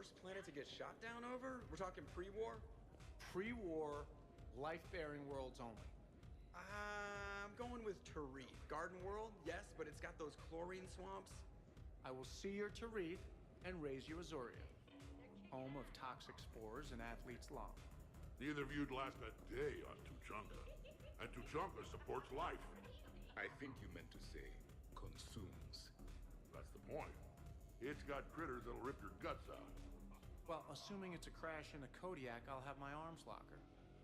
first planet to get shot down over? We're talking pre-war? Pre-war, life-bearing worlds only. I'm going with Tarith. Garden World, yes, but it's got those chlorine swamps. I will see your Tarith and raise you Azuria, home of toxic spores and athlete's lung. Neither of you'd last a day on Tuchanka. And Tuchanka supports life. I think you meant to say consumes. That's the point. It's got critters that'll rip your guts out. Well, assuming it's a crash in a Kodiak, I'll have my arms locker.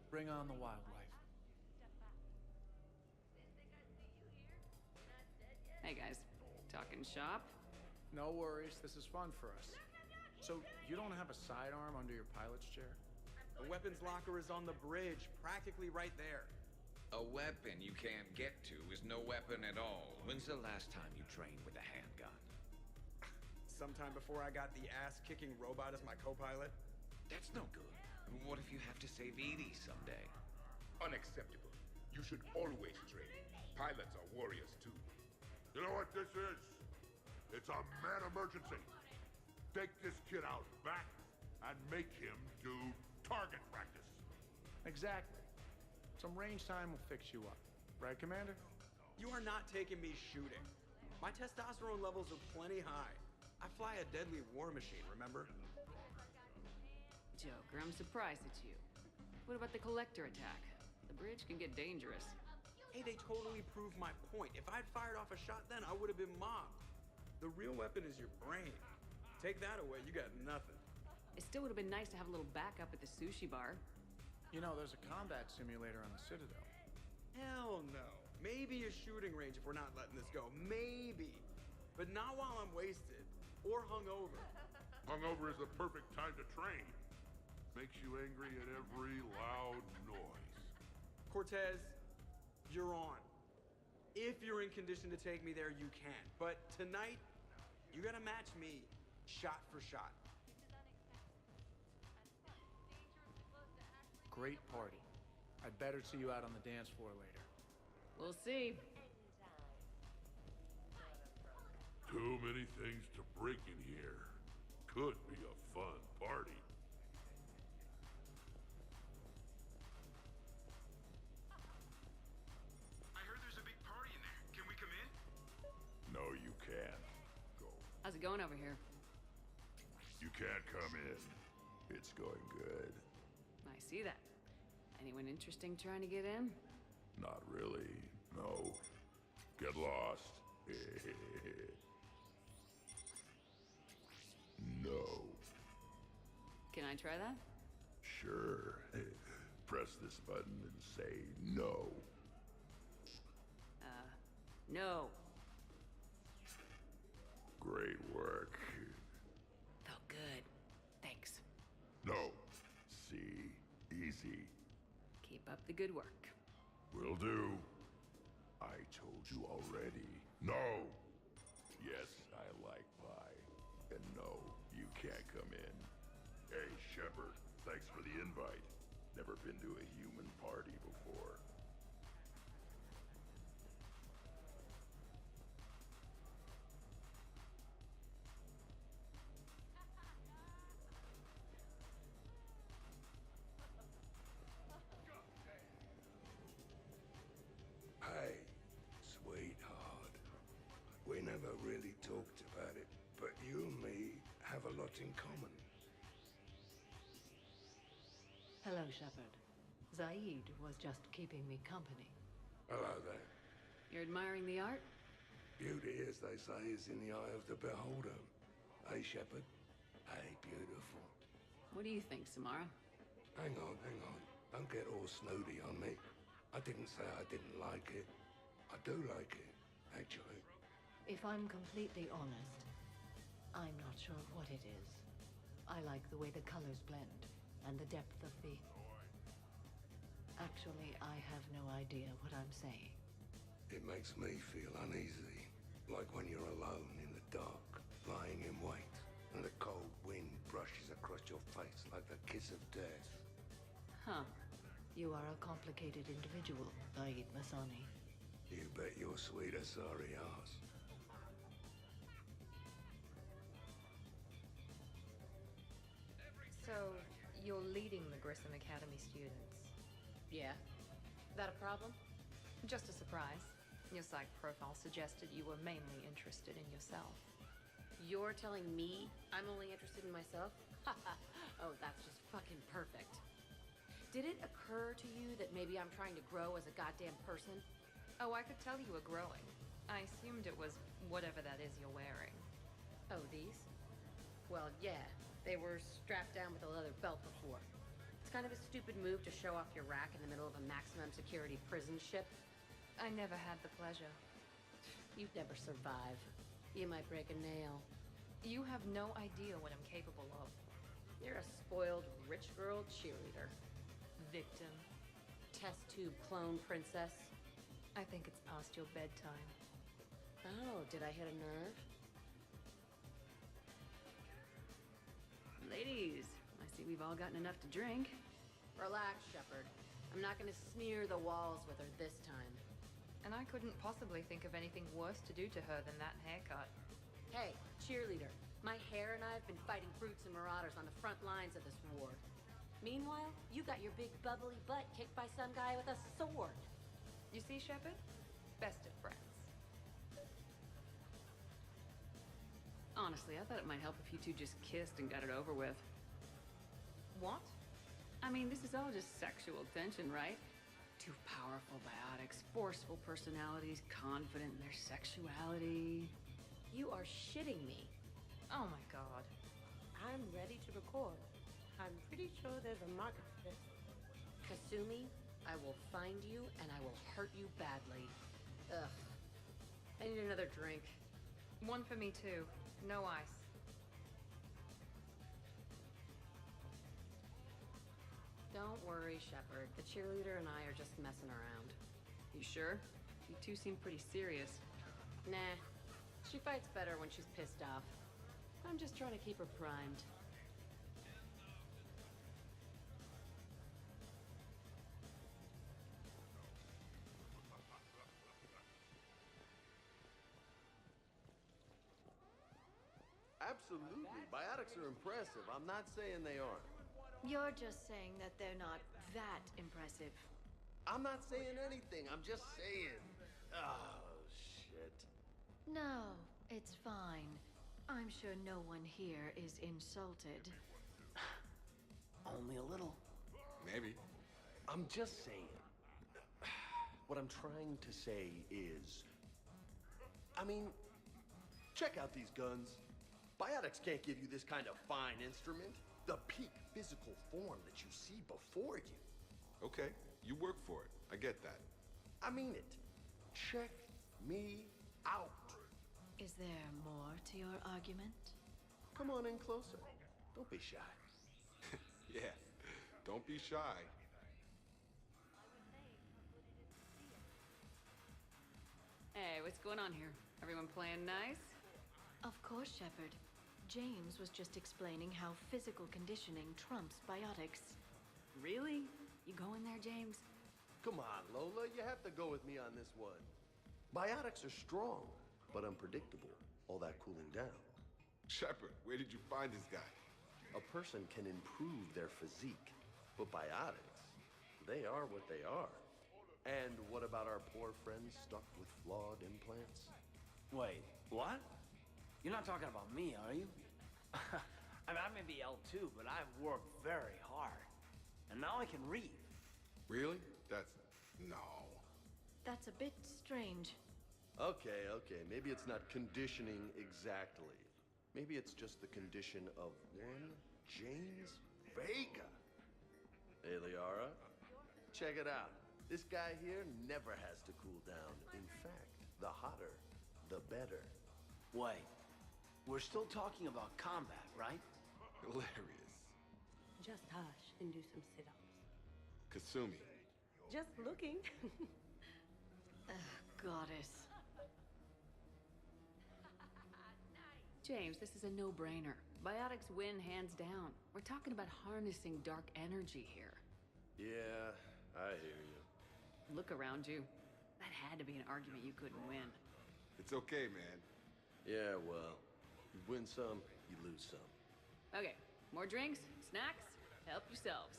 Bring on the wildlife. Hey guys, talking shop? No worries, this is fun for us. So, you don't have a sidearm under your pilot's chair? The weapons locker is on the bridge, practically right there. A weapon you can't get to is no weapon at all. When's the last time you trained with a handgun? Sometime before I got the ass-kicking robot as my co-pilot. That's no good. What if you have to save Edie someday? Unacceptable. You should always train. Pilots are warriors too. You know what this is? It's a mad emergency. Take this kid out back and make him do target practice. Exactly. Some range time will fix you up. Right, Commander? You are not taking me shooting. My testosterone levels are plenty high. I fly a deadly war machine, remember? Joker, I'm surprised at you. What about the Collector attack? The bridge can get dangerous. Hey, they totally proved my point. If I'd fired off a shot then, I would have been mobbed. The real weapon is your brain. Take that away, you got nothing. It still would have been nice to have a little backup at the sushi bar. You know, there's a combat simulator on the Citadel. Hell no. Maybe a shooting range if we're not letting this go. Maybe. But not while I'm wasted. Or hungover. Hungover is the perfect time to train. Makes you angry at every loud noise. Cortez, you're on. If you're in condition to take me there, you can. But tonight, you gotta match me shot for shot. Great party. I'd better see you out on the dance floor later. We'll see. Too many things to break in here. Could be a fun party. I heard there's a big party in there. Can we come in? No, you can't. Go. How's it going over here? You can't come in. It's going good. I see that. Anyone interesting trying to get in? Not really. No. Get lost. No. Can I try that? Sure. Press this button and say no. No. Great work. Felt good. Thanks. No. See? Easy. Keep up the good work. Will do. I told you already. No! Yes, I like pie. And no, you can't come in. Hey, Shepard, thanks for the invite. Never been to a human party before. Hey, sweetheart. We never really talked about it, but you and me have a lot in common. Hello, Shepard. Zaid was just keeping me company. Hello there. You're admiring the art? Beauty, as they say, is in the eye of the beholder. Hey, Shepard. Hey, beautiful. What do you think, Samara? Hang on. Don't get all snooty on me. I didn't say I didn't like it. I do like it, actually. If I'm completely honest, I'm not sure what it is. I like the way the colors blend and the depth of the... Actually, I have no idea what I'm saying. It makes me feel uneasy. Like when you're alone in the dark, lying in wait, and the cold wind brushes across your face like the kiss of death. Huh. You are a complicated individual, Zaid Masani. You bet your sweet Asari ass. So, you're leading the Grissom Academy students. Yeah? That a problem? Just a surprise. Your psych profile suggested you were mainly interested in yourself. You're telling me I'm only interested in myself? Oh, that's just fucking perfect. Did it occur to you that maybe I'm trying to grow as a goddamn person? Oh, I could tell you were growing. I assumed it was whatever that is you're wearing. Oh, these? Well, yeah. They were strapped down with a leather belt before. It's kind of a stupid move to show off your rack in the middle of a maximum security prison ship. I never had the pleasure. You'd never survive. You might break a nail. You have no idea what I'm capable of. You're a spoiled rich girl cheerleader. Victim. Test tube clone princess. I think it's past your bedtime. Oh, did I hit a nerve? Ladies, I see we've all gotten enough to drink. Relax, Shepard. I'm not gonna smear the walls with her this time. And I couldn't possibly think of anything worse to do to her than that haircut. Hey, cheerleader. My hair and I have been fighting brutes and marauders on the front lines of this war. Meanwhile, you got your big bubbly butt kicked by some guy with a sword. You see, Shepard? Best of friends. Honestly, I thought it might help if you two just kissed and got it over with. What? I mean, this is all just sexual tension, right? Two powerful biotics, forceful personalities, confident in their sexuality. You are shitting me. Oh my god. I'm ready to record. I'm pretty sure there's a market for this. Kasumi, I will find you and I will hurt you badly. Ugh. I need another drink. One for me too. No ice. Don't worry, Shepard. The cheerleader and I are just messing around. You sure? You two seem pretty serious. Nah. She fights better when she's pissed off. I'm just trying to keep her primed. Absolutely. Biotics are impressive. I'm not saying they aren't. You're just saying that they're not that impressive. I'm not saying anything. I'm just saying. Oh, shit. No, it's fine. I'm sure no one here is insulted. Only a little. Maybe. I'm just saying. What I'm trying to say is... I mean, check out these guns. Biotics can't give you this kind of fine instrument. The peak physical form that you see before you. Okay, you work for it. I get that. I mean it. Check me out. Is there more to your argument? Come on in closer. Don't be shy. Yeah, don't be shy. Hey, what's going on here? Everyone playing nice? Of course, Shepard. James was just explaining how physical conditioning trumps biotics. Really? You going there, James? Come on, Lola. You have to go with me on this one. Biotics are strong, but unpredictable. All that cooling down. Shepard, where did you find this guy? A person can improve their physique, but biotics, they are what they are. And what about our poor friends stuck with flawed implants? Wait, what? You're not talking about me, are you? I mean, I may be L2, but I've worked very hard. And now I can read. Really? That's... no. That's a bit strange. Okay, maybe it's not conditioning exactly. Maybe it's just the condition of one James Vega. Hey, Liara, check it out. This guy here never has to cool down. In fact, the hotter, the better. Wait, we're still talking about combat, right? Hilarious. Just hush and do some sit-ups. Kasumi. Just looking. Goddess. James, this is a no-brainer. Biotics win hands down. We're talking about harnessing dark energy here. Yeah, I hear you. Look around you. That had to be an argument you couldn't win. It's okay, man. Yeah, well, you win some, you lose some. Okay, More drinks, snacks, help yourselves.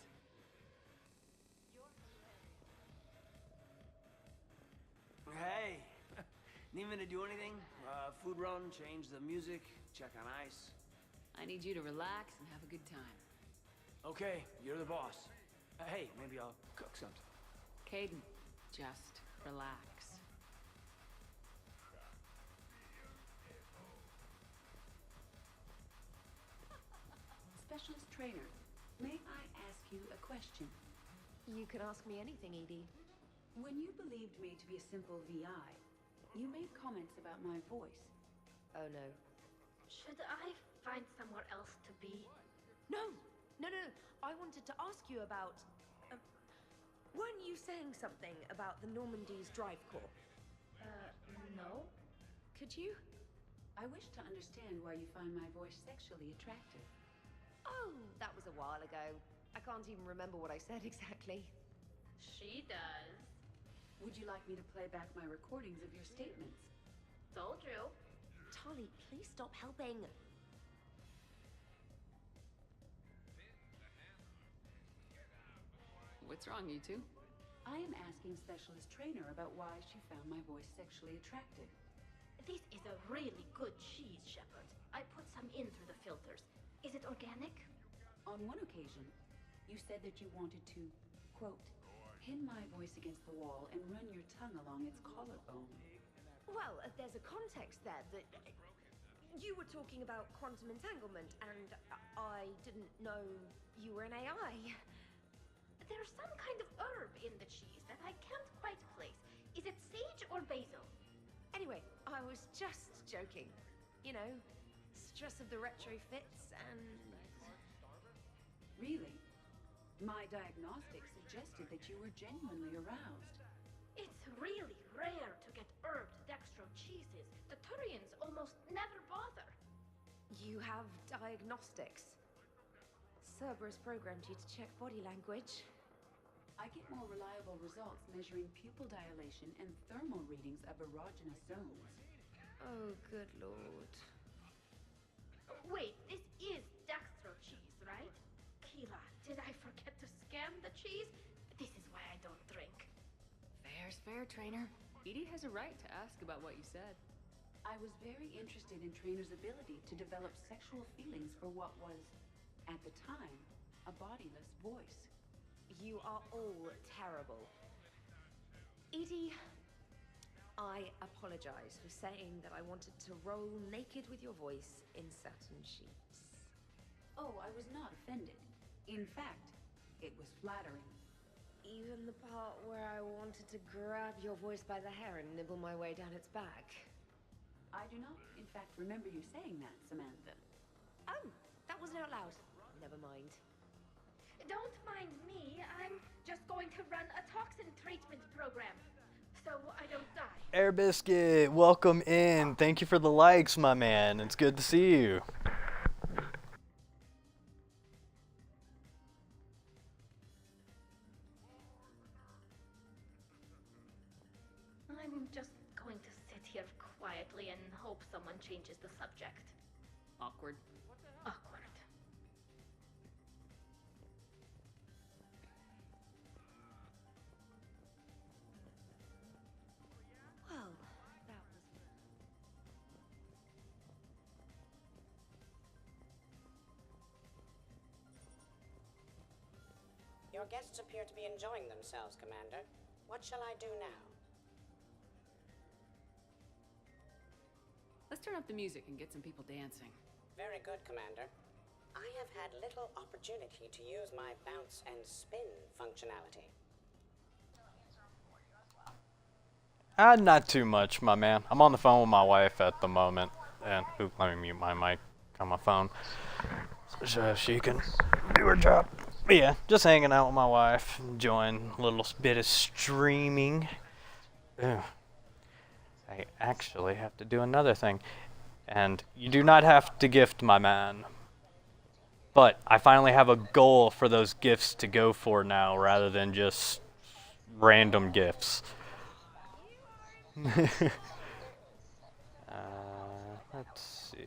Hey, need me to do anything? Food run, change the music, check on ice. I need you to relax and have a good time. Okay, you're the boss. Hey, maybe I'll cook something. Caden, just relax. Specialist trainer, may I ask you a question? You can ask me anything, Edie. When you believed me to be a simple VI, you made comments about my voice. Oh no. Should I find somewhere else to be? No! No. I wanted to ask you about... weren't you saying something about the Normandy's Drive Corps? No. Could you? I wish to understand why you find my voice sexually attractive. Oh, that was a while ago. I can't even remember what I said exactly. She does. Would you like me to play back my recordings of your statements? Told you. Tali, please stop helping. What's wrong, you two? I am asking Specialist Trainer about why she found my voice sexually attractive. This is a really good cheese, Shepard. I put some in through the filters. Is it organic? On one occasion, you said that you wanted to, quote, pin my voice against the wall and run your tongue along its collarbone. Well, there's a context there that... you were talking about quantum entanglement, and I didn't know you were an AI. There's some kind of herb in the cheese that I can't quite place. Is it sage or basil? Anyway, I was just joking. You know, stress of the retrofits and... Really? My diagnostics suggested that you were genuinely aroused. It's really rare to get herbed dextro cheeses. The Turians almost never bother. You have diagnostics. Cerberus programmed you to check body language. I get more reliable results measuring pupil dilation and thermal readings of erogenous zones. Oh, good lord. Wait, this is dextro cheese, right? Keela, did I forget to scan the cheese? This is why I don't drink. Fair's fair, Trainer. Edie has a right to ask about what you said. I was very interested in Trainer's ability to develop sexual feelings for what was, at the time, a bodiless voice. You are all terrible. Edie, I apologize for saying that I wanted to roll naked with your voice in satin sheets. Oh, I was not offended. In fact, it was flattering. Even the part where I wanted to grab your voice by the hair and nibble my way down its back. I do not, in fact, remember you saying that, Samantha. Oh, that wasn't out loud. Never mind. Don't mind me. I'm just going to run a toxin treatment program, so I don't die. Air Biscuit, welcome in. Thank you for the likes, my man. It's good to see you. I'm just going to sit here quietly and hope someone changes the subject. Awkward. Awkward. Well, that was... Your guests appear to be enjoying themselves, Commander. What shall I do now? Let's turn up the music and get some people dancing. Very good, Commander. I have had little opportunity to use my bounce and spin functionality. Not too much, my man. I'm on the phone with my wife at the moment. And, let me mute my mic on my phone so she can do her job. But yeah, just hanging out with my wife, enjoying a little bit of streaming. Ugh. I actually have to do another thing. And you do not have to gift, my man. But I finally have a goal for those gifts to go for now rather than just random gifts. Let's see.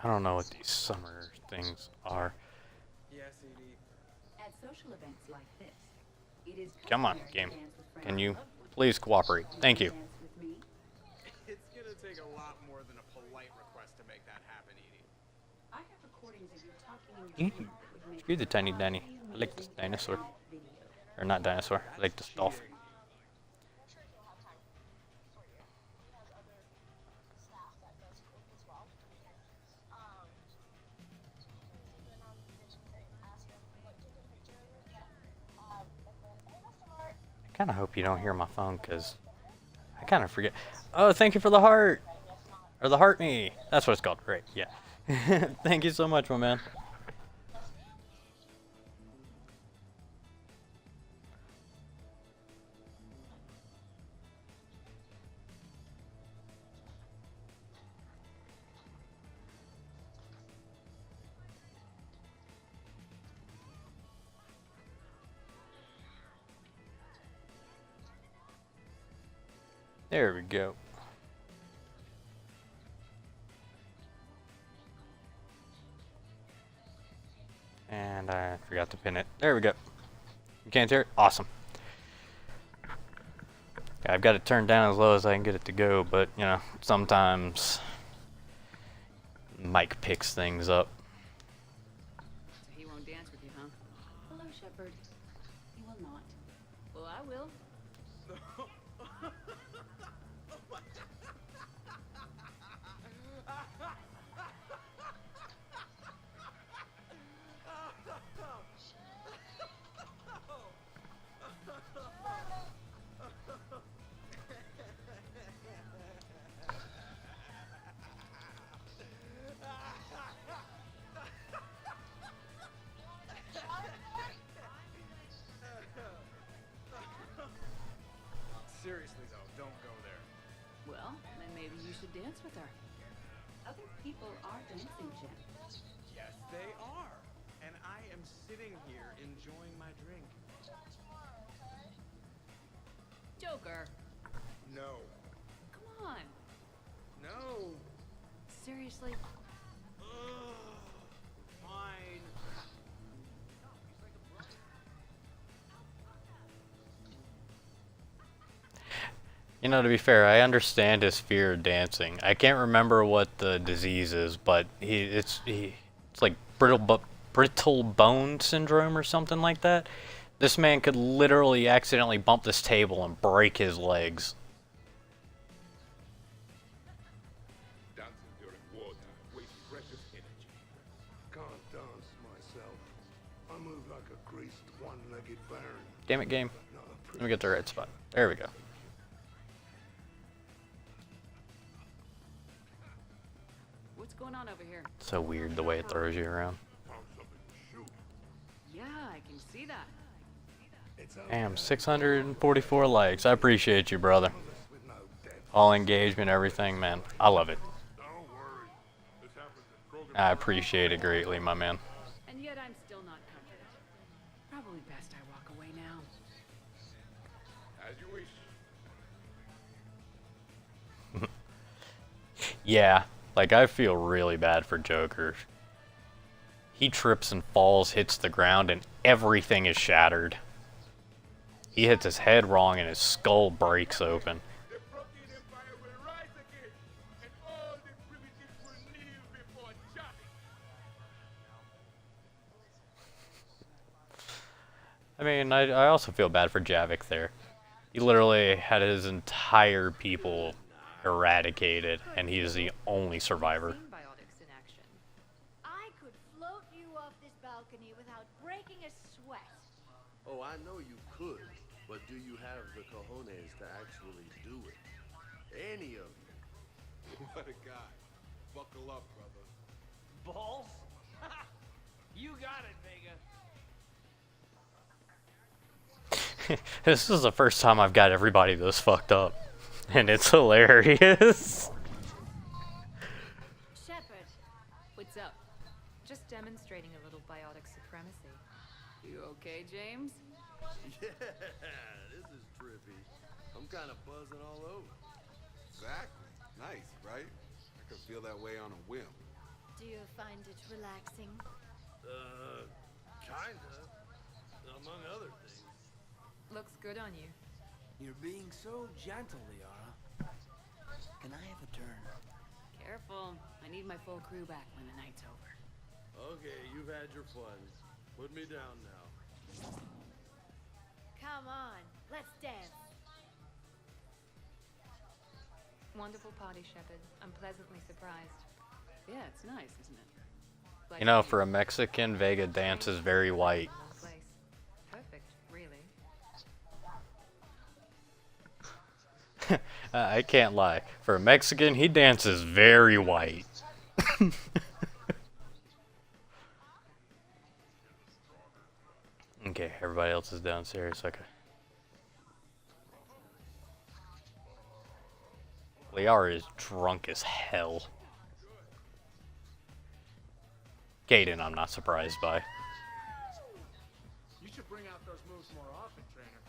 I don't know what these summer things are. Yes, Edie. At social events like this, it is Come on, customary to game. dance with friends Can and you loved ones. please cooperate? Thank you. Dance with me. It's gonna take a lot more than a polite request to make that happen, Edie. I have recordings of you talking in your sleep that would make You're the tiny Danny. I like this dinosaur. Or not dinosaur. I like this dolphin. I kind of hope you don't hear my phone because I kind of forget. Oh, thank you for the heart. Or the heart me. That's what it's called. Right. Yeah. Thank you so much, my man. There we go. And I forgot to pin it. There we go. You can't hear it? Awesome. Yeah, I've got it turned down as low as I can get it to go, but, you know, sometimes mic picks things up. So he won't dance with you, huh? Hello, Shepard. You will not. Well, I will. Seriously though, don't go there. Well, then maybe you should dance with her. Other people are dancing, Jen. Yes, they are. And I am sitting here enjoying my drink. Joker. No. Come on. No. Seriously? Fine. You know, to be fair, I understand his fear of dancing. I can't remember what the disease is, but it's like brittle bone syndrome or something like that. This man could literally accidentally bump this table and break his legs. Dancing during wartime wastes precious energy. Can't dance myself. I move like a greased one-legged baron. Damn it, game. Let me get the right spot. There we go. What's going on over here? So weird the way it throws you around. Yeah, I can see that. Damn, 644 likes. I appreciate you, brother. All engagement, everything, man. I love it. I appreciate it greatly, my man. And yet I'm still not comforted. Probably best I walk away now. As you wish. Yeah, like I feel really bad for Joker. He trips and falls, hits the ground, and everything is shattered. He hits his head wrong and his skull breaks open. I mean, I also feel bad for Javik there. He literally had his entire people eradicated, and he is the only survivor. I could float you off this balcony without breaking a sweat. Oh, I know you could, but do you have the cojones to actually do it? Any of you? What a guy. Buckle up, brother. Balls? You got it, Vega. This is the first time I've got everybody this fucked up, and it's hilarious. Shepard, what's up? Just demonstrating a little biotic supremacy. You okay, James? Yeah, this is trippy. I'm kind of buzzing all over. Exactly. Nice, right? I could feel that way on a whim. Do Do you find it relaxing? Kinda. Among other things. Looks good on you. You're being so gentle, Liara. Can I have a turn? Careful. I need my full crew back when the night's over. Okay, you've had your fun. Put me down now. Come on, let's dance. Wonderful party, Shepard. I'm pleasantly surprised. Yeah, it's nice, isn't it? Like You know, for a Mexican, Vega dances very white. Perfect, really. I can't lie. For a Mexican, he dances very white. Okay, everybody else is downstairs. Okay. Liara is drunk as hell. Gaiden, I'm not surprised by. You should bring out those moves more often, trainer.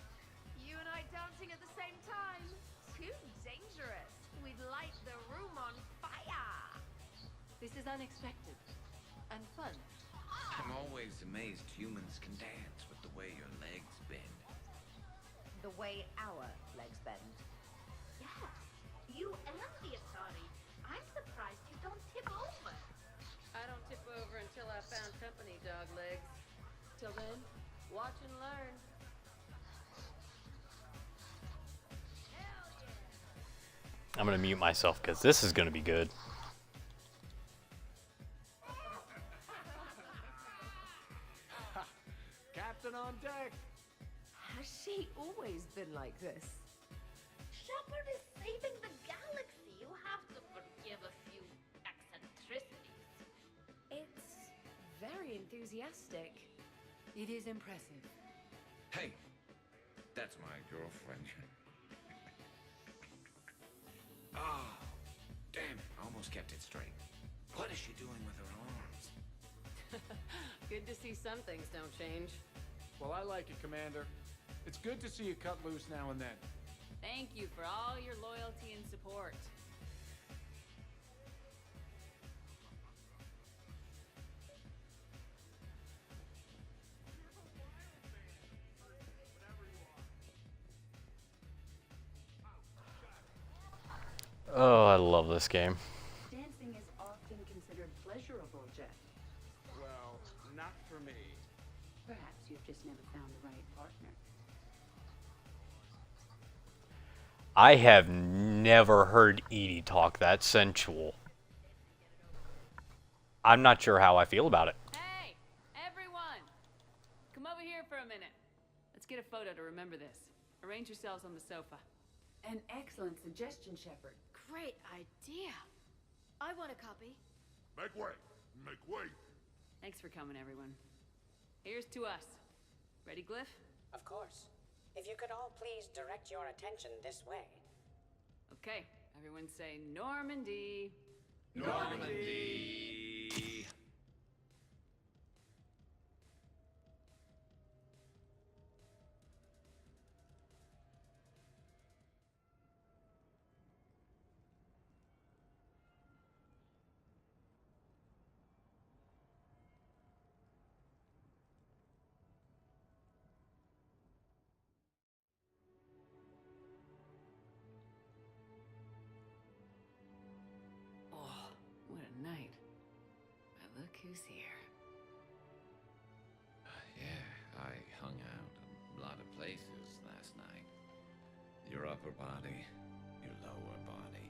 You and I dancing at the same time? Too dangerous. We'd light the room on fire. This is unexpected and fun. I'm always amazed humans can dance with the way your legs bend. The way our legs bend. Yes, you and the Atari. I'm surprised you don't tip over. I don't tip over until I found company, dog legs. Till then, watch and learn. I'm gonna mute myself because this is gonna be good. Captain on deck. Has she always been like this? Shepard is saving the galaxy. You have to forgive a few eccentricities. It's very enthusiastic. It is impressive. Hey, that's my girlfriend. Oh, damn it. Almost kept it straight. What is she doing with her arms? Good to see some things don't change. Well, I like it, Commander. It's good to see you cut loose now and then. Thank you for all your loyalty and support. Oh, I love this game. Dancing is often considered pleasurable, Jeff. Well, not for me. Perhaps you've just never found the right partner. I have never heard Edie talk that sensual. I'm not sure how I feel about it. Hey, everyone! Come over here for a minute. Let's get a photo to remember this. Arrange yourselves on the sofa. An excellent suggestion, Shepard. Great idea. I want a copy. Make way! Make way! Thanks for coming, everyone. Here's to us. Ready, Glyph? Of course. If you could all please direct your attention this way. Okay, everyone say Normandy. Normandy! Oh, what a night. But look who's here. Yeah, I hung out a lot of places last night. Your upper body, your lower body,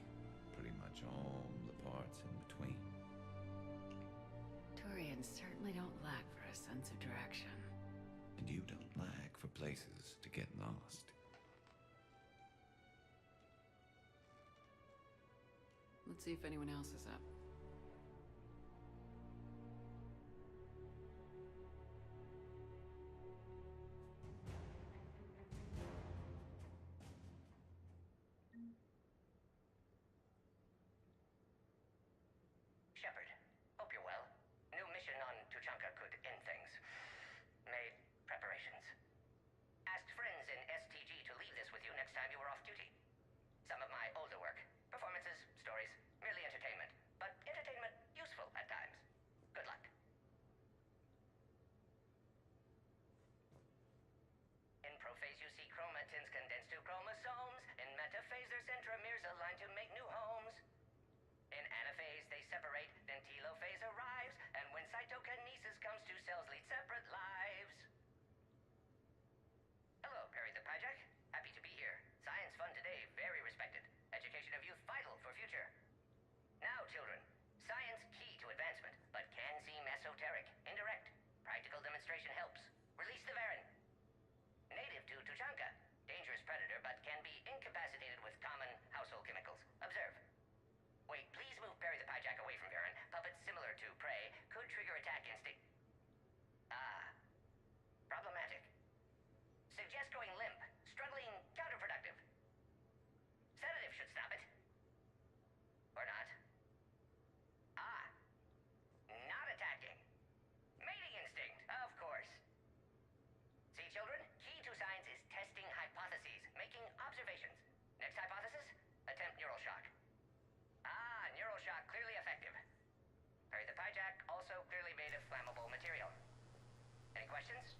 pretty much all the parts in between. Turians certainly don't lack for a sense of direction. And you don't lack for places to get lost. Let's see if anyone else is up. Shepard, hope you're well. New mission on Tuchanka could end things. Made preparations. Asked friends in STG to leave this with you next time you were off duty. Some of my older work. Performances, stories, merely entertainment. But suggest going limp. Struggling counterproductive. Sedative should stop it. Or not. Ah. Not attacking. Mating instinct, of course. See, children? Key to science is testing hypotheses, making observations. Next hypothesis? Attempt neural shock. Ah, neural shock clearly effective. Hurry the Pyjack, also clearly made of flammable material. Any questions?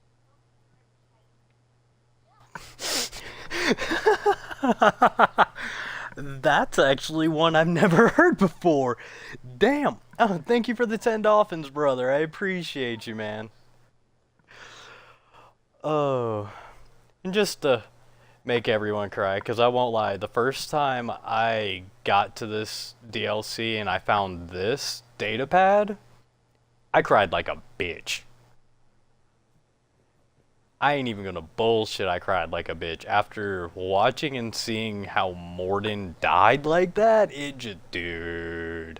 That's actually one I've never heard before. Damn. Oh, thank you for the 10 dolphins, brother. I appreciate you, man. Oh. And just to make everyone cry, because I won't lie, the first time I got to this DLC and I found this datapad, I cried like a bitch. I ain't even gonna bullshit, I cried like a bitch. After watching and seeing how Mordin died like that, it just, dude.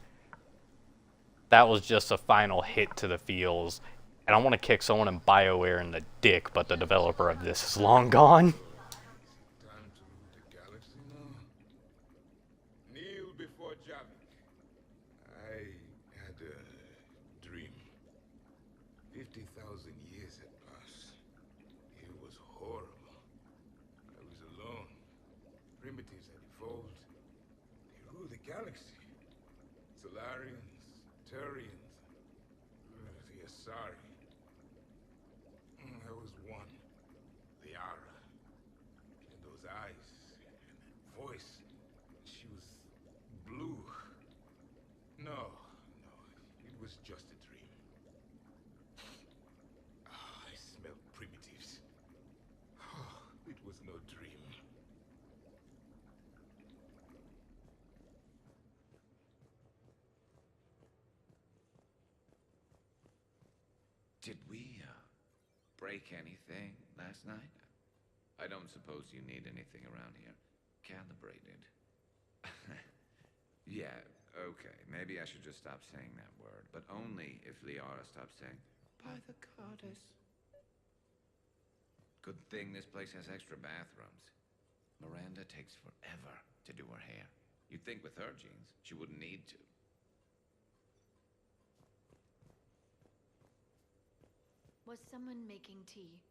That was just a final hit to the feels. And I want to kick someone in BioWare in the dick, but the developer of this is long gone. Time to move the galaxy now. Kneel before Javik. I had a dream. 50,000 years had passed. It was horrible. I was alone. Primitives had evolved. They ruled the galaxy. Solarians, Turians, the Asari. There was one, Liara. And those eyes, and that voice. She was blue. No, it was just a dream. I smelled primitives. It was no dream. Did we, break anything last night? I don't suppose you need anything around here calibrated. Yeah, okay, maybe I should just stop saying that word, but only if Liara stops saying, by the goddess. Good thing this place has extra bathrooms. Miranda takes forever to do her hair. You'd think with her genes, she wouldn't need to. Was someone making tea?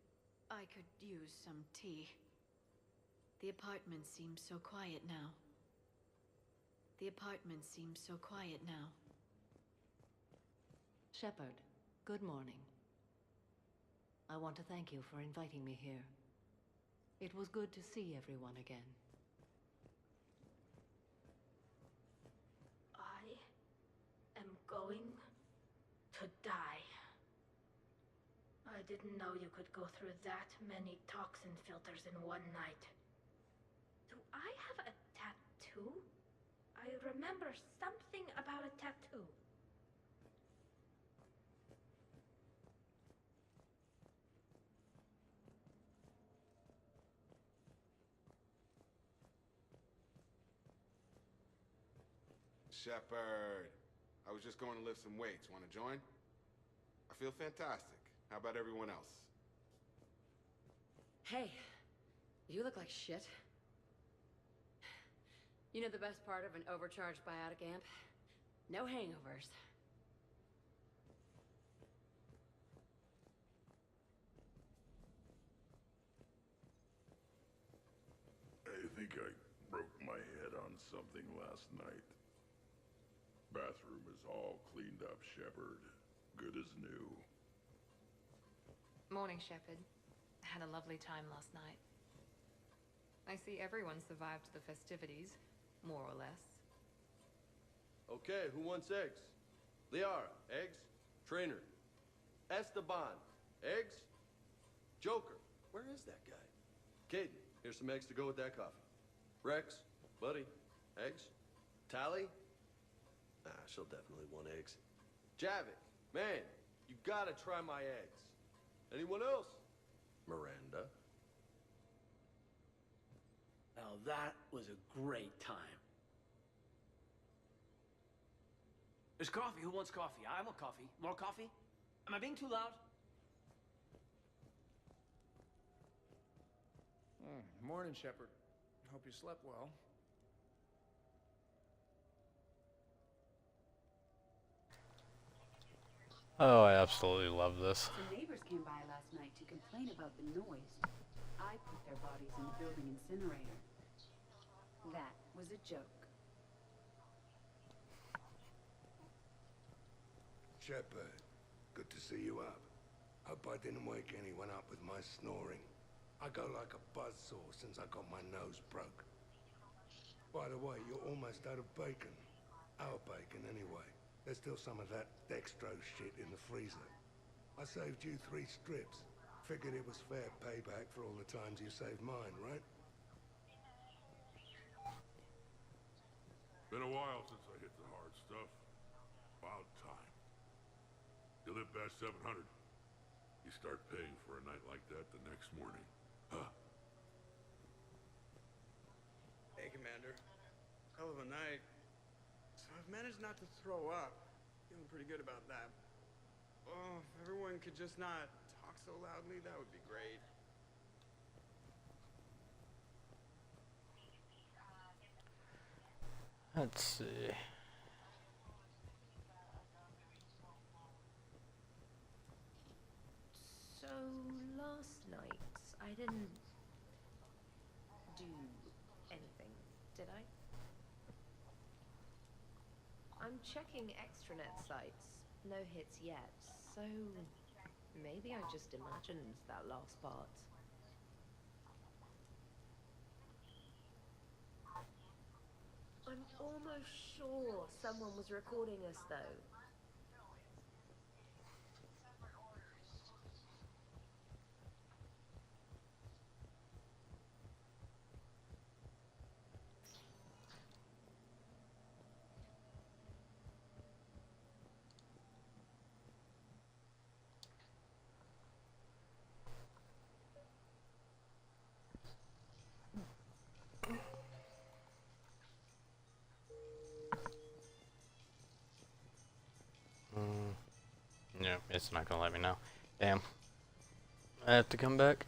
I could use some tea. The apartment seems so quiet now. The apartment seems so quiet now. Shepard, good morning. I want to thank you for inviting me here. It was good to see everyone again. I am going to die. I didn't know you could go through that many toxin filters in one night. Do I have a tattoo? I remember something about a tattoo. Shepard, I was just going to lift some weights. Want to join? I feel fantastic. How about everyone else? Hey, you look like shit. You know the best part of an overcharged biotic amp? No hangovers. I think I broke my head on something last night. Bathroom is all cleaned up, Shepard. Good as new. Morning, Shepard. Had a lovely time last night. I see everyone survived the festivities, more or less. Okay, who wants eggs? Liara, eggs? Trainer. Esteban, eggs? Joker, where is that guy? Caden, here's some eggs to go with that coffee. Rex, buddy, eggs? Tally? Nah, she'll definitely want eggs. Javik, man, you gotta try my eggs. Anyone else? Miranda. Now that was a great time. There's coffee. Who wants coffee? I want coffee. More coffee? Am I being too loud? Morning, Shepard. Hope you slept well. Oh, I absolutely love this. Some neighbors came by last night to complain about the noise. I put their bodies in the building incinerator. That was a joke. Shepard, good to see you up. Hope I didn't wake anyone up with my snoring. I go like a buzzsaw since I got my nose broke. By the way, you're almost out of bacon. Our bacon, anyway. There's still some of that dextrose shit in the freezer. I saved you 3 strips. Figured it was fair payback for all the times you saved mine, right? Been a while since I hit the hard stuff. About time. You live past 700. You start paying for a night like that the next morning. Huh? Hey, Commander. Hell of a night. So I've managed not to throw up. Feeling pretty good about that. Oh, if everyone could just not talk so loudly, that would be great. Let's see. So, last night, I didn't do anything, did I? I'm checking extranet sites. No hits yet, so maybe I just imagined that last part. I'm almost sure someone was recording us, though. No, it's not gonna let me know. Damn. I have to come back.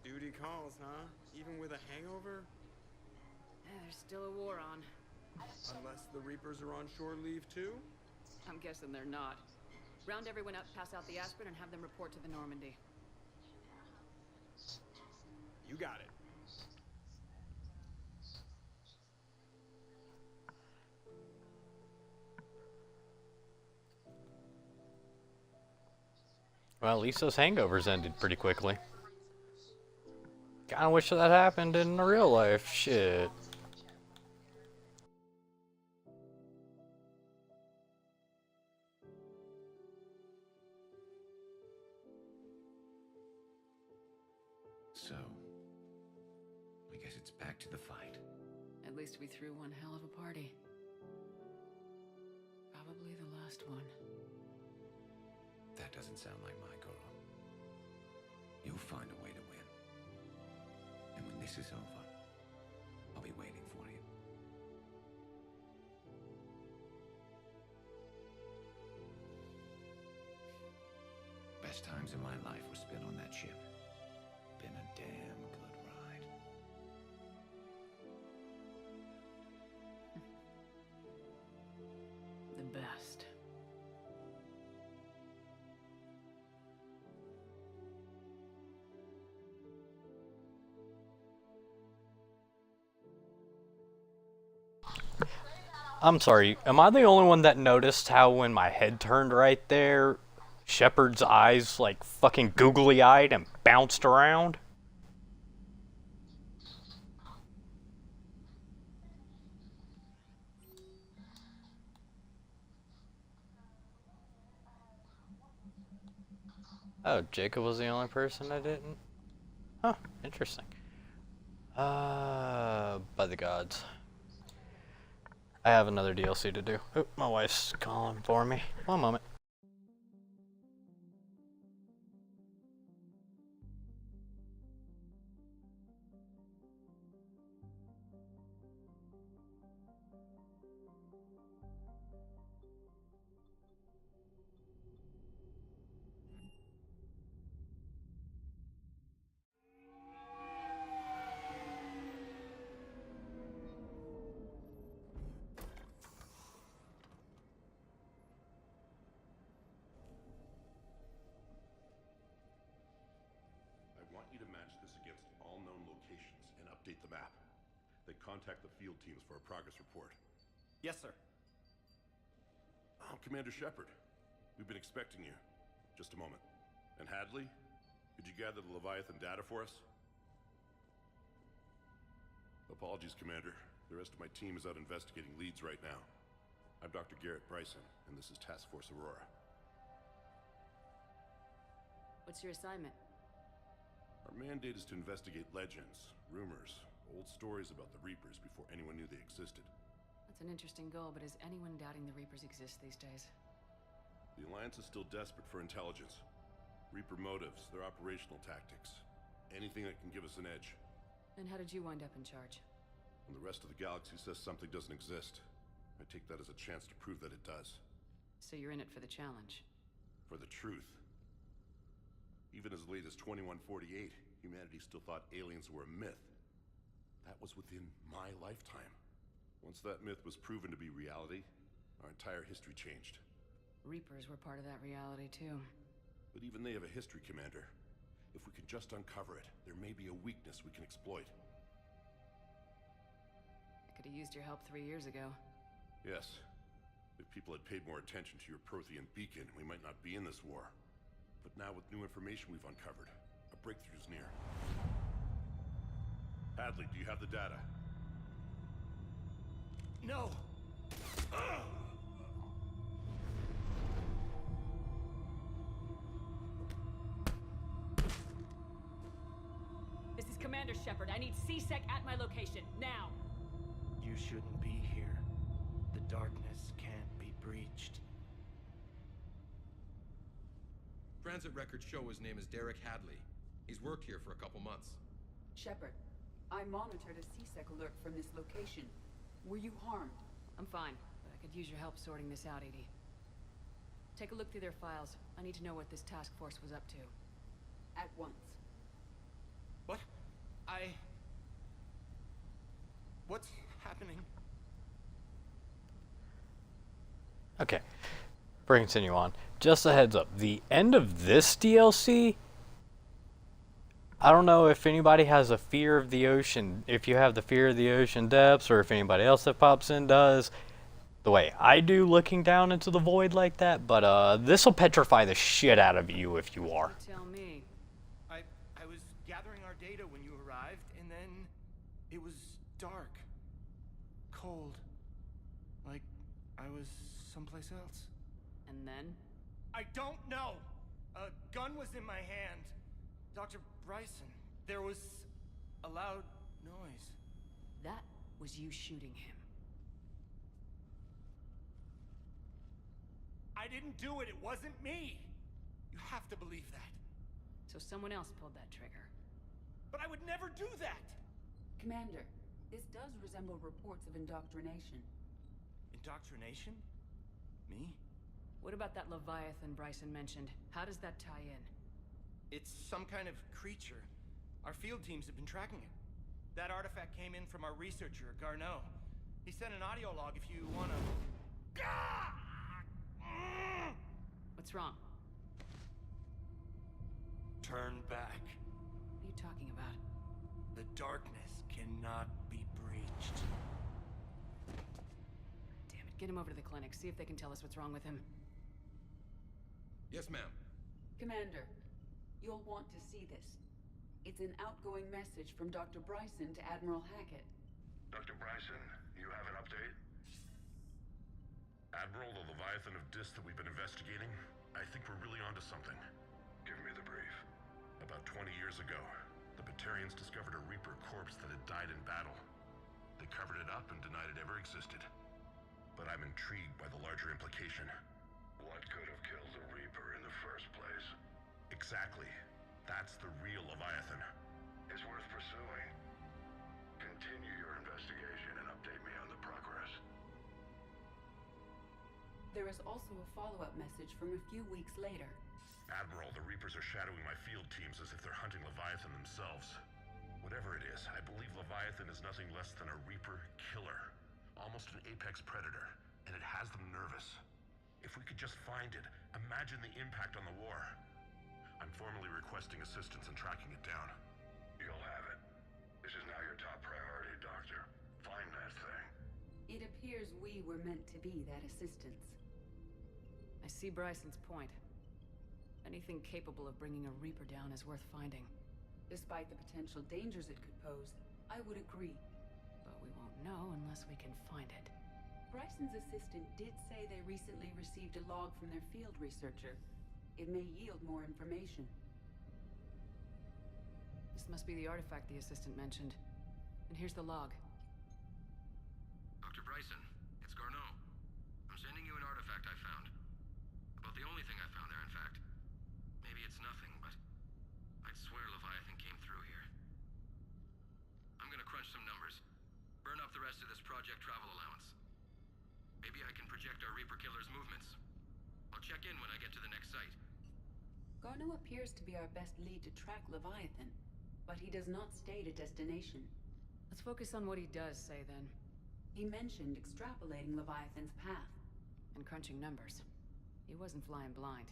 Duty calls, huh? Even with a hangover? Yeah, there's still a war on. Unless the Reapers are on shore leave too? I'm guessing they're not. Round everyone up, pass out the aspirin, and have them report to the Normandy. You got it. Well, at least those hangovers ended pretty quickly. Kinda wish that happened in real life. Shit. So, I guess it's back to the fight. At least we threw one hell of a party. Probably the last one. That doesn't sound like my girl. You'll find a way to win. And when this is over, I'll be waiting for you. Best times of my life were spent on that ship. Been a damn good ride. The best. I'm sorry, am I the only one that noticed how when my head turned right there, Shepard's eyes like fucking googly-eyed and bounced around? Oh, Jacob was the only person I didn't? Huh, interesting. By the gods. I have another DLC to do. Oh, my wife's calling for me. One moment. contact the field teams for a progress report. Yes, sir. I'm Commander Shepard. We've been expecting you. Just a moment. And Hadley, could you gather the Leviathan data for us? Apologies, Commander. The rest of my team is out investigating leads right now. I'm Dr. Garrett Bryson, and this is Task Force Aurora. What's your assignment? Our mandate is to investigate legends, rumors, old stories about the Reapers before anyone knew they existed. That's an interesting goal, but is anyone doubting the Reapers exist these days? The Alliance is still desperate for intelligence. Reaper motives, their operational tactics. Anything that can give us an edge. And how did you wind up in charge? When the rest of the galaxy says something doesn't exist, I take that as a chance to prove that it does. So you're in it for the challenge? For the truth. Even as late as 2148, humanity still thought aliens were a myth. That was within my lifetime. Once that myth was proven to be reality, our entire history changed. Reapers were part of that reality, too. But even they have a history, Commander. If we can just uncover it, there may be a weakness we can exploit. I could have used your help 3 years ago. Yes. If people had paid more attention to your Prothean beacon, we might not be in this war. But now with new information we've uncovered, a breakthrough's near. Hadley, do you have the data? No! This is Commander Shepard. I need C-Sec at my location, now! You shouldn't be here. The darkness can't be breached. Transit records show his name is Derek Hadley. He's worked here for a couple months. Shepard, I monitored a C-Sec alert from this location. Were you harmed? I'm fine, but I could use your help sorting this out, Edie. Take a look through their files. I need to know what this task force was up to. At once. What? What's happening? Okay, before we continue on, just a heads up, the end of this DLC, I don't know if anybody has a fear of the ocean, if you have the fear of the ocean depths, or if anybody else that pops in does, the way I do looking down into the void like that, but this will petrify the shit out of you if you are. You tell me. I was gathering our data when you arrived, and then it was dark, cold, like I was someplace else. And then? I don't know! A gun was in my hand. Dr. Bryson, there was a loud noise. That was you shooting him. I didn't do it, it wasn't me! You have to believe that. So someone else pulled that trigger. But I would never do that! Commander, this does resemble reports of indoctrination. Indoctrination? Me? What about that Leviathan Bryson mentioned? How does that tie in? It's some kind of creature. Our field teams have been tracking it. That artifact came in from our researcher, Garneau. He sent an audio log if you wanna... What's wrong? Turn back. What are you talking about? The darkness cannot be breached. Damn it, get him over to the clinic. See if they can tell us what's wrong with him. Yes, ma'am. Commander, you'll want to see this. It's an outgoing message from Dr. Bryson to Admiral Hackett. Dr. Bryson, you have an update? Admiral, the Leviathan of Dis that we've been investigating, I think we're really onto something. Give me the brief. About 20 years ago, the Batarians discovered a Reaper corpse that had died in battle. They covered it up and denied it ever existed. But I'm intrigued by the larger implication. What could have killed the Reaper in the first place? Exactly. That's the real Leviathan. It's worth pursuing. Continue your investigation and update me on the progress. There is also a follow-up message from a few weeks later. Admiral, the Reapers are shadowing my field teams as if they're hunting Leviathan themselves. Whatever it is, I believe Leviathan is nothing less than a Reaper killer. Almost an apex predator, and it has them nervous. If we could just find it, imagine the impact on the war. I'm formally requesting assistance in tracking it down. You'll have it. This is now your top priority, Doctor. It appears we were meant to be that assistance. I see Bryson's point. Anything capable of bringing a Reaper down is worth finding. Despite the potential dangers it could pose, I would agree. But we won't know unless we can find it. Bryson's assistant did say they recently received a log from their field researcher. It may yield more information. This must be the artifact the assistant mentioned. And here's the log. Dr. Bryson, it's Garneau. I'm sending you an artifact I found. About the only thing I found there, in fact. Maybe it's nothing, but I'd swear Leviathan came through here. I'm gonna crunch some numbers. Burn up the rest of this project travel allowance. Maybe I can project our Reaper killer's movements. I'll check in when I get to the next site. Garneau appears to be our best lead to track Leviathan, but he does not state a destination. Let's focus on what he does say, then. He mentioned extrapolating Leviathan's path. And crunching numbers. He wasn't flying blind.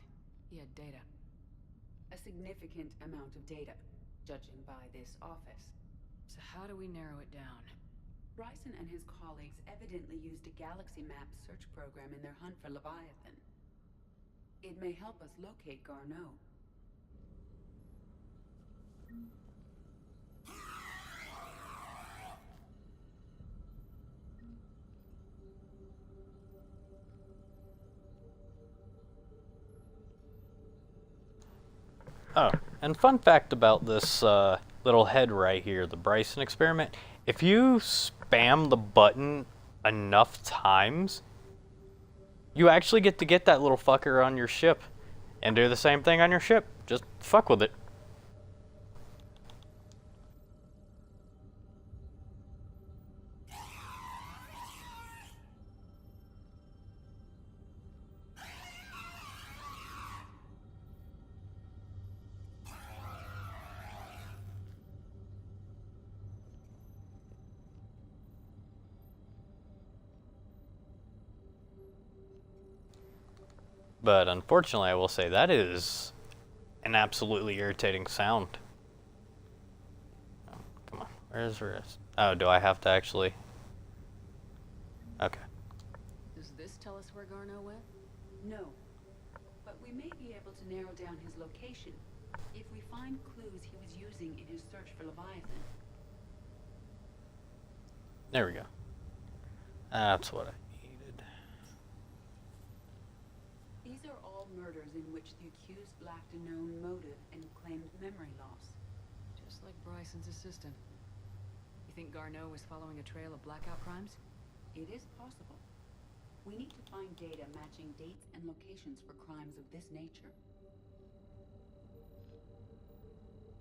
He had data. A significant amount of data, judging by this office. So how do we narrow it down? Bryson and his colleagues evidently used a galaxy map search program in their hunt for Leviathan. It may help us locate Garneau. Oh, and fun fact about this little head right here, the Bryson experiment. If you spam the button enough times, you actually get to get that little fucker on your ship and do the same thing on your ship. Just fuck with it. But unfortunately, I will say that is an absolutely irritating sound. Oh, come on, where's the rest? Oh, do I have to actually? Okay. Does this tell us where Garneau went? No. But we may be able to narrow down his location if we find clues he was using in his search for Leviathan. There we go. That's what I needed. These are all murders in which the accused lacked a known motive and claimed memory loss. Just like Bryson's assistant. You think Garneau was following a trail of blackout crimes? It is possible. We need to find data matching dates and locations for crimes of this nature.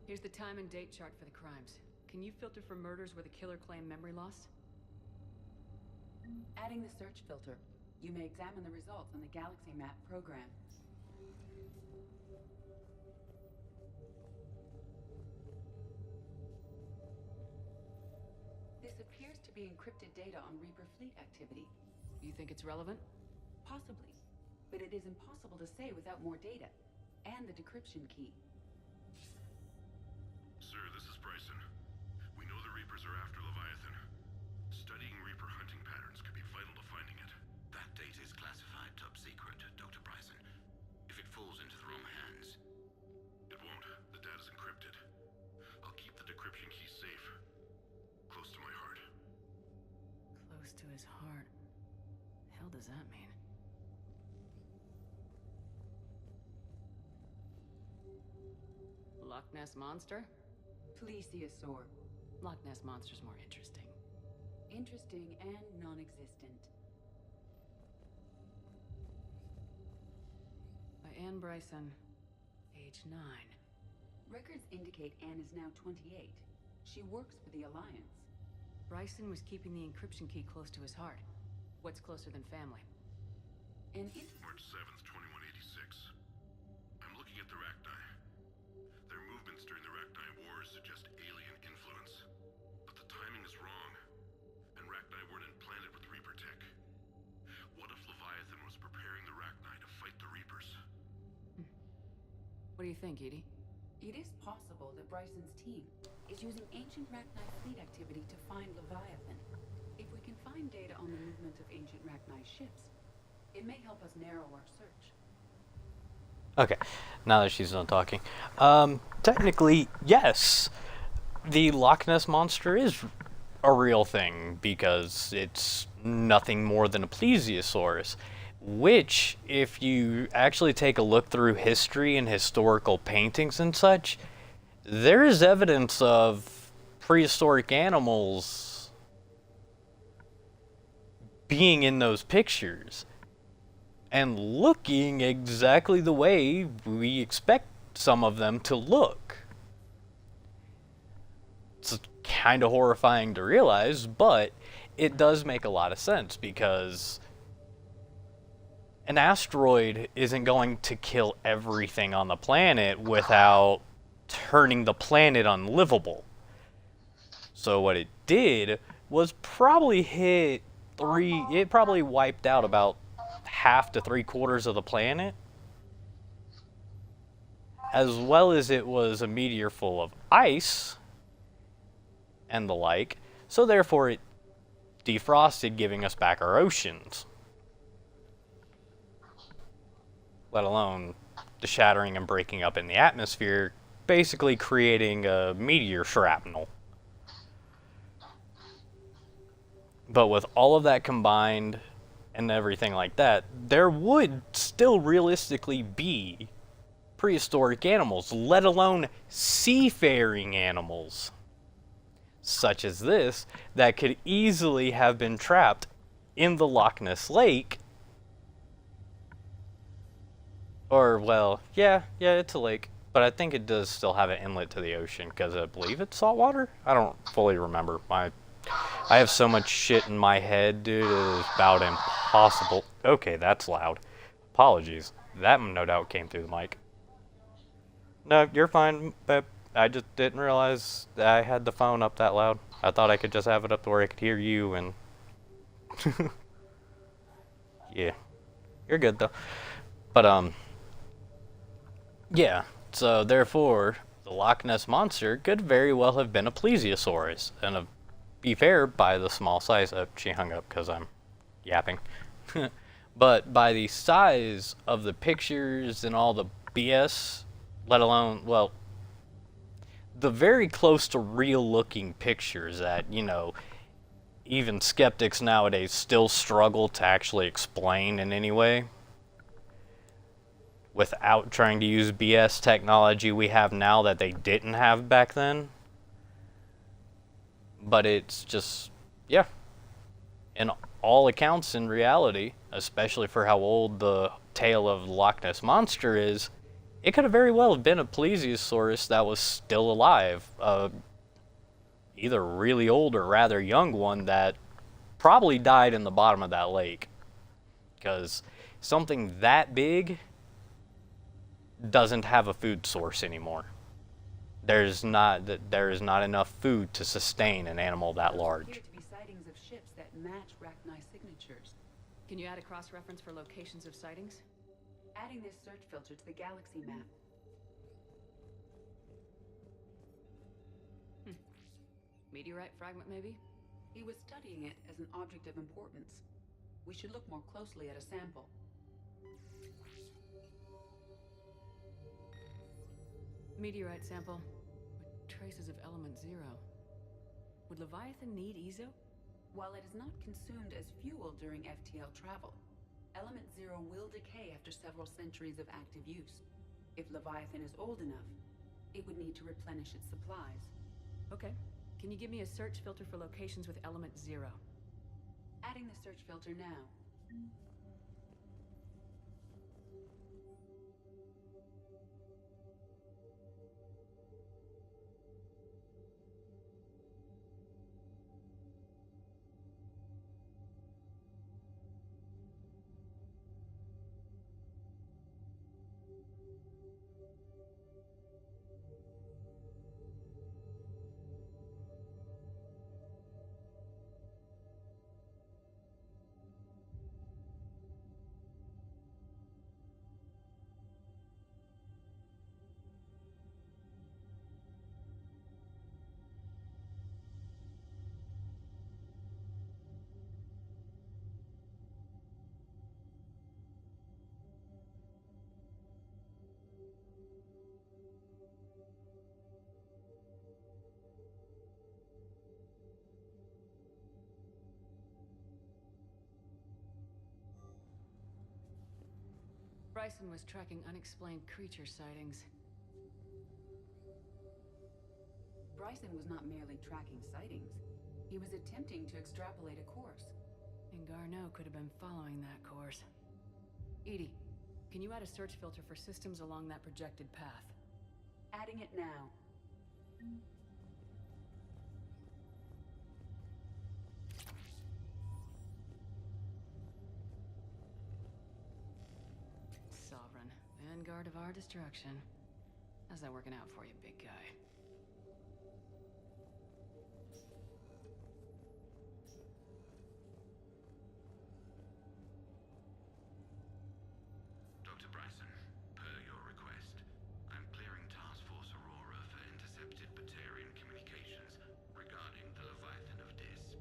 Here's the time and date chart for the crimes. Can you filter for murders where the killer claimed memory loss? Adding the search filter, you may examine the results on the Galaxy Map program. This appears to be encrypted data on Reaper fleet activity. You think it's relevant? Possibly, but it is impossible to say without more data, and the decryption key. Sir, this is Bryson. We know the Reapers are after Leviathan. Studying Reaper hunting patterns could be vital to finding it. That data is classified top secret, Dr. Bryson. If it falls into the wrong hands... It won't. The data's encrypted. I'll keep the decryption key safe. Close to my heart. Close to his heart. The hell does that mean? Loch Ness Monster? Plesiosaur. Loch Ness Monster's more interesting. Interesting and non-existent. By Anne Bryson, age 9. Records indicate Anne is now 28. She works for the Alliance. Bryson was keeping the encryption key close to his heart. What's closer than family? March 7th, 2186. I'm looking at the Rachni. Their movements during the Rachni Wars suggest alien influence. But the timing is wrong. And Rachni weren't implanted with Reaper tech. What if Leviathan was preparing the Rachni to fight the Reapers? What do you think, Edie? It is possible that Bryson's team is using ancient Rachni fleet activity to find Leviathan. If we can find data on the movement of ancient Rachni ships. It may help us narrow our search. Okay, now that she's done talking. Technically, yes. The Loch Ness Monster is a real thing because it's nothing more than a plesiosaurus. Which, if you actually take a look through history and historical paintings and such, there is evidence of prehistoric animals being in those pictures and looking exactly the way we expect some of them to look. It's kind of horrifying to realize, but it does make a lot of sense because an asteroid isn't going to kill everything on the planet without turning the planet unlivable. So what it did was probably it probably wiped out about half to 3/4 of the planet, as well as it was a meteor full of ice and the like, so therefore it defrosted, giving us back our oceans. Let alone the shattering and breaking up in the atmosphere, basically creating a meteor shrapnel. But with all of that combined and everything like that, there would still realistically be prehistoric animals, let alone seafaring animals, such as this, that could easily have been trapped in the Loch Ness Lake. Or, well, yeah, it's a lake, but I think it does still have an inlet to the ocean, because I believe it's saltwater? I don't fully remember. I have so much shit in my head, dude, it is about impossible. Okay, that's loud. Apologies. That no doubt came through the mic. No, you're fine, but I just didn't realize that I had the phone up that loud. I thought I could just have it up to where I could hear you, and yeah. You're good, though. But, yeah, so therefore, the Loch Ness Monster could very well have been a plesiosaurus, and to be fair, by the small size, she hung up because I'm yapping, but by the size of the pictures and all the BS, let alone, well, the very close to real looking pictures that, you know, even skeptics nowadays still struggle to actually explain in any way, without trying to use BS technology we have now that they didn't have back then. But it's just, yeah. In all accounts, in reality, especially for how old the tale of the Loch Ness Monster is, it could have very well been a plesiosaurus that was still alive. Either really old or rather young one that probably died in the bottom of that lake. Because something that big doesn't have a food source anymore. There is not enough food to sustain an animal that large. There appear to be sightings of ships that match Rachni signatures. Can you add a cross-reference for locations of sightings? Adding this search filter to the galaxy map. Meteorite fragment, maybe? He was studying it as an object of importance. We should look more closely at a sample. Meteorite sample with traces of element 0. Would Leviathan need Ezo? While it is not consumed as fuel during FTL travel, element 0 will decay after several centuries of active use. If Leviathan is old enough, it would need to replenish its supplies. Okay. Can you give me a search filter for locations with element 0? Adding the search filter now. Bryson was tracking unexplained creature sightings. Bryson was not merely tracking sightings. He was attempting to extrapolate a course. And Garneau could have been following that course. EDI, can you add a search filter for systems along that projected path? Adding it now. Sovereign, vanguard of our destruction. How's that working out for you, big guy? Dr. Bryson, per your request, I'm clearing Task Force Aurora for intercepted Batarian communications regarding the Leviathan of Dis.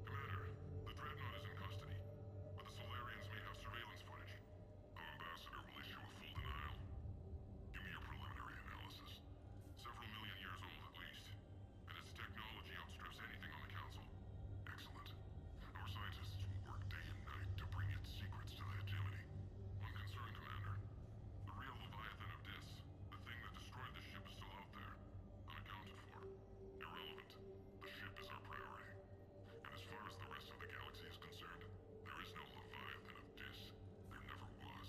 Commander, the Dreadnought is in custody, but the Solarians may have surveillance footage. Our ambassador will issue a full denial. Give me your preliminary analysis. Several million years old at least, and its technology outstrips anything on the Council. Excellent. Our scientists will work day and night to bring its secrets to the hegemony. One concern, Commander. The real Leviathan of Dis, the thing that destroyed the ship, is still out there, unaccounted for. Irrelevant. The ship is our priority. And as far as the rest of the galaxy is concerned, there is no Leviathan of Dis. There never was.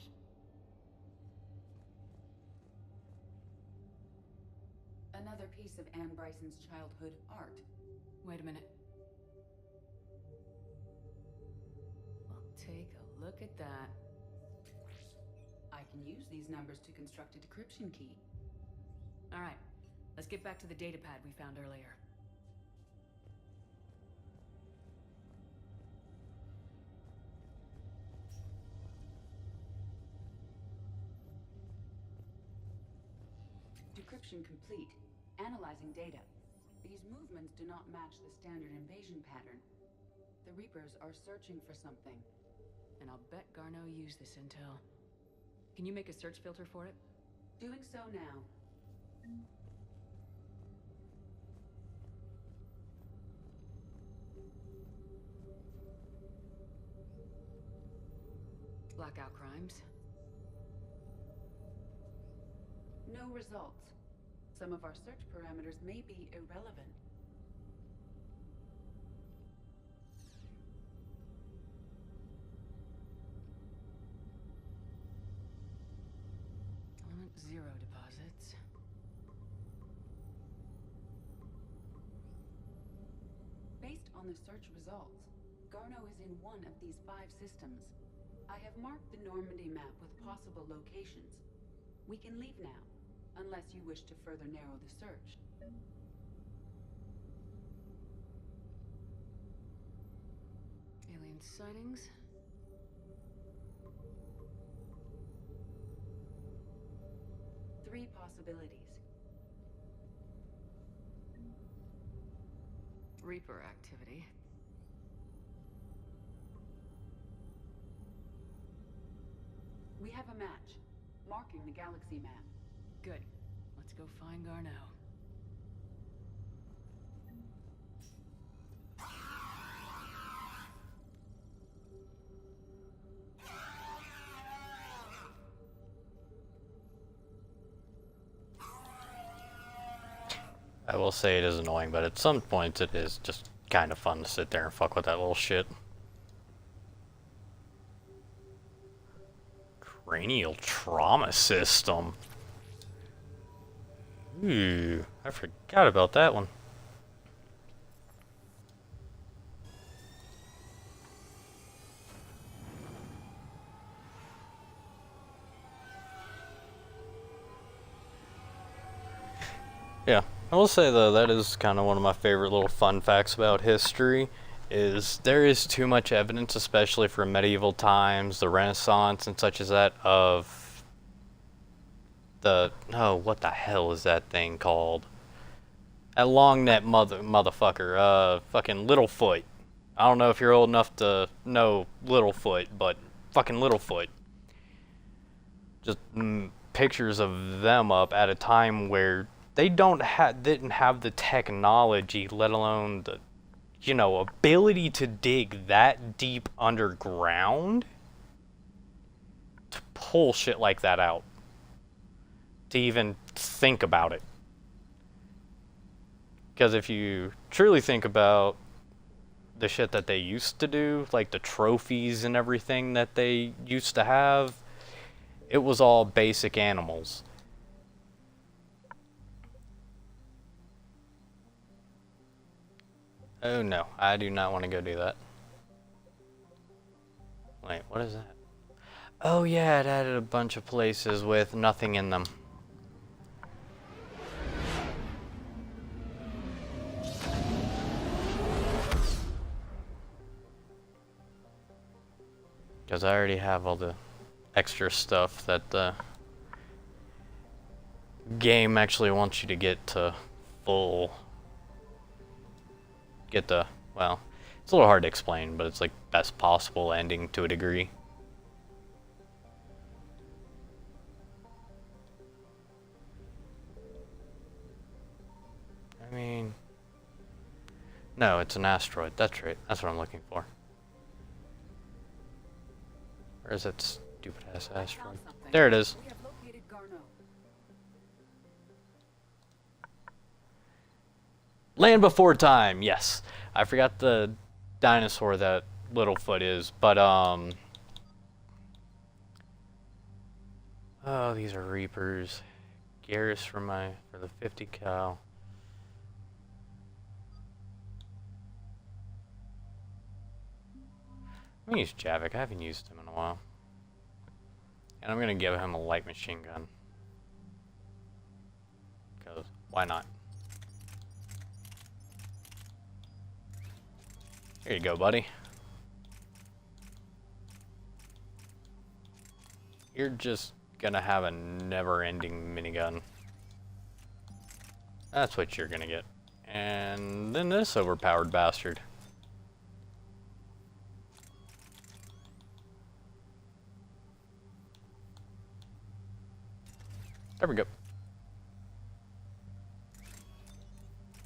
Another piece of Anne Bryson's childhood art. Wait a minute. Well, take a look at that. I can use these numbers to construct a decryption key. All right, let's get back to the datapad we found earlier. Decryption complete. Analyzing data. These movements do not match the standard invasion pattern. The Reapers are searching for something. And I'll bet Garneau used this intel. Can you make a search filter for it? Doing so now. Blackout crimes. No results. Some of our search parameters may be irrelevant. Element 0 deposits. Based on the search results, Garneau is in one of these 5 systems. I have marked the Normandy map with possible locations. We can leave now, unless you wish to further narrow the search. Alien sightings. Three possibilities. Reaper activity. We have a match, marking the galaxy map. Good. Let's go find Garneau. I will say it is annoying, but at some points it is just kind of fun to sit there and fuck with that little shit. Cranial trauma system. Ooh, I forgot about that one. Yeah, I will say though, that is kind of one of my favorite little fun facts about history, is there is too much evidence, especially from medieval times, the Renaissance and such as that, of the, oh, what the hell is that thing called? That long neck motherfucker, fucking Littlefoot. I don't know if you're old enough to know Littlefoot, but fucking Littlefoot. Just pictures of them up at a time where they didn't have the technology, let alone the, you know, ability to dig that deep underground to pull shit like that out. To even think about it. Because if you truly think about the shit that they used to do, like the trophies and everything that they used to have, it was all basic animals. Oh no, I do not want to go do that. Wait, what is that? Oh yeah, it added a bunch of places with nothing in them. Because I already have all the extra stuff that the game actually wants you to get to full. Get the, well, it's a little hard to explain, but it's like best possible ending to a degree. I mean, no, it's an asteroid. That's right. That's what I'm looking for. Where is that stupid ass asteroid? There it is. Land Before Time, yes. I forgot the dinosaur that Littlefoot is, but oh, these are Reapers. Garrus for the 50 cal. I'm gonna use Javik. I haven't used him in a while. And I'm gonna give him a light machine gun. Because why not? Here you go, buddy. You're just gonna have a never-ending minigun. That's what you're gonna get. And then this overpowered bastard. There we go.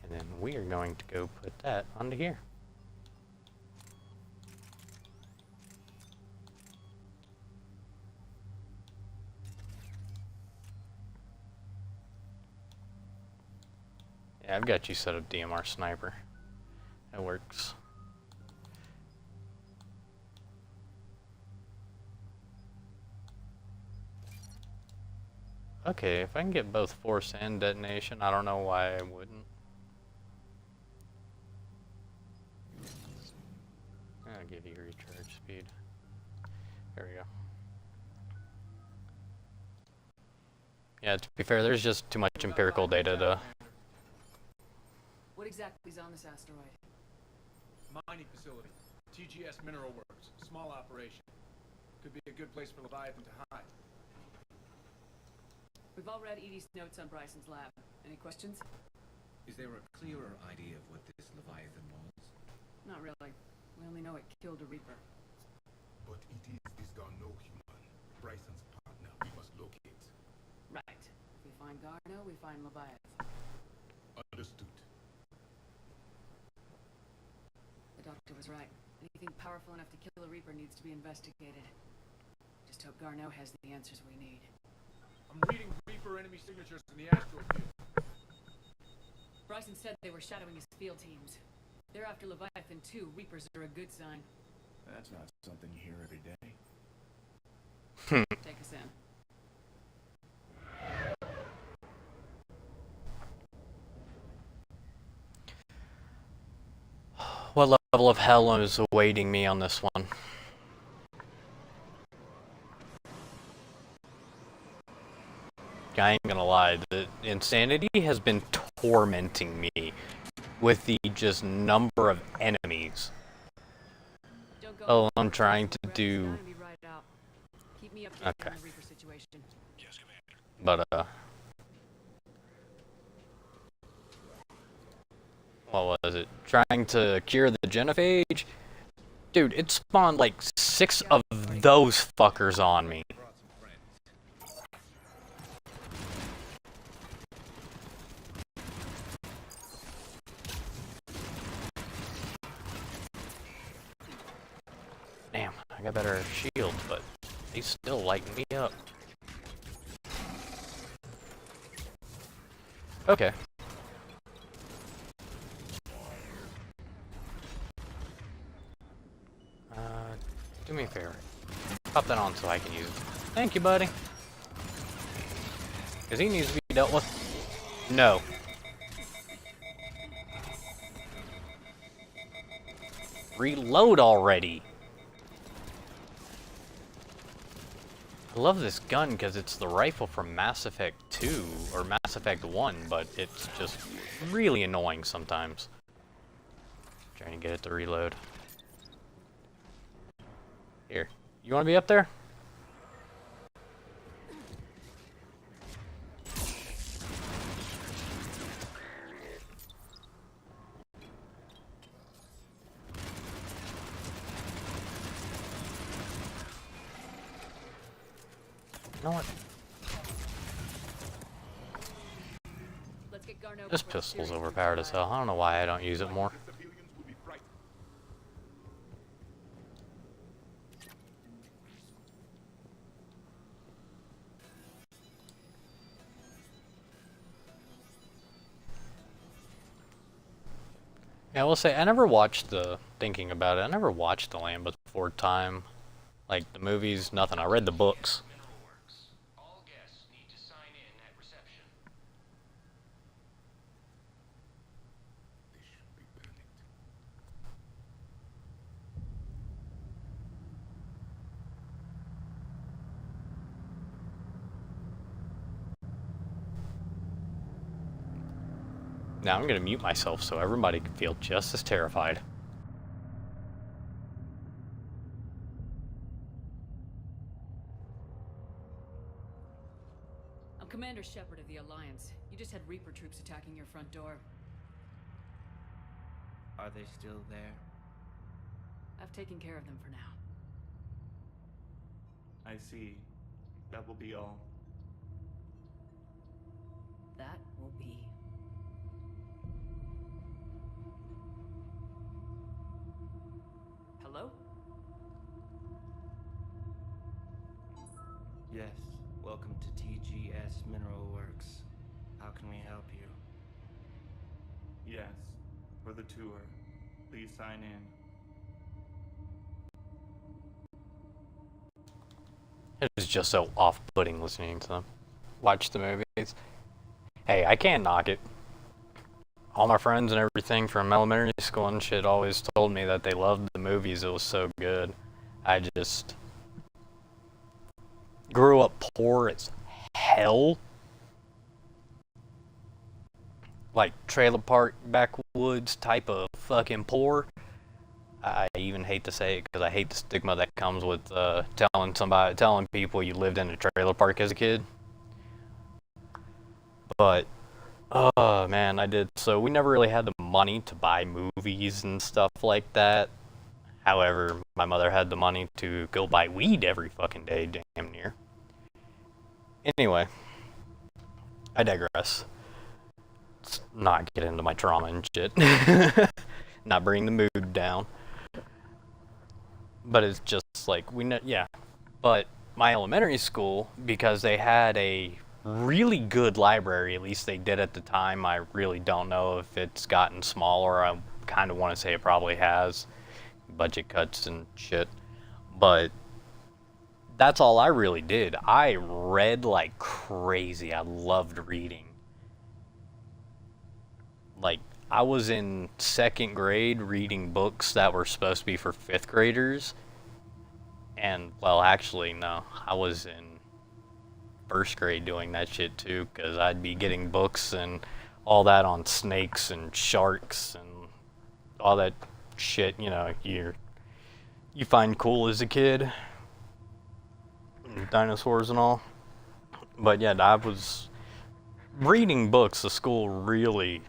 And then we are going to go put that onto here. Yeah, I've got you set up DMR Sniper. That works. Okay, if I can get both force and detonation, I don't know why I wouldn't. I'll give you recharge speed. There we go. Yeah, to be fair, there's just too much empirical data to... What exactly is on this asteroid? Mining facility. TGS Mineral Works. Small operation. Could be a good place for Leviathan to hide. We've all read Edie's notes on Bryson's lab. Any questions? Is there a clearer idea of what this Leviathan was? Not really. We only know it killed a Reaper. But it is this Garneau human. Bryson's partner. We must locate. Right. If we find Garneau, we find Leviathan. Understood. The doctor was right. Anything powerful enough to kill a Reaper needs to be investigated. Just hope Garneau has the answers we need. I'm reading Reaper enemy signatures in the astral field. Bryson said they were shadowing his field teams. They're after Leviathan too. Reapers are a good sign. That's not something you hear every day. Take us in. What level of hell is awaiting me on this one? I ain't gonna lie, the insanity has been tormenting me with the just number of enemies. Oh, I'm trying to do... Okay. But, what was it? Trying to cure the genophage? Dude, it spawned like 6 of those fuckers on me. Damn, I got better shield, but He's still lighting me up. Okay. Do me a favor. Pop that on so I can use it. Thank you, buddy. Because he needs to be dealt with. No. Reload already. I love this gun because it's the rifle from Mass Effect 2 or Mass Effect 1, but it's just really annoying sometimes. Trying to get it to reload. Here, you want to be up there? You know what? This pistol's overpowered as hell. I don't know why I don't use it more. Yeah, I will say, I never watched thinking about it, I never watched The Land Before Time. Like, the movies, nothing. I read the books. Now I'm gonna mute myself so everybody can feel just as terrified. I'm Commander Shepard of the Alliance. You just had Reaper troops attacking your front door. Are they still there? I've taken care of them for now. I see. That will be all. That will be. Hello? Yes, welcome to TGS Mineral Works. How can we help you? Yes, for the tour. Please sign in. It was just so off-putting listening to them. Watch the movies. Hey, I can't knock it. All my friends and everything from elementary school and shit always told me that they loved the movies. It was so good. I just grew up poor as hell. Like trailer park backwoods type of fucking poor. I even hate to say it because I hate the stigma that comes with telling people you lived in a trailer park as a kid. But oh man, I did. So we never really had the money to buy movies and stuff like that. However, my mother had the money to go buy weed every fucking day, damn near. Anyway, I digress. Let's not get into my trauma and shit. Not bring the mood down. But it's just like, yeah. But my elementary school, because they had a really good library, at least they did at the time. I really don't know if it's gotten smaller. I kind of want to say it probably has. Budget cuts and shit. But that's all I really did. I read like crazy. I loved reading. Like, I was in 2nd grade reading books that were supposed to be for 5th graders. And, well, actually, no. I was in 1st grade doing that shit too, because I'd be getting books and all that on snakes and sharks and all that shit, you know, you find cool as a kid. Dinosaurs and all. But yeah, I was reading books the school really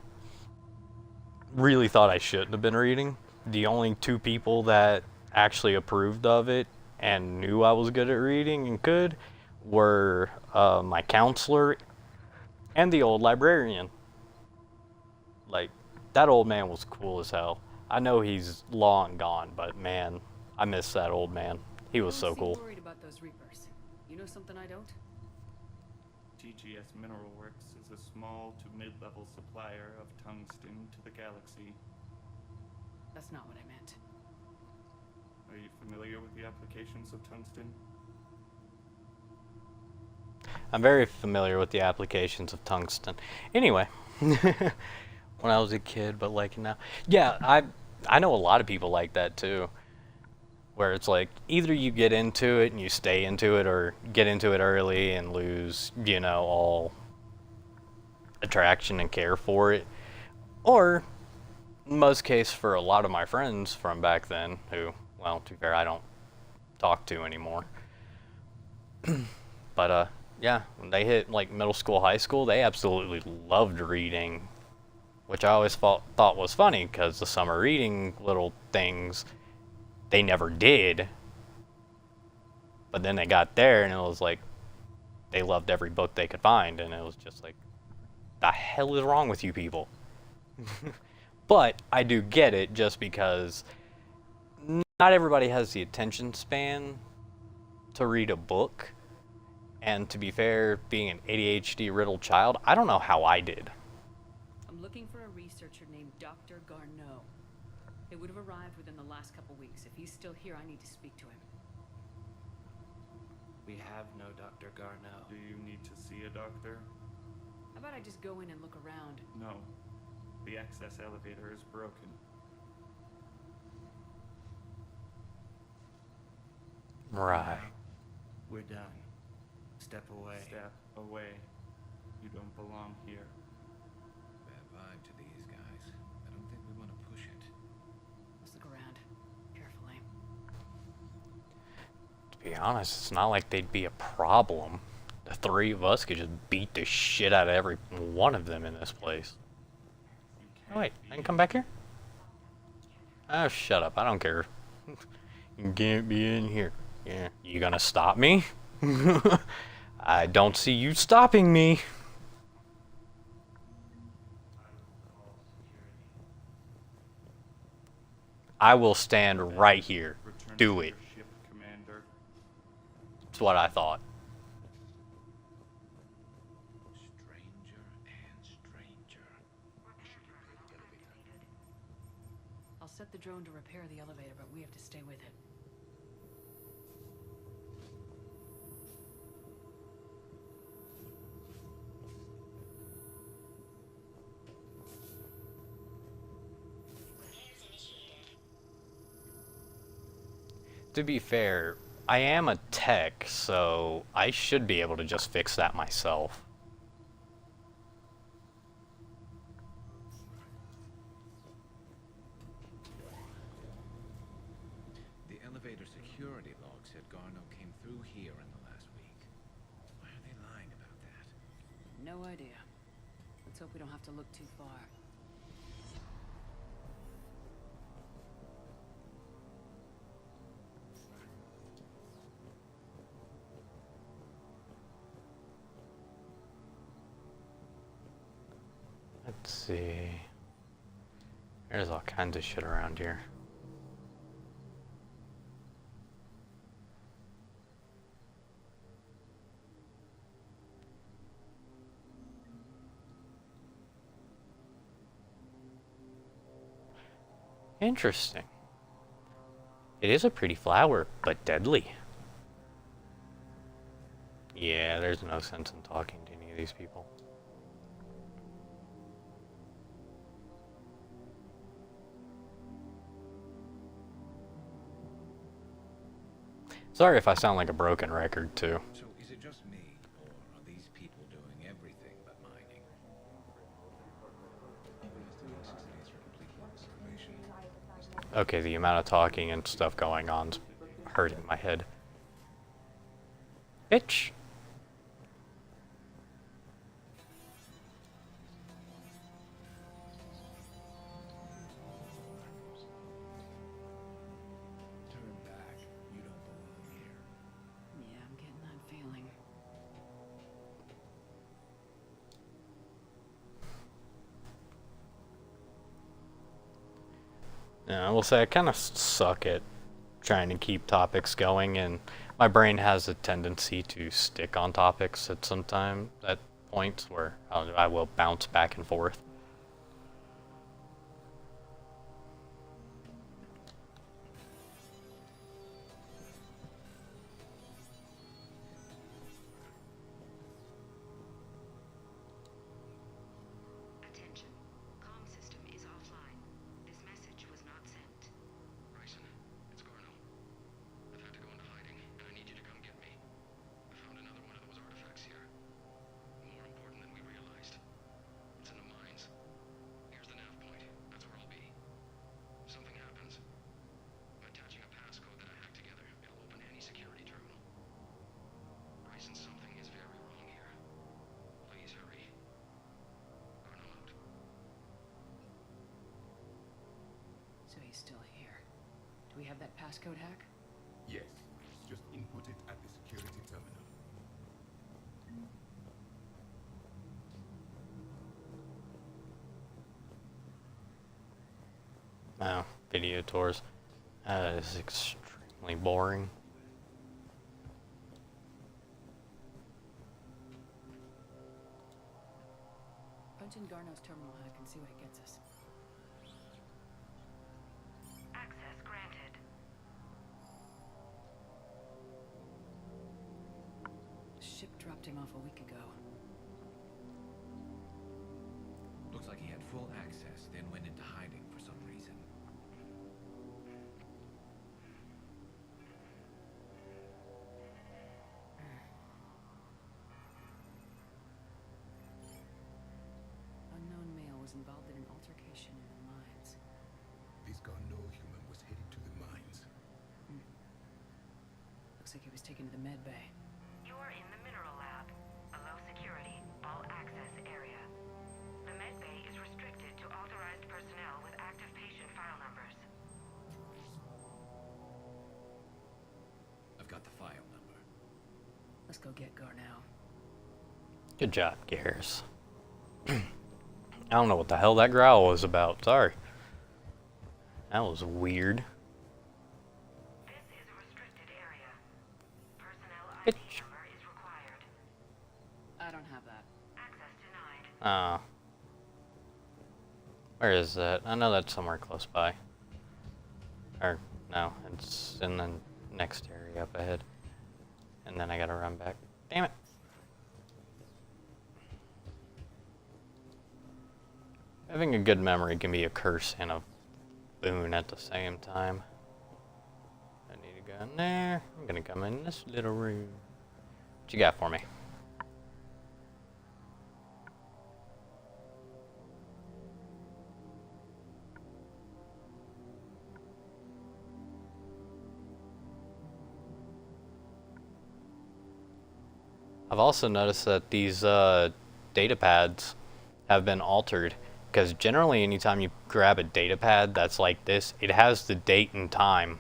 thought I shouldn't have been reading. The only 2 people that actually approved of it and knew I was good at reading and could were my counselor and the old librarian. Like, that old man was cool as hell. I know he's long gone, but man, I miss that old man. He was so cool. Worried about those those Reapers? You know something I don't? TGS Mineral Works is a small to mid-level supplier of tungsten to the galaxy. That's not what I meant. Are you familiar with the applications of tungsten? I'm very familiar with the applications of tungsten. Anyway, when I was a kid, but like now, yeah, I know a lot of people like that too. Where it's like either you get into it and you stay into it, or get into it early and lose, you know, all attraction and care for it. Or, in most cases, for a lot of my friends from back then, who, well, to be fair, I don't talk to anymore. But yeah, when they hit like middle school, high school, they absolutely loved reading, which I always thought was funny because the summer reading little things they never did. But then they got there and it was like they loved every book they could find, and it was just like, the hell is wrong with you people? But I do get it, just because not everybody has the attention span to read a book. And to be fair, being an ADHD riddled child, I don't know how I did. I'm looking for a researcher named Dr. Garneau. He would have arrived within the last couple weeks. If he's still here, I need to speak to him. We have no Dr. Garneau. Do you need to see a doctor? How about I just go in and look around? No. The access elevator is broken. Right. We're done. Step away. Step away. You don't belong here. Bad vibe to these guys. I don't think we want to push it. Let's look around. Carefully. To be honest, it's not like they'd be a problem. The three of us could just beat the shit out of every one of them in this place. Oh, wait, I can come back here? Oh, shut up. I don't care. You can't be in here. Yeah, you gonna stop me? I don't see you stopping me. I will stand right here. Do it. That's what I thought. I'll set the drone to repair the elevator, but we have to stay with it. To be fair, I am a tech, so I should be able to just fix that myself. The elevator security log said Garneau came through here in the last week. Why are they lying about that? No idea. Let's hope we don't have to look too far. Let's see. There's all kinds of shit around here. Interesting. It is a pretty flower, but deadly. Yeah, there's no sense in talking to any of these people. Sorry if I sound like a broken record, too. So is it just me, or are these people doing everything but mining? Okay, the amount of talking and stuff going on's hurting my head. Bitch! Yeah, I'm getting that feeling. Yeah, I will say I kind of suck at trying to keep topics going, and my brain has a tendency to stick on topics at some time, at points where I will bounce back and forth. Attention. Comm system is offline. This message was not sent. Bryson, it's Garno. I've had to go into hiding, and I need you to come get me. I found another one of those artifacts here. More important than we realized. It's in the mines. Here's the nav point. That's where I'll be. If something happens, I'm attaching a passcode that I hacked together. It'll open any security terminal. Bryson, something is very wrong here. Please hurry. Garno out. So he's still here. Do we have that passcode hack? Yes. Just input it at the security terminal. Wow, video tours. That is extremely boring. Punch in Garno's terminal hack and see what it gets us. Access granted. The ship dropped him off a week ago. Looks like he had full access, then went into hiding for some reason. Unknown male was involved in an altercation in the mines. This Garno human was headed to the mines. Looks like he was taken to the med bay. You are in the mineral lab, a low security, all access area. The med bay is restricted to authorized personnel with active patient file numbers. I've got the file number. Let's go get Garno. Good job, Garrus. I don't know what the hell that growl was about. Sorry. That was weird. This is a restricted area. Personnel Bitch. ID number is required. I don't have that. Access denied. Ah. Where is that? I know that's somewhere close by. Or, no, it's in the next area up ahead. And then I gotta run back. Damn it. Having a good memory can be a curse and a boon at the same time. I need to go in there. I'm gonna come in this little room. What you got for me? I've also noticed that these data pads have been altered, because generally anytime you grab a data pad that's like this, it has the date and time,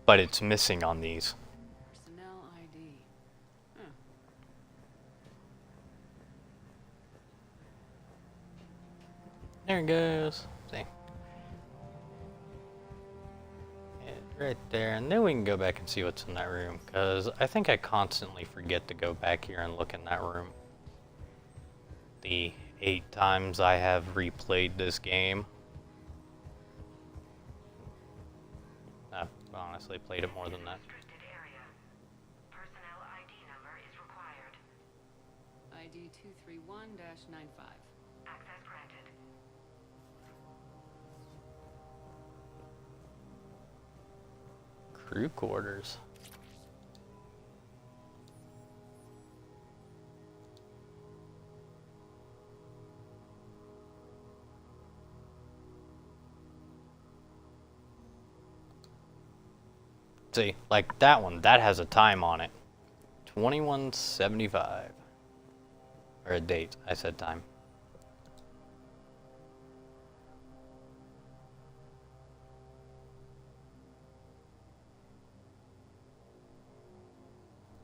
but it's missing on these. Personnel ID. Huh. There it goes. See? Yeah, right there, and then we can go back and see what's in that room, because I think I constantly forget to go back here and look in that room. The 8 times I have replayed this game. I've honestly played it more than that. Restricted area. Personnel ID number is required. ID 231-95. Access granted. Crew quarters. See, like that one, that has a time on it. 2175. Or a date, I said time.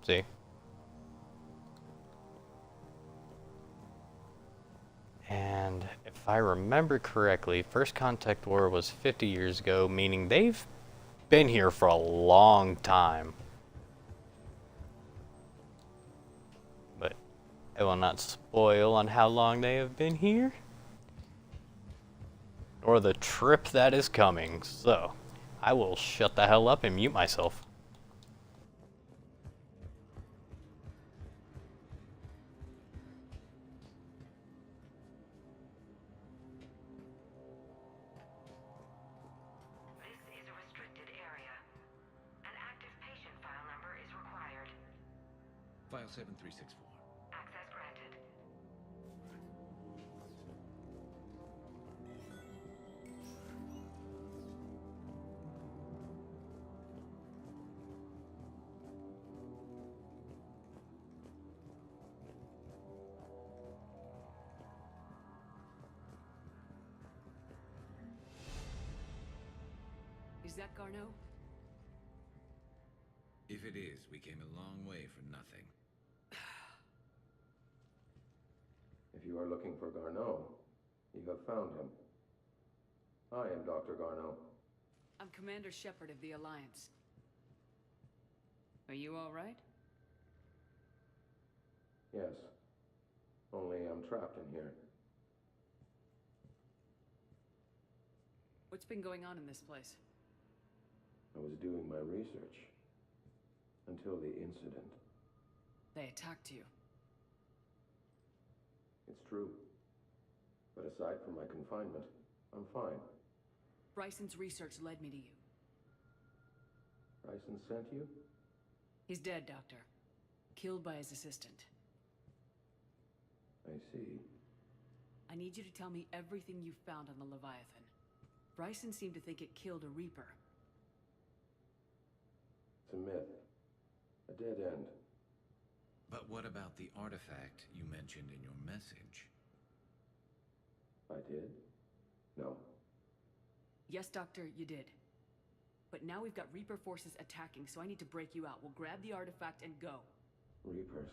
See? And if I remember correctly, First Contact War was 50 years ago, meaning they've been here for a long time. But I will not spoil on how long they have been here, or the trip that is coming. So, I will shut the hell up and mute myself. File 7364. Access granted. Is that Garneau? If it is, we came a long way for nothing. If you are looking for Garneau, you have found him. I am Dr. Garneau. I'm Commander Shepard of the Alliance. Are you all right? Yes. Only I'm trapped in here. What's been going on in this place? I was doing my research. Until the incident. They attacked you. It's true. But aside from my confinement, I'm fine. Bryson's research led me to you. Bryson sent you? He's dead, Doctor. Killed by his assistant. I see. I need you to tell me everything you found on the Leviathan. Bryson seemed to think it killed a Reaper. It's a myth. A dead end. But what about the artifact you mentioned in your message? I did? No. Yes, Doctor, you did. But now we've got Reaper forces attacking, so I need to break you out. We'll grab the artifact and go. Reapers.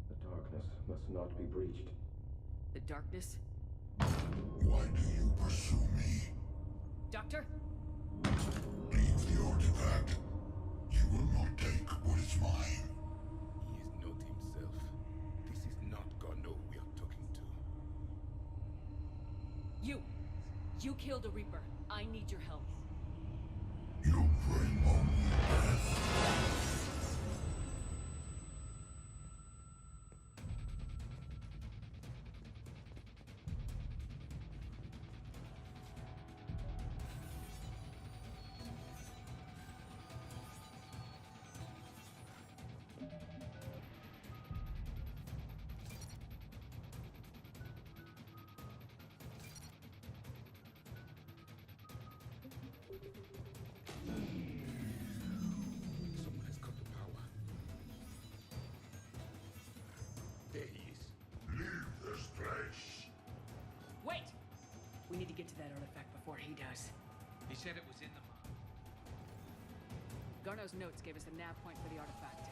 The darkness must not be breached. The darkness? Why do you pursue me? Doctor? Leave the artifact. You will not take what is mine. He is not himself. This is not Garneau we are talking to. You killed a Reaper. I need your help. You bring only death. Someone has cut the power. There he is. Leave this place. Wait! We need to get to that artifact before he does. He said it was in the map. Garneau's notes gave us a nav point for the artifact.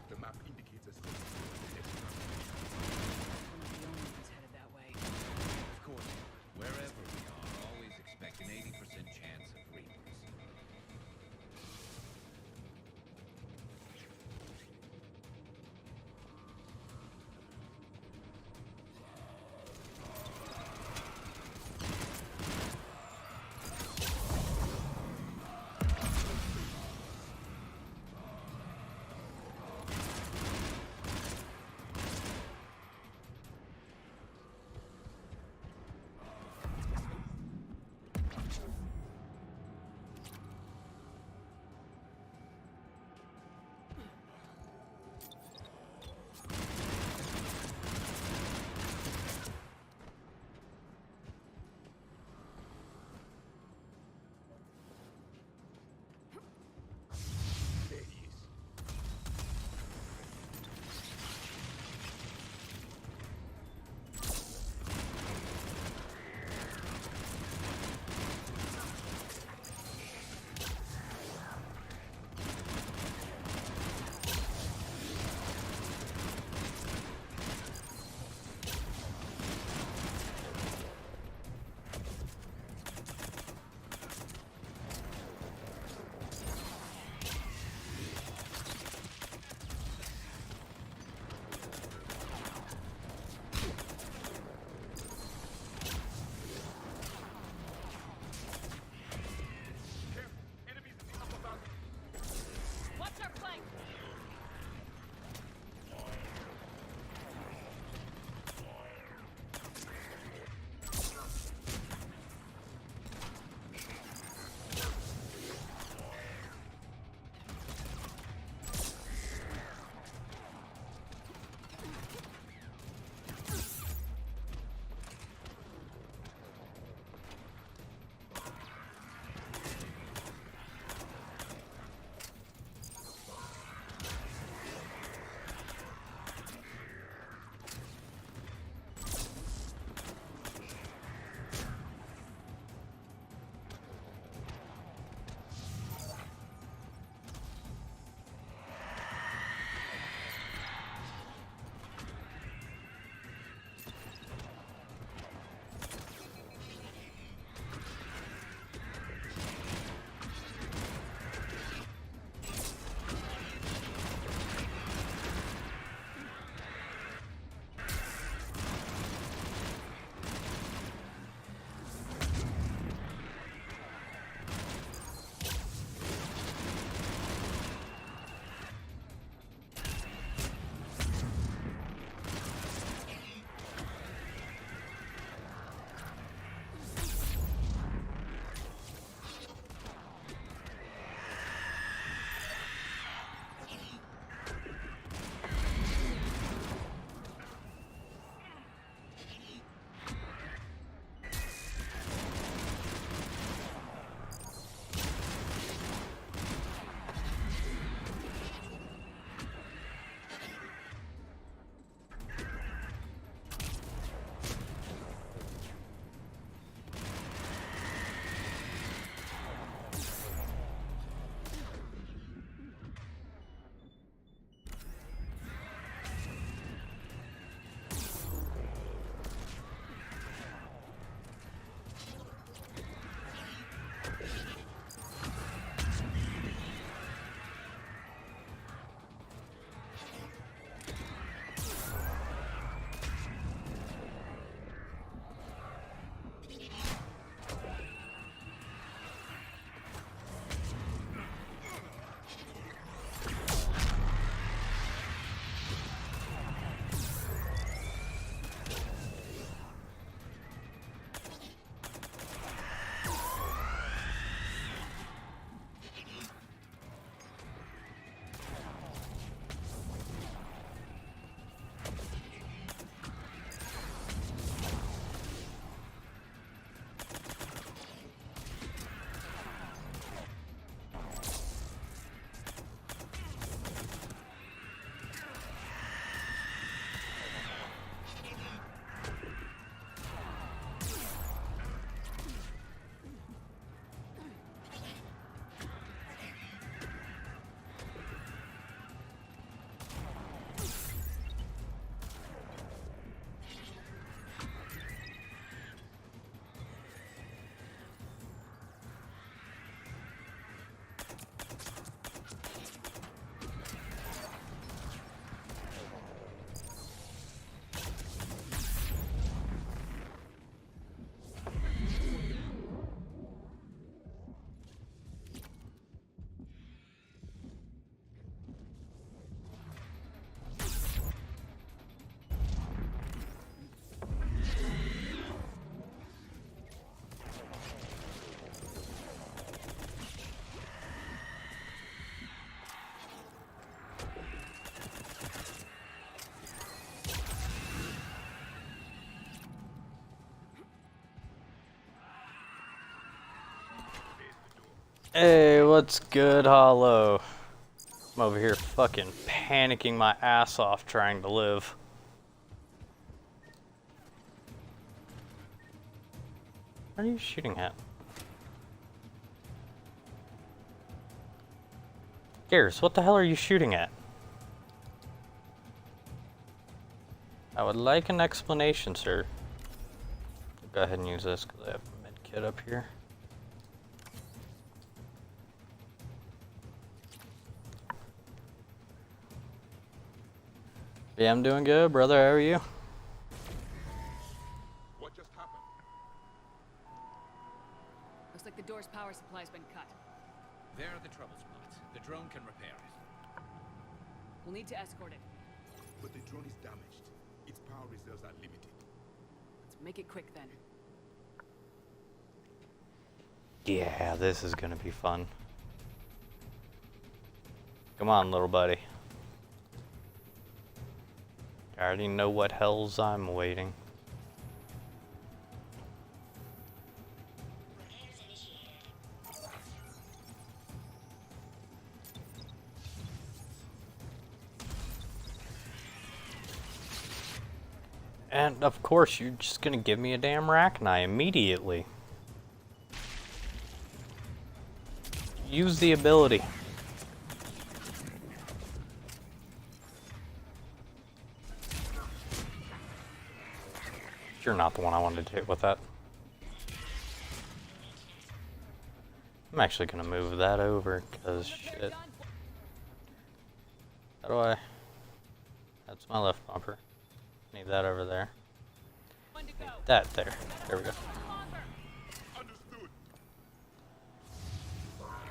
The map indicates us. We're not the only ones headed that way. Of course, wherever we are, always expect an 80% chance of Reapers. flank. Hey, what's good, Hollow? I'm over here fucking panicking my ass off trying to live. What are you shooting at? Gears, what the hell are you shooting at? I would like an explanation, sir. Go ahead and use this because I have a med kit up here. Yeah, I'm doing good, brother. How are you? What just happened? Looks like the door's power supply's been cut. There are the trouble spots. The drone can repair it. We'll need to escort it. But the drone is damaged. Its power reserves are limited. Let's make it quick then. Yeah, this is gonna be fun. Come on, little buddy. I already know what hells I'm waiting. And of course, you're just gonna give me a damn Rachni immediately. Use the ability. You're not the one I wanted to hit with that. I'm actually gonna move that over, cause shit. How do I? That's my left bumper. Need that over there. Need that there. There we go.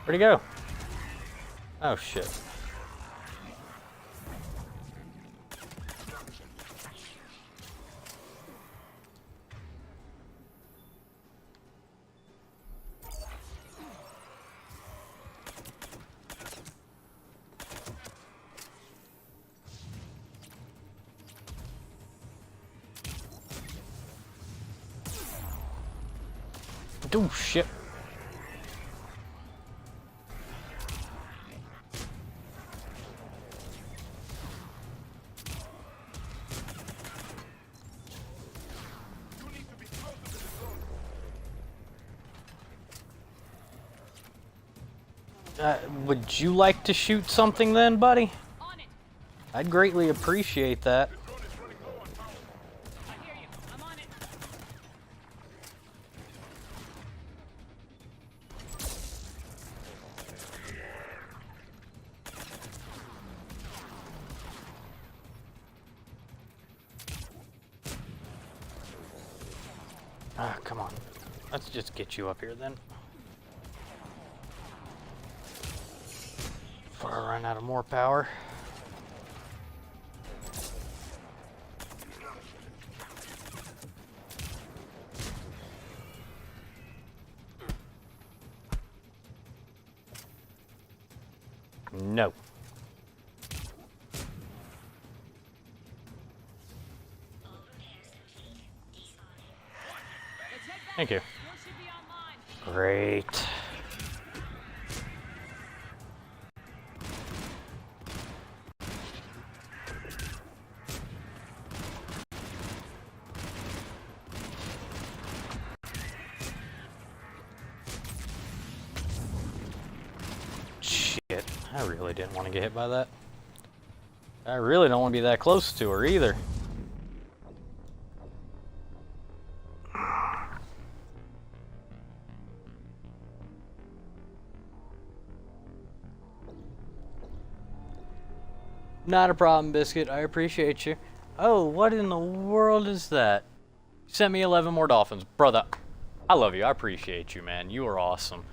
Where'd he go? Oh shit. Oh shit. Would you like to shoot something then, buddy? I'd greatly appreciate that. Ah, come on. Let's just get you up here then. Before I run out of more power. No. Thank you. Great. Shit, I really didn't want to get hit by that. I really don't want to be that close to her either. Not a problem, Biscuit. I appreciate you. Oh, what in the world is that? Sent me 11 more dolphins. Brother, I love you. I appreciate you, man. You are awesome.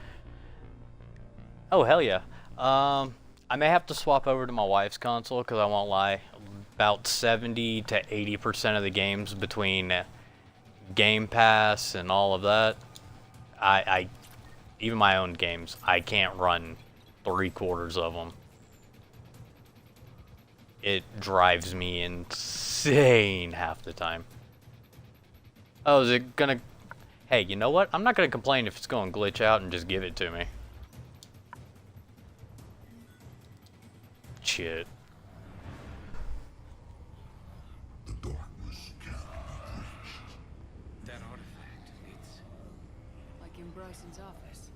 Oh, hell yeah. I may have to swap over to my wife's console, because I won't lie. About 70 to 80% of the games between Game Pass and all of that, even my own games, I can't run 3/4 of them. It drives me insane half the time. Oh, is it gonna... Hey, you know what? I'm not gonna complain if it's gonna glitch out and just give it to me. Shit. That artifact, it's like in Bryson's office.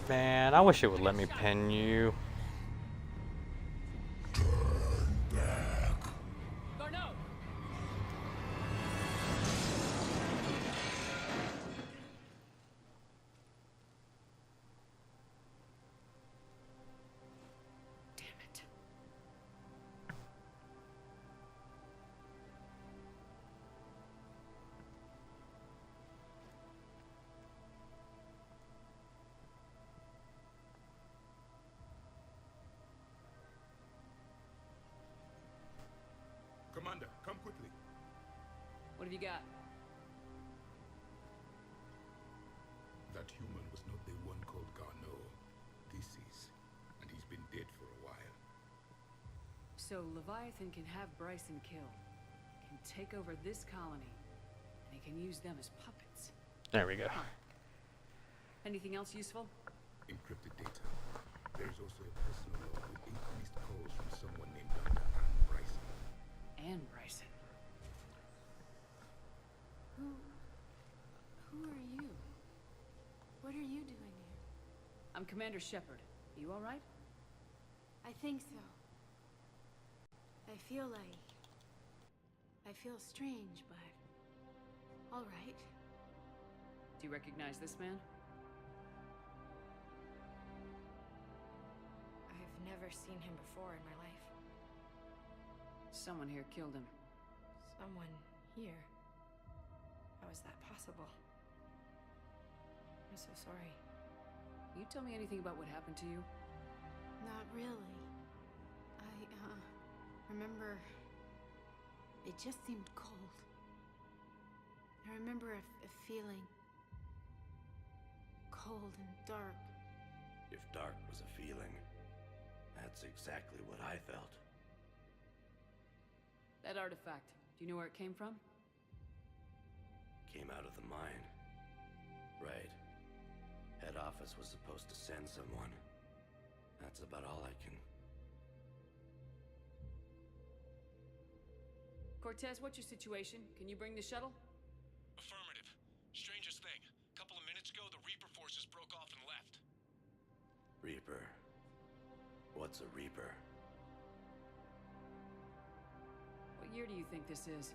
Man, I wish it would let me pin you. quickly. What have you got? That human was not the one called Garneau. This is, and he's been dead for a while. So Leviathan can have Bryson killed, can take over this colony, and he can use them as puppets. There we go. Huh. Anything else useful? Encrypted data. There's also a personal log with 8 missed calls from someone named Dr. Anne Bryson. Anne Bryson. Who are you? What are you doing here? I'm Commander Shepard. You all right? I think so. I feel strange, but all right. Do you recognize this man? I've never seen him before in my life. Someone here killed him. Someone here? How is that possible? I'm so sorry. Can you tell me anything about what happened to you? Not really. I remember it just seemed cold. I remember a feeling cold and dark. If dark was a feeling, that's exactly what I felt. That artifact, do you know where it came from? Came out of the mine. Right. Head office was supposed to send someone. That's about all I can... Cortez, what's your situation? Can you bring the shuttle? Affirmative. Strangest thing. Couple of minutes ago, the Reaper forces broke off and left. Reaper. What's a Reaper? What year do you think this is?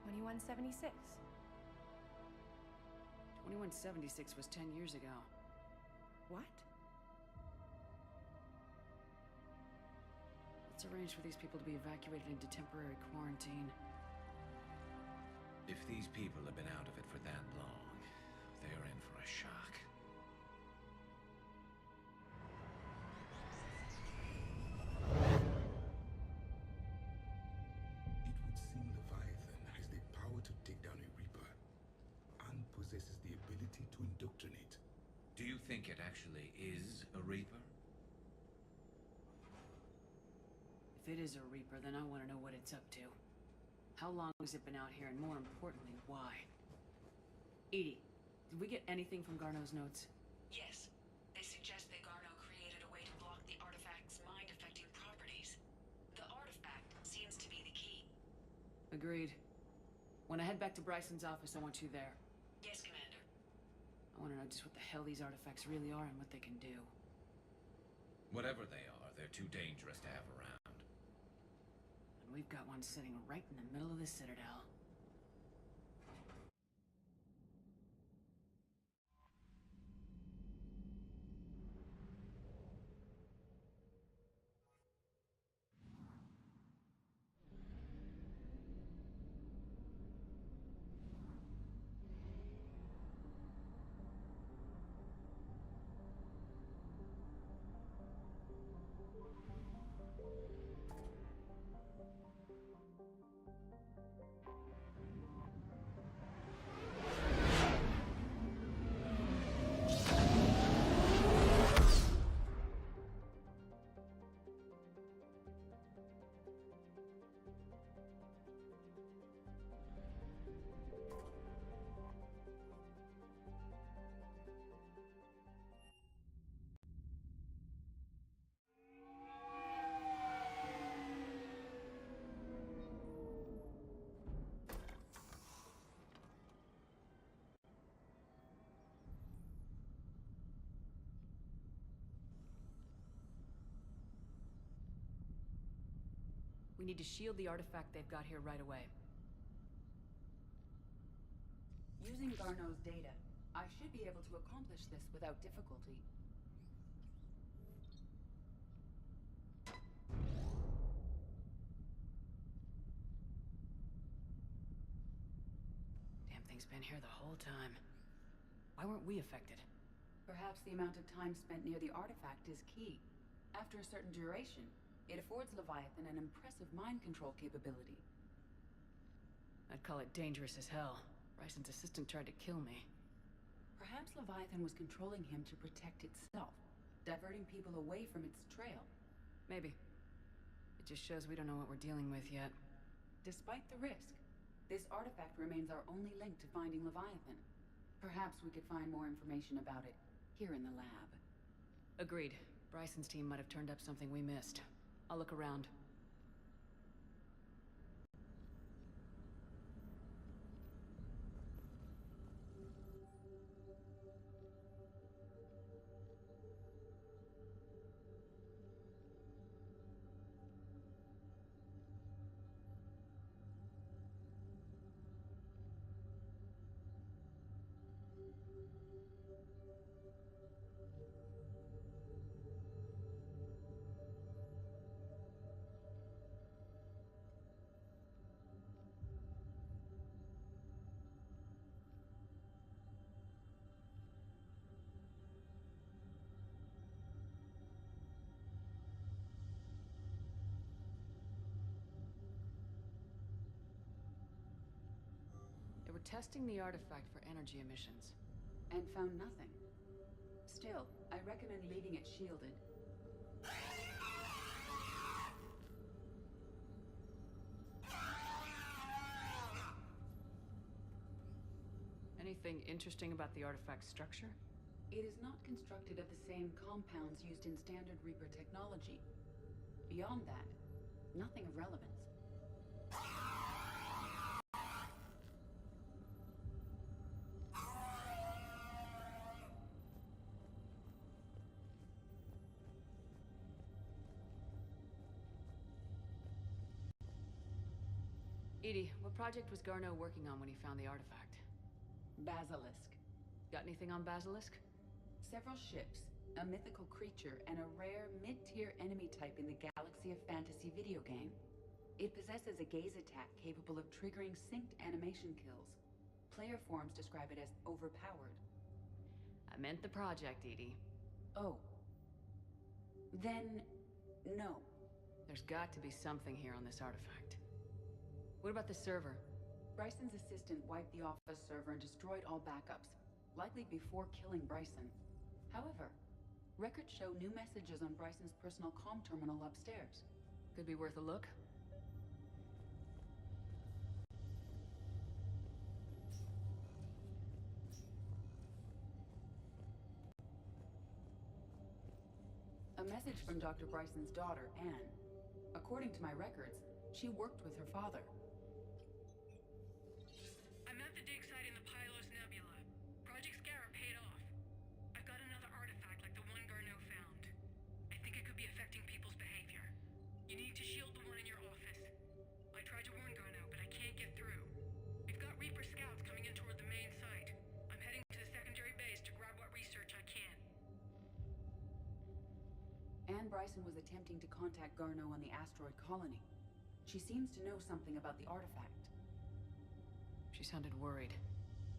2176. 2176 was 10 years ago. What? Let's arrange for these people to be evacuated into temporary quarantine. If these people have been out of it for that long, they're in for a shock. It would seem Leviathan has the power to take down a Reaper, and possesses the ability to indoctrinate. Do you think it actually is a Reaper? If it is a Reaper, then I want to know what it's up to. How long has it been out here, and more importantly, why? Edie, did we get anything from Garneau's notes? Yes. They suggest that Garneau created a way to block the artifact's mind-affecting properties. The artifact seems to be the key. Agreed. When I head back to Bryson's office, I want you there. Yes, Commander. I want to know just what the hell these artifacts really are and what they can do. Whatever they are, they're too dangerous to have around. And we've got one sitting right in the middle of the Citadel. We need to shield the artifact they've got here right away. Using Garneau's data, I should be able to accomplish this without difficulty. Damn thing's been here the whole time. Why weren't we affected? Perhaps the amount of time spent near the artifact is key. After a certain duration, It affords Leviathan an impressive mind control capability. I'd call it dangerous as hell. Bryson's assistant tried to kill me. Perhaps Leviathan was controlling him to protect itself, diverting people away from its trail. Maybe. It just shows we don't know what we're dealing with yet. Despite the risk, this artifact remains our only link to finding Leviathan. Perhaps we could find more information about it here in the lab. Agreed. Bryson's team might have turned up something we missed. I'll look around. We're testing the artifact for energy emissions. And found nothing. Still, I recommend leaving it shielded. Anything interesting about the artifact's structure? It is not constructed of the same compounds used in standard Reaper technology. Beyond that, nothing of relevance. EDI, what project was Garneau working on when he found the artifact? Basilisk. Got anything on Basilisk? Several ships, a mythical creature, and a rare mid-tier enemy type in the Galaxy of Fantasy video game. It possesses a gaze attack capable of triggering synced animation kills. Player forums describe it as overpowered. I meant the project, EDI. Oh. Then, no. There's got to be something here on this artifact. What about the server? Bryson's assistant wiped the office server and destroyed all backups, likely before killing Bryson. However, records show new messages on Bryson's personal comm terminal upstairs. Could be worth a look. A message from Dr. Bryson's daughter, Anne. According to my records, she worked with her father. I'm at the dig site in the Pylos Nebula. Project Scarab paid off. I've got another artifact like the one Garneau found. I think it could be affecting people's behavior. You need to shield the one in your office. I tried to warn Garneau, but I can't get through. We've got Reaper scouts coming in toward the main site. I'm heading to the secondary base to grab what research I can. Anne Bryson was attempting to contact Garneau on the asteroid colony. She seems to know something about the artifact. She sounded worried.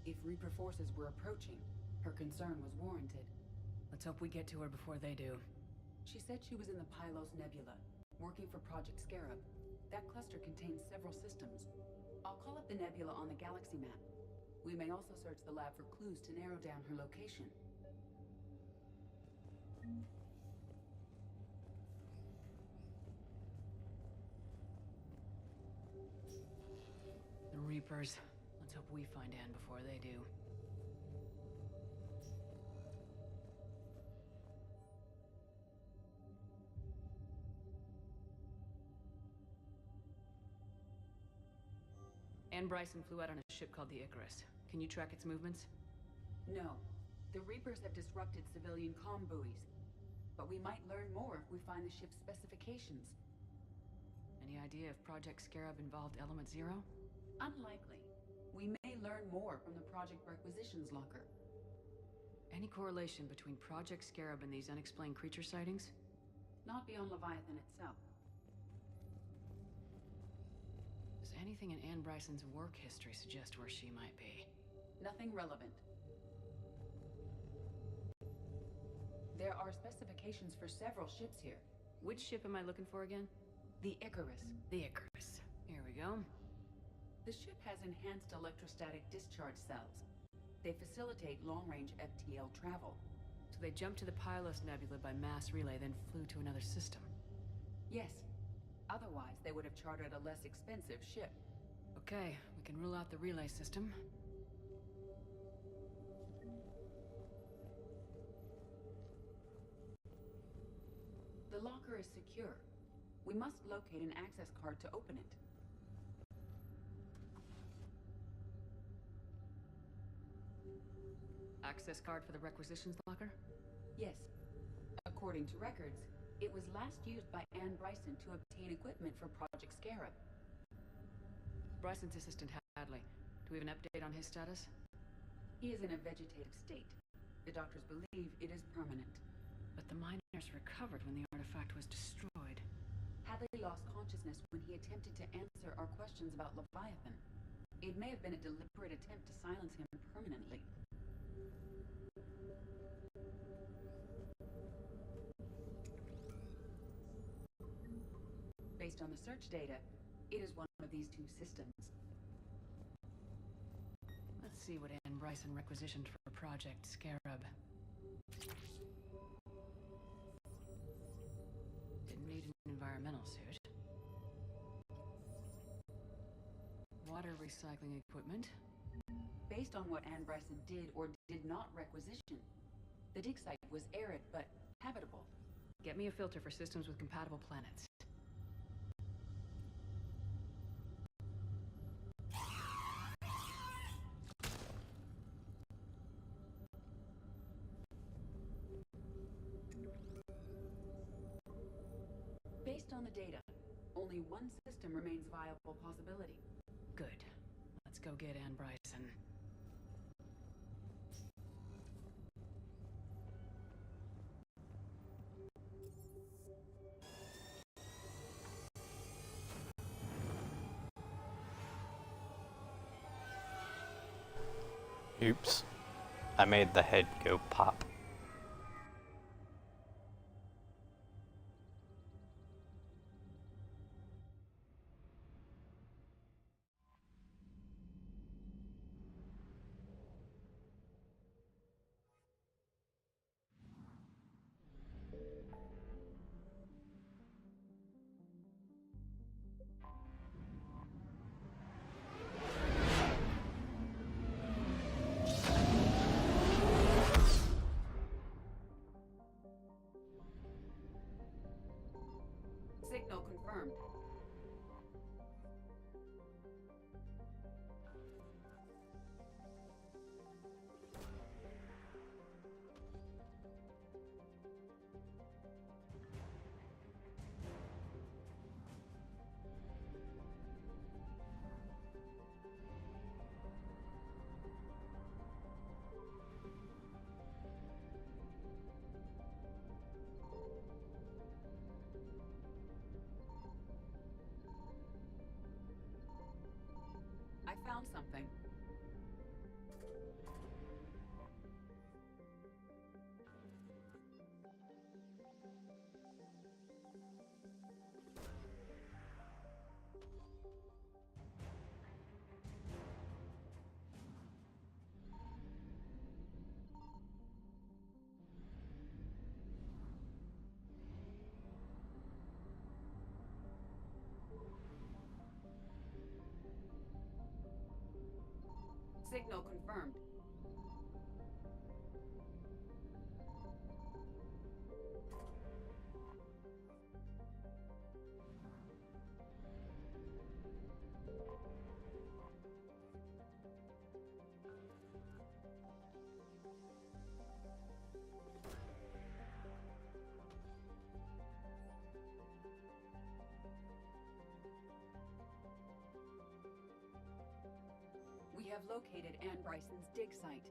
If Reaper forces were approaching, her concern was warranted. Let's hope we get to her before they do. She said she was in the Pylos Nebula, working for Project Scarab. That cluster contains several systems. I'll call up the nebula on the galaxy map. We may also search the lab for clues to narrow down her location. The Reapers. Let's hope we find Anne before they do. Anne Bryson flew out on a ship called the Icarus. Can you track its movements? No. The Reapers have disrupted civilian comm buoys. But we might learn more if we find the ship's specifications. Any idea if Project Scarab involved Element Zero? Unlikely. We may learn more from the Project Requisitions locker. Any correlation between Project Scarab and these unexplained creature sightings? Not beyond Leviathan itself. Does anything in Anne Bryson's work history suggest where she might be? Nothing relevant. There are specifications for several ships here. Which ship am I looking for again? The Icarus. The Icarus. Here we go. The ship has enhanced electrostatic discharge cells. They facilitate long-range FTL travel. So they jumped to the Pylos Nebula by mass relay, then flew to another system. Yes. Otherwise, they would have chartered a less expensive ship. Okay, we can rule out the relay system. The locker is secure. We must locate an access card to open it. Access card for the requisitions locker? Yes. According to records, it was last used by Anne Bryson to obtain equipment for Project Scarab. Bryson's assistant, Hadley. Do we have an update on his status? He is in a vegetative state. The doctors believe it is permanent. But the miners recovered when the artifact was destroyed. Hadley lost consciousness when he attempted to answer our questions about Leviathan. It may have been a deliberate attempt to silence him permanently. Based on the search data, it is one of these two systems. Let's see what Anne Bryson requisitioned for Project Scarab. Didn't need an environmental suit. Water recycling equipment. Based on what Anne Bryson did or did not requisition, the dig site was arid but habitable. Get me a filter for systems with compatible planets. Based on the data, only one system remains a viable possibility. Good. Let's go get Anne Bryson. Oops. I made the head go pop. Signal confirmed. I found something. Signal confirmed. We have located Anne Bryson's dig site.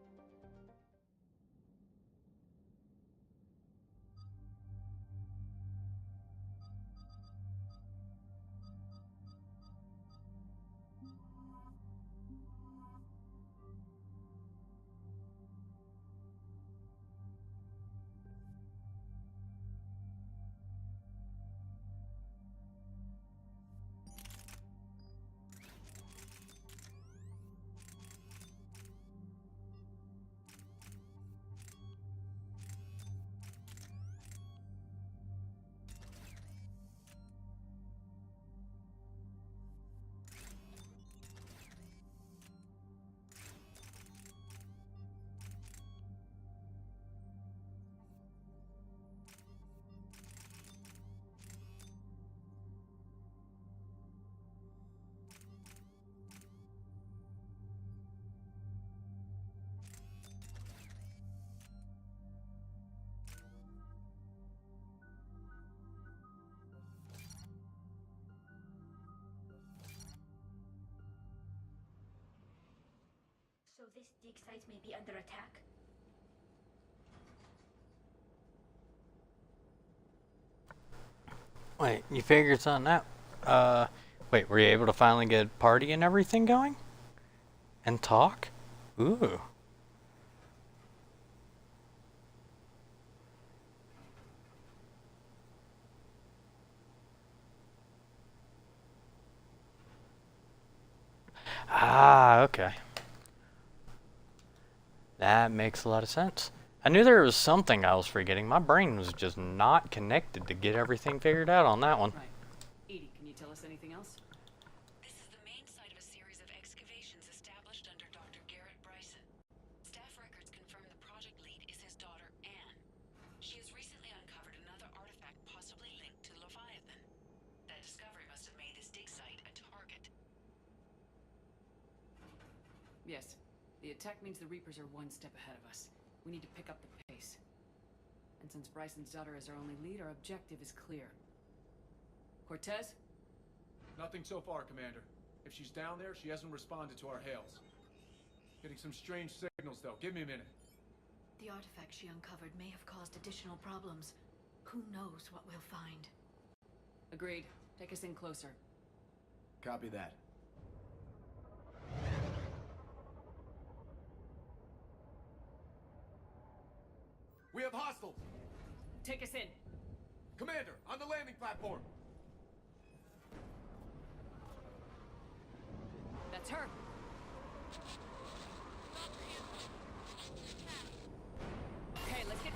this dig site may be under attack. Wait, you figured something out? Wait, were you able to finally get party and everything going? And talk? Ooh. Ah, okay. That makes a lot of sense. I knew there was something I was forgetting. My brain was just not connected to get everything figured out on that one. Right. Edie, can you tell us anything else? This is the main site of a series of excavations established under Dr. Garrett Bryson. Staff records confirm the project lead is his daughter, Anne. She has recently uncovered another artifact possibly linked to Leviathan. That discovery must have made this dig site a target. Yes. The attack means the Reapers are one step ahead of us. We need to pick up the pace. And since Bryson's daughter is our only lead, our objective is clear. Cortez? Nothing so far, Commander. If she's down there, she hasn't responded to our hails. Getting some strange signals, though. Give me a minute. The artifact she uncovered may have caused additional problems. Who knows what we'll find? Agreed. Take us in closer. Copy that. We have hostiles! Take us in. Commander, on the landing platform! That's her. Okay, let's get...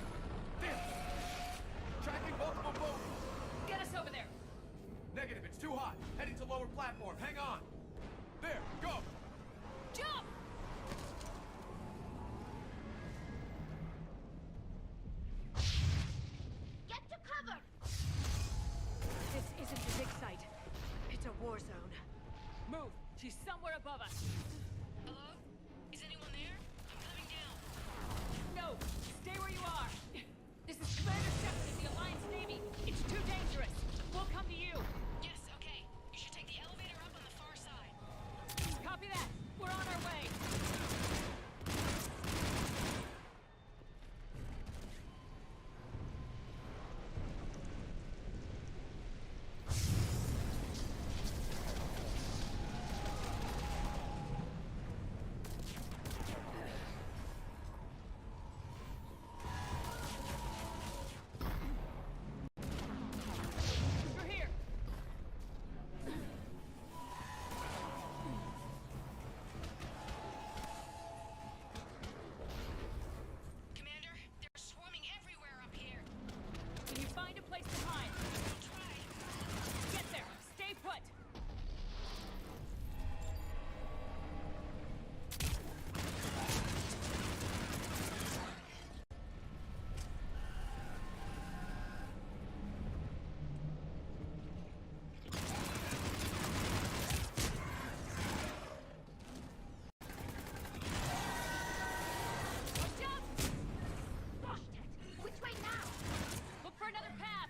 Tracking multiple boats! Get us over there! Negative, it's too hot. Heading to lower platform. Hang on! There, go! Jump! Get to cover! This isn't a dig site. It's a war zone. Move! She's somewhere above us. Hello? Is anyone there? I'm coming down. No! Stay where you are! This is Commander Shepard of the Alliance Navy. It's too dangerous. We'll come to you. Yes, okay. You should take the elevator up on the far side. Copy that. We're on our way. You're here. Commander, they're swarming everywhere up here. Can you find a place to hide? I'll try. Get there. Stay put. Which way now? Look for another path.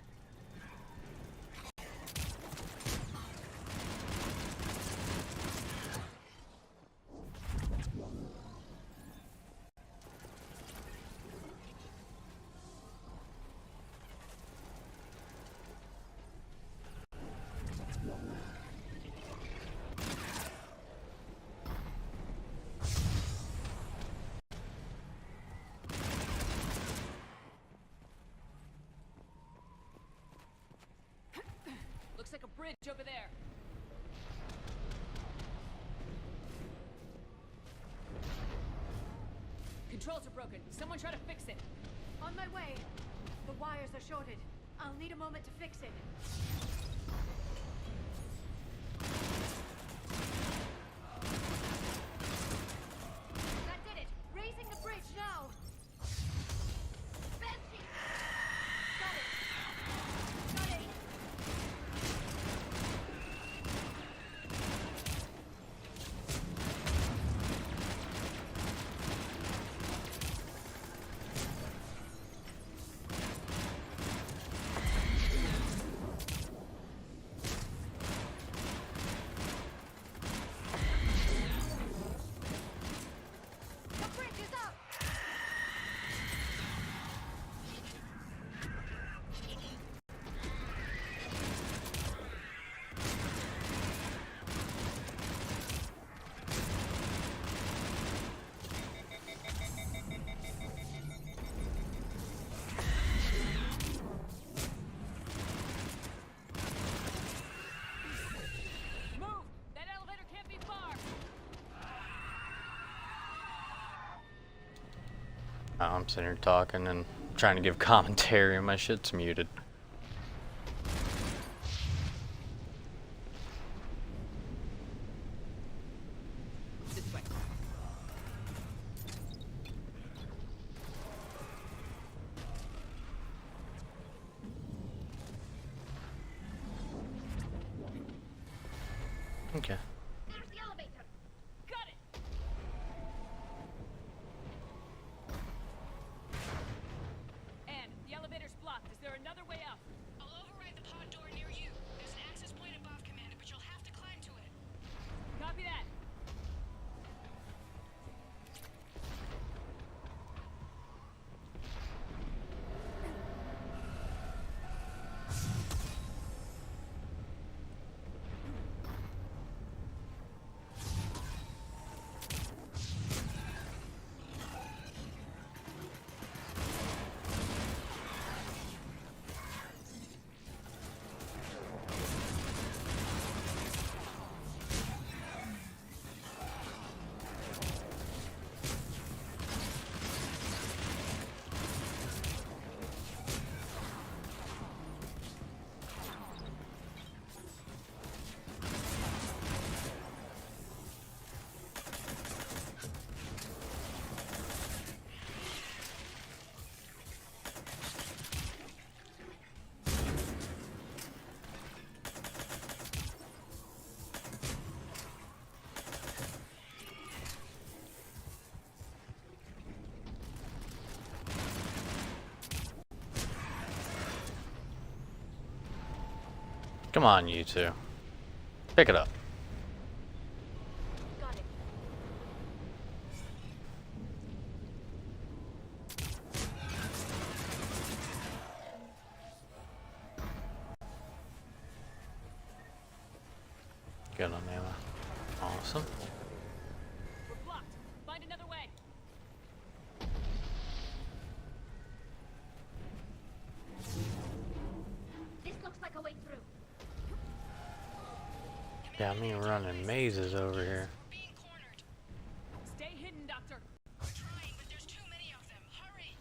Looks like a bridge over there. Controls are broken. Someone try to fix it. On my way. The wires are shorted. I'll need a moment to fix it. That did it! Raising the bridge now! Banshee! Got it! Got it! I'm sitting here talking and trying to give commentary and my shit's muted. This way. Okay. There's the elevator. Got it. Anne, the elevator's blocked. Is there another way out? I'll override the pod door near you. There's an access point above, Commander, but you'll have to climb to it. Copy that. Come on, you two. Pick it up. Got it. Good on ammo. Awesome. We're blocked. Find another way. This looks like a way through. Yeah, I mean running mazes over here. Stay hidden, Doctor. We're trying, but there's too many of them. Hurry!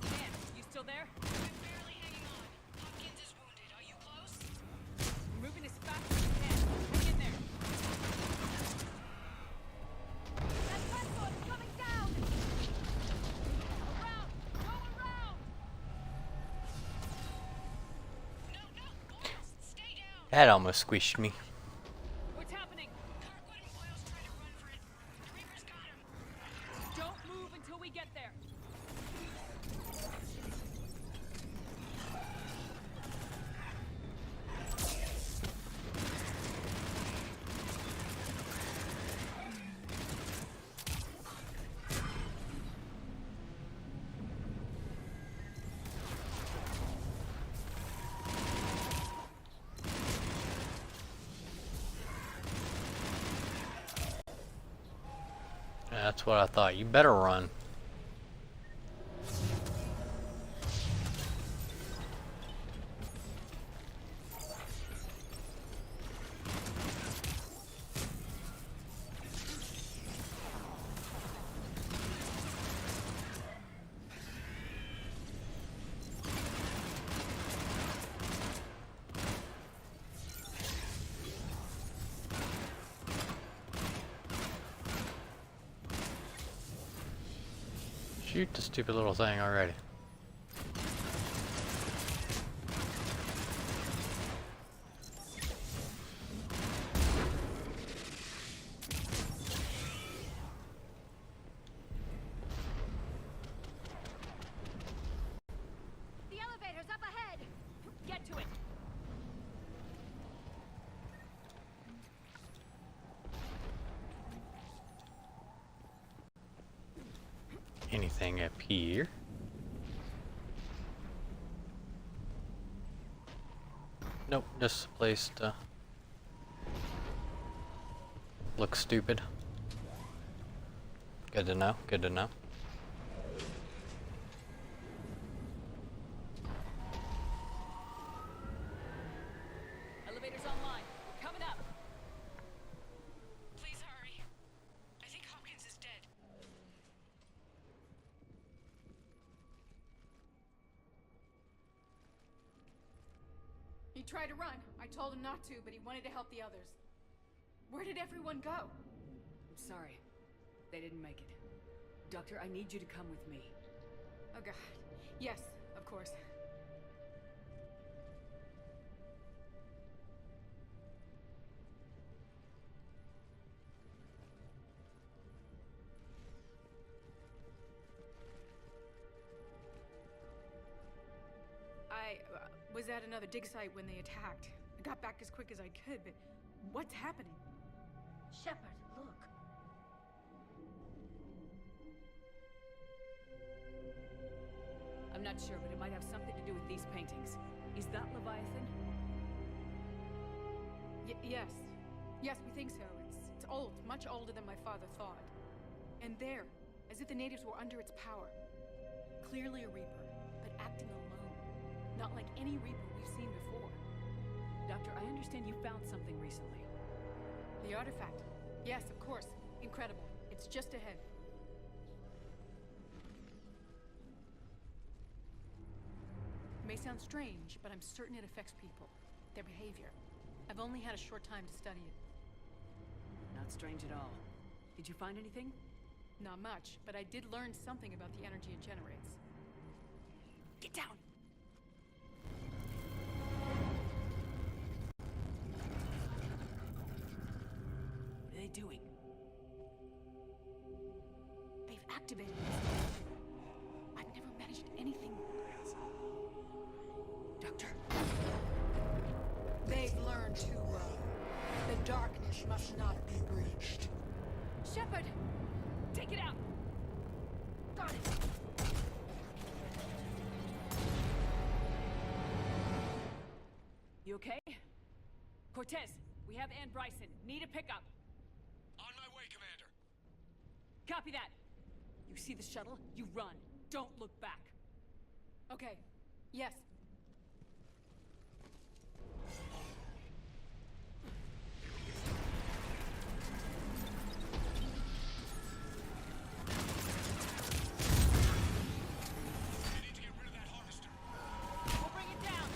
Anne, you still there? I'm barely hanging on. Hopkins is wounded. Are you close? We're moving as fast as we can. Hang in there. That platform is coming down. Around. Go around. That almost squished me. What's happening? Kirkwood and Boyle's trying to run for it. The Reapers got him. Don't move until we get there. That's what I thought. You better run. Shoot the stupid little thing already. The elevator's up ahead. Get to it. Anything up here? Nope, just a place to look stupid. Good to know, good to know. Elevator's online. We're coming up. Please hurry. I think Hopkins is dead. He tried to run. I told him not to, but he wanted to help the others. Where did everyone go? I'm sorry. They didn't make it. Doctor, I need you to come with me. Oh god. Yes, of course. I was at another dig site when they attacked. I got back as quick as I could, but what's happening? Shepard, look. I'm not sure, but it might have something to do with these paintings. Is that Leviathan? Yes. Yes, we think so. It's old, much older than my father thought. And there, as if the natives were under its power. Clearly a Reaper, but acting alone. Not like any Reaper we've seen before. Doctor, I understand you found something recently. The artifact. Yes, of course. Incredible. It's just ahead. It may sound strange, but I'm certain it affects people. Their behavior. I've only had a short time to study it. Not strange at all. Did you find anything? Not much, but I did learn something about the energy it generates. Get down! What are they doing? They've activated this. I've never managed anything. Doctor. They've learned too well. The darkness must not be breached. Shepard! Take it out! Got it! You okay? Cortez, we have Ann Bryson. Need a pickup. On my way, Commander. Copy that. You see the shuttle? You run. Don't look back. Okay. Yes. We'll bring it down.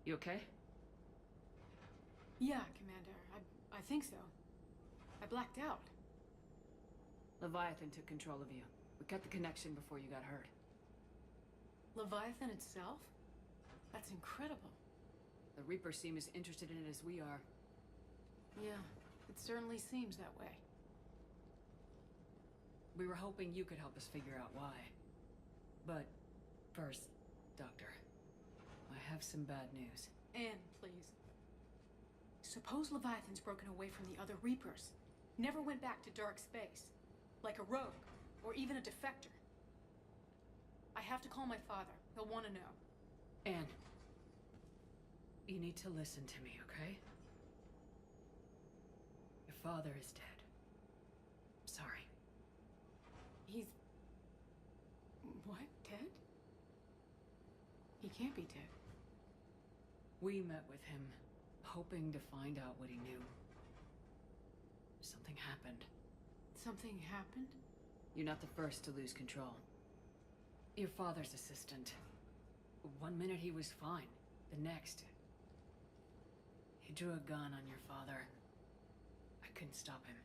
You okay? Yeah, Commander. I think so. I blacked out. Leviathan took control of you. We cut the connection before you got hurt. Leviathan itself? That's incredible. The Reapers seem as interested in it as we are. Yeah, it certainly seems that way. We were hoping you could help us figure out why. But first, Doctor, I have some bad news. Anne, please. Suppose Leviathan's broken away from the other Reapers. Never went back to dark space. Like a rogue, or even a defector. I have to call my father. He'll want to know. Anne, you need to listen to me, okay? Your father is dead. Sorry. He's... what? Dead? He can't be dead. We met with him, hoping to find out what he knew. Something happened. Something happened? You're not the first to lose control. Your father's assistant. One minute he was fine. The next... he drew a gun on your father. I couldn't stop him.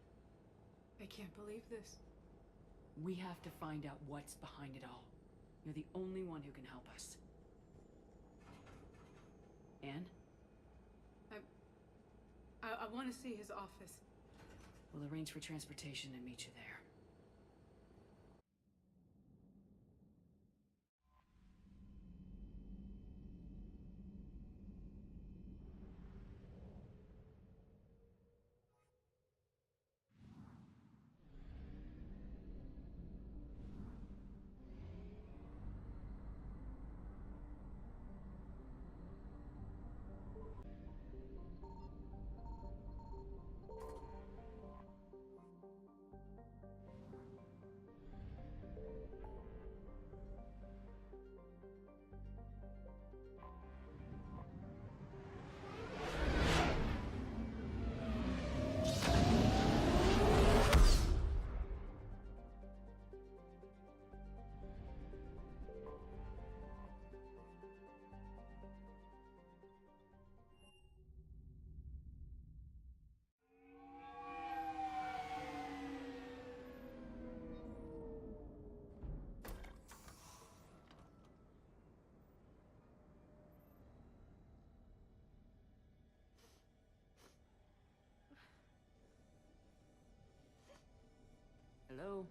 I can't believe this. We have to find out what's behind it all. You're the only one who can help us. Anne? I want to see his office. We'll arrange for transportation and meet you there. Hello?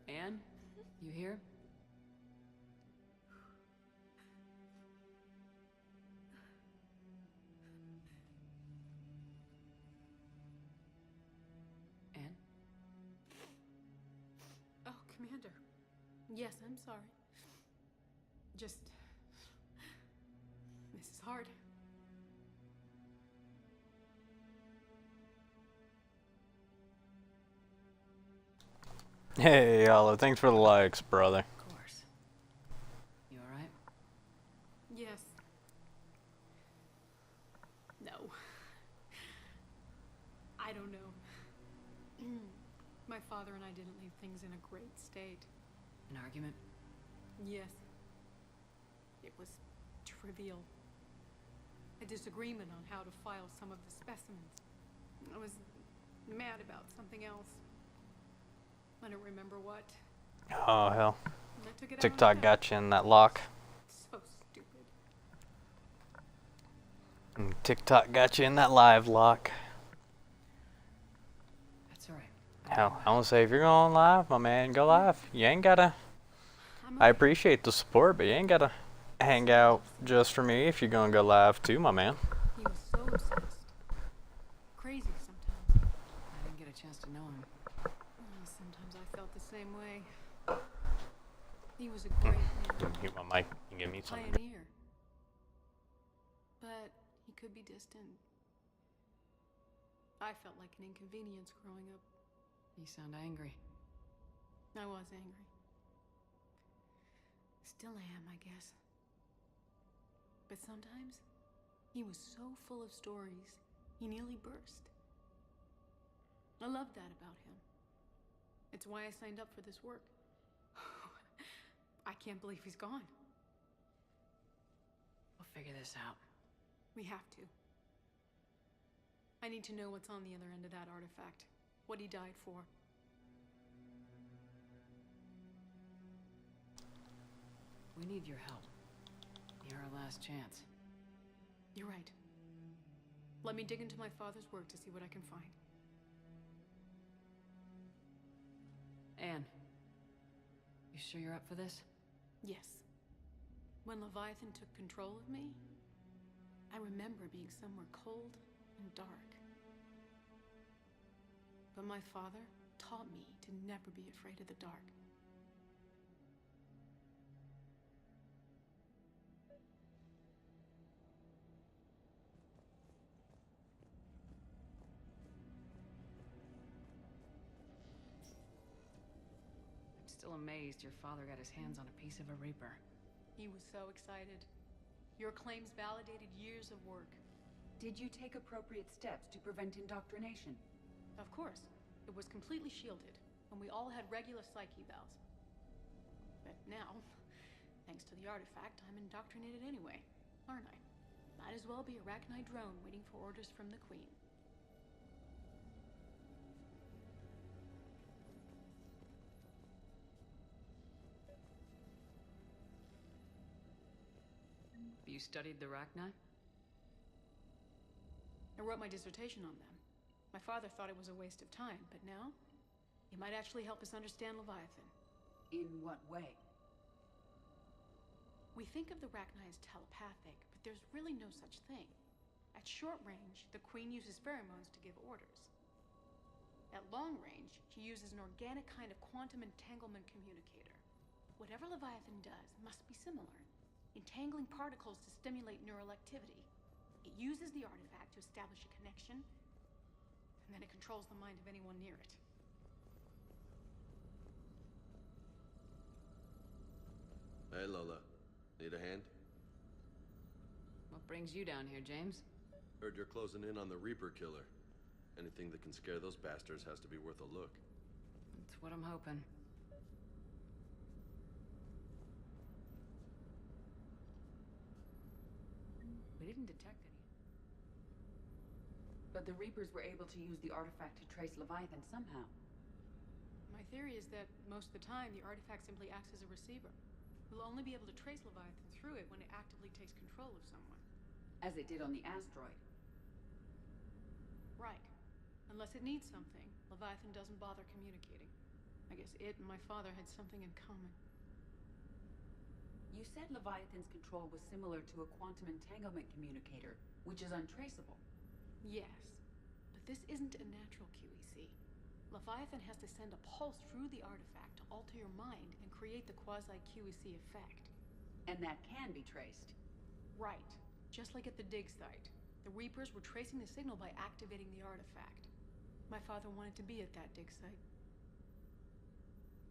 Anne? You here? Anne? Oh, Commander. Yes, I'm sorry. Just... this is hard. Hey, Yala, thanks for the likes, brother. Of course. You alright? Yes. No. I don't know. My father and I didn't leave things in a great state. An argument? Yes. It was trivial. A disagreement on how to file some of the specimens. I was mad about something else. I don't remember what. Oh, hell. I took it out TikTok on got you in that lock. So stupid. And TikTok got you in that live lock. That's alright. Hell, I want to say, if you're going live, my man, go live. You ain't gotta... I appreciate the support, but you ain't gotta hang out just for me if you're gonna go live too, my man. He was so obsessed. Crazy sometimes. I didn't get a chance to know him. Sometimes I felt the same way. He was a great man. Give my mic and give me some. Pioneer. But he could be distant. I felt like an inconvenience growing up. You sound angry. I was angry. Still am, I guess. But sometimes, he was so full of stories, he nearly burst. I love that about him. It's why I signed up for this work. I can't believe he's gone. A We'll figure this out. We have to. I need to know what's on the other end of that artifact. What he died for. We need your help. You're our last chance. You're right. Let me dig into my father's work to see what I can find. Anne, you sure you're up for this? Yes. When Leviathan took control of me, I remember being somewhere cold and dark. But my father taught me to never be afraid of the dark. I'm still amazed your father got his hands on a piece of a Reaper. He was so excited. Your claims validated years of work. Did you take appropriate steps to prevent indoctrination? Of course. It was completely shielded, and we all had regular psych evals. But now, thanks to the artifact, I'm indoctrinated anyway, aren't I? Might as well be a Rachni drone waiting for orders from the Queen. You studied the Rachni? I wrote my dissertation on them. My father thought it was a waste of time, but now, it might actually help us understand Leviathan. In what way? We think of the Rachni as telepathic, but there's really no such thing. At short range, the Queen uses pheromones to give orders. At long range, she uses an organic kind of quantum entanglement communicator. Whatever Leviathan does must be similar, entangling particles to stimulate neural activity. It uses the artifact to establish a connection, and then it controls the mind of anyone near it. Hey, Lola. Need a hand? What brings you down here, James? Heard you're closing in on the Reaper killer. Anything that can scare those bastards has to be worth a look. That's what I'm hoping. We didn't detect any. But the Reapers were able to use the artifact to trace Leviathan somehow. My theory is that most of the time, the artifact simply acts as a receiver. We'll only be able to trace Leviathan through it when it actively takes control of someone. As it did on the asteroid. Right. Unless it needs something, Leviathan doesn't bother communicating. I guess it and my father had something in common. You said Leviathan's control was similar to a quantum entanglement communicator, which is untraceable. Yes, but this isn't a natural QEC. Leviathan has to send a pulse through the artifact to alter your mind and create the quasi-QEC effect. And that can be traced. Right. Just like at the dig site. The Reapers were tracing the signal by activating the artifact. My father wanted to be at that dig site.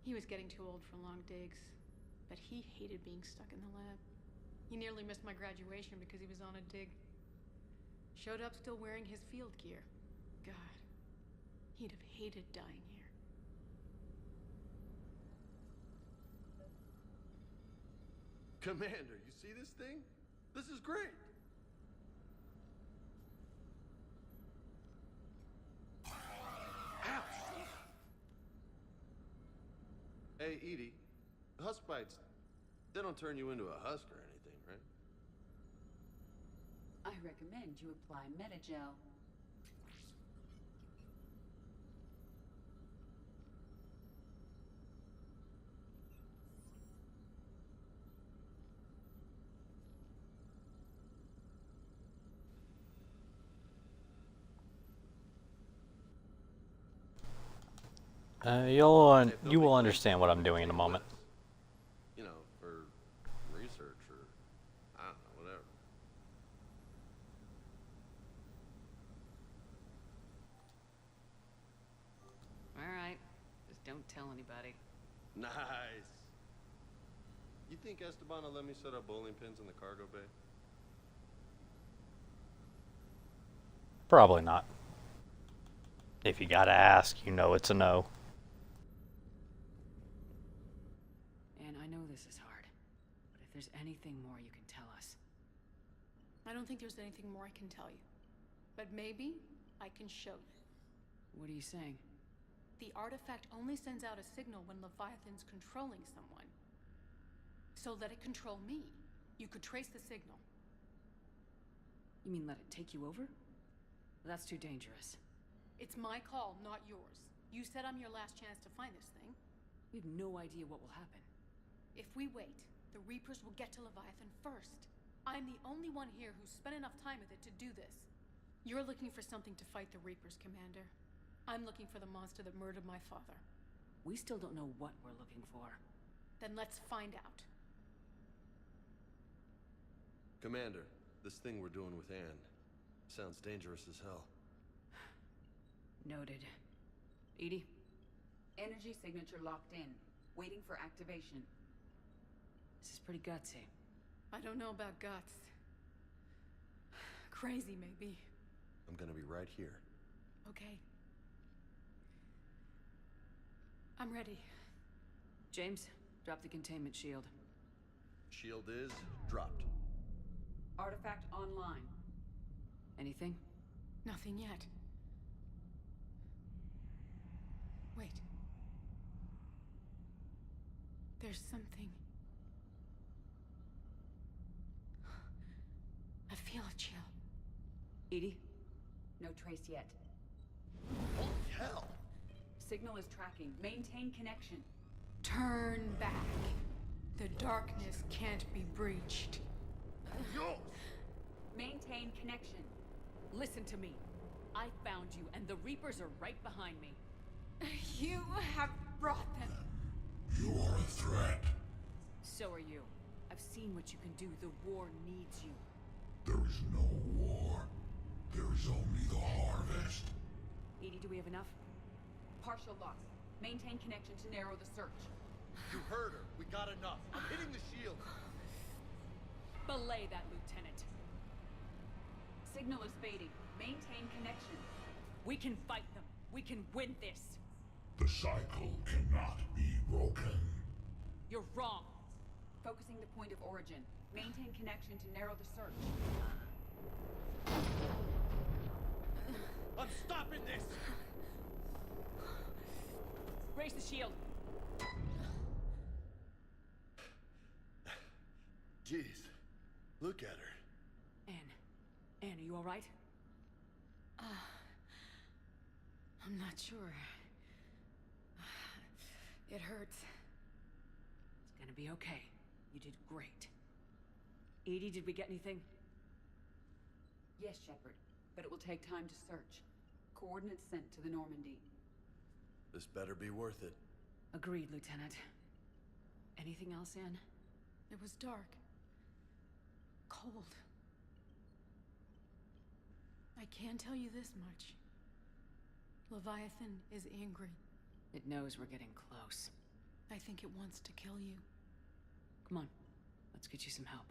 He was getting too old for long digs, but he hated being stuck in the lab. He nearly missed my graduation because he was on a dig. Showed up still wearing his field gear. God, he'd have hated dying here. Commander, you see this thing? This is great! Ouch! Hey, Edie, husk bites, they don't turn you into a husk or anything, right? I recommend you apply Metagel. You will understand what I'm doing in a moment. You know, for research or, I don't know, whatever. Alright, just don't tell anybody. Nice! You think Esteban will let me set up bowling pins in the cargo bay? Probably not. If you gotta ask, you know it's a no. And I know this is hard, but if there's anything more you can tell us. I don't think there's anything more I can tell you. But maybe I can show you. What are you saying? The artifact only sends out a signal when Leviathan's controlling someone. So let it control me. You could trace the signal. You mean let it take you over? That's too dangerous. It's my call, not yours. You said I'm your last chance to find this thing. We have no idea what will happen. If we wait, the Reapers will get to Leviathan first. I'm the only one here who's spent enough time with it to do this. You're looking for something to fight the Reapers, Commander. I'm looking for the monster that murdered my father. We still don't know what we're looking for. Then let's find out. Commander, this thing we're doing with Anne sounds dangerous as hell. Noted. Edie? Energy signature locked in, waiting for activation. This is pretty gutsy. I don't know about guts. Crazy, maybe. I'm gonna be right here. Okay. I'm ready. James, drop the containment shield. Shield is dropped. Artifact online. Anything? Nothing yet. Wait. There's something. I feel a chill. Edie? No trace yet. Holy hell! Signal is tracking. Maintain connection. Turn back. The darkness can't be breached. Maintain connection. Listen to me. I found you, and the Reapers are right behind me. You have brought them. You are a threat. So are you. I've seen what you can do. The war needs you. There is no war. There is only the harvest. Edie, do we have enough? Partial loss. Maintain connection to narrow the search. You heard her. We got enough. I'm hitting the shield. Belay that, Lieutenant. Signal is fading. Maintain connection. We can fight them. We can win this. The cycle cannot be broken. You're wrong. Focusing the point of origin. Maintain connection to narrow the search. I'm stopping this! Raise the shield. Jeez. Look at her. Anne, are you all right? I'm not sure. It hurts. It's gonna be okay. You did great. Edie, did we get anything? Yes, Shepard, but it will take time to search. Coordinates sent to the Normandy. This better be worth it. Agreed, Lieutenant. Anything else, Anne? It was dark. Cold. I can tell you this much. Leviathan is angry. It knows we're getting close. I think it wants to kill you. Come on, let's get you some help.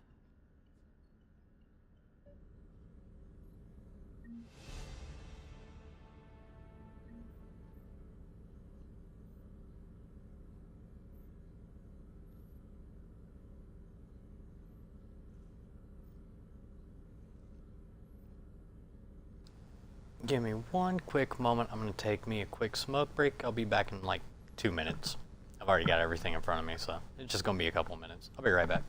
Give me one quick moment. I'm going to take me a quick smoke break. I'll be back in like 2 minutes. I've already got everything in front of me, so it's just going to be a couple minutes. I'll be right back.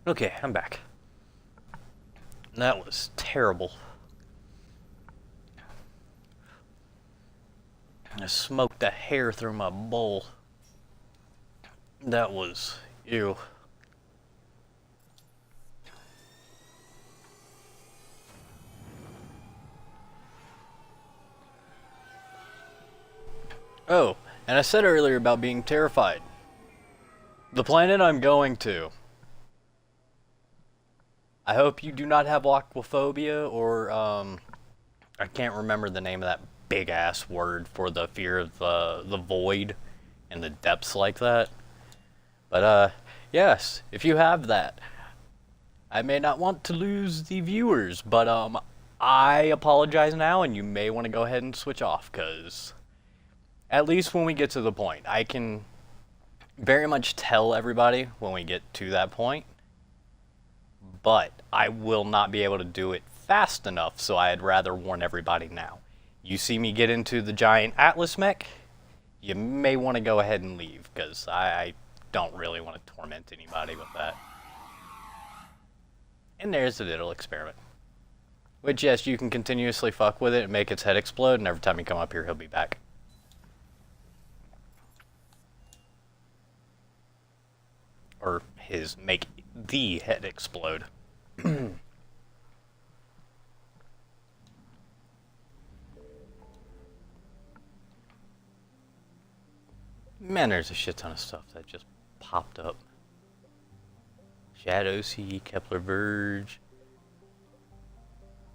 Okay, I'm back. That was terrible. I smoked a hair through my bowl. That was ew. Oh, and I said earlier about being terrified. The planet I'm going to. I hope you do not have aquaphobia or, I can't remember the name of that big-ass word for the fear of the void and the depths like that. But, yes, if you have that, I may not want to lose the viewers, but, I apologize now, and you may want to go ahead and switch off, because at least when we get to the point, I can very much tell everybody when we get to that point, but I will not be able to do it fast enough, so I'd rather warn everybody now. You see me get into the giant Atlas mech, you may want to go ahead and leave, because I don't really want to torment anybody with that. And there's a little experiment. Which, yes, you can continuously fuck with it and make its head explode, and every time you come up here, he'll be back. Or make the head explode. Man, there's a shit ton of stuff that just popped up. Shadow Sea, Kepler Verge.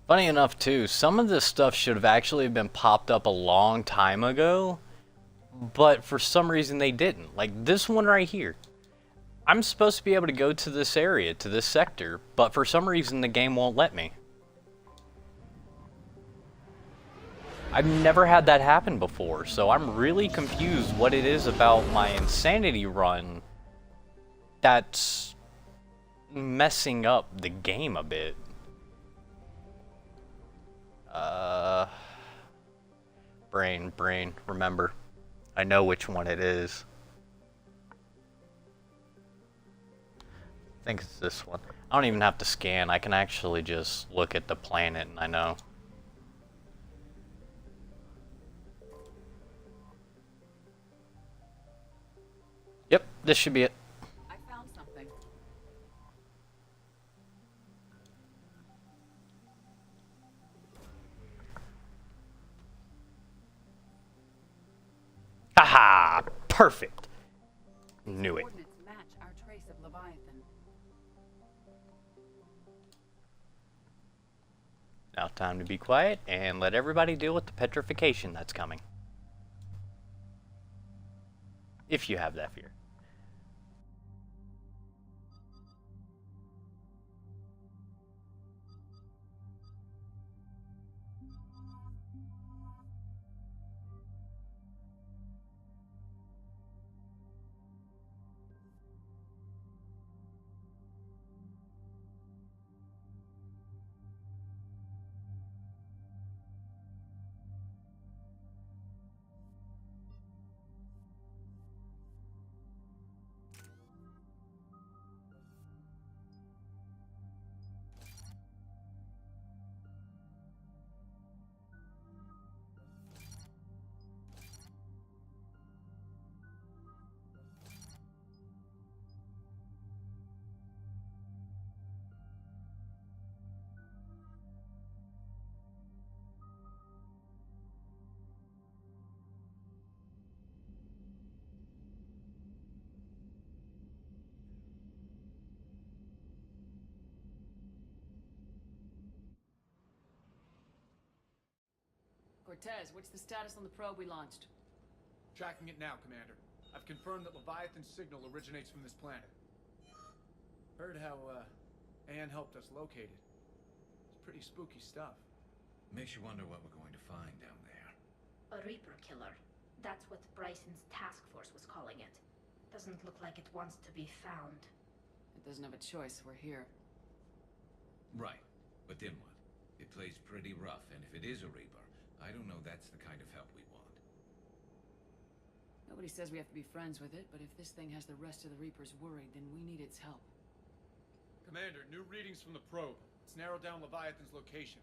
Funny enough, too, some of this stuff should have actually been popped up a long time ago, but for some reason they didn't. Like this one right here. I'm supposed to be able to go to this area, to this sector, but for some reason the game won't let me. I've never had that happen before, so I'm really confused what it is about my Insanity run that's messing up the game a bit. Brain, remember. I know which one it is. I think it's this one. I don't even have to scan. I can actually just look at the planet and I know. Yep, this should be it. I found something. Haha! Perfect! Knew it. Coordinates match our trace of Leviathan. Now time to be quiet and let everybody deal with the petrification that's coming. If you have that fear. Cortez, what's the status on the probe we launched? Tracking it now, Commander. I've confirmed that Leviathan's signal originates from this planet. Heard how, Anne helped us locate it. It's pretty spooky stuff. Makes you wonder what we're going to find down there. A Reaper killer. That's what Bryson's task force was calling it. Doesn't look like it wants to be found. It doesn't have a choice, we're here. Right, but then what? It plays pretty rough, and if it is a Reaper, I don't know that's the kind of help we want. Nobody says we have to be friends with it, but if this thing has the rest of the Reapers worried, then we need its help. Commander, new readings from the probe. It's narrowed down Leviathan's location.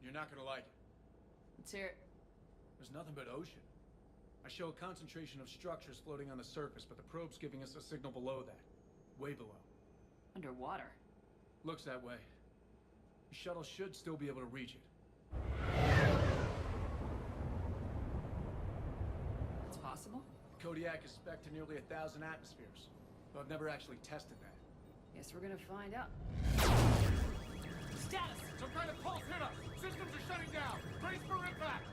You're not gonna like it. Let's hear it. There's nothing but ocean. I show a concentration of structures floating on the surface, but the probe's giving us a signal below that. Way below. Underwater. Looks that way. The shuttle should still be able to reach it. It's possible? Kodiak is spec'd to nearly 1,000 atmospheres, but I've never actually tested that. Guess we're gonna find out. Status! Some kind of pulse hit us! Systems are shutting down! Brace for impact!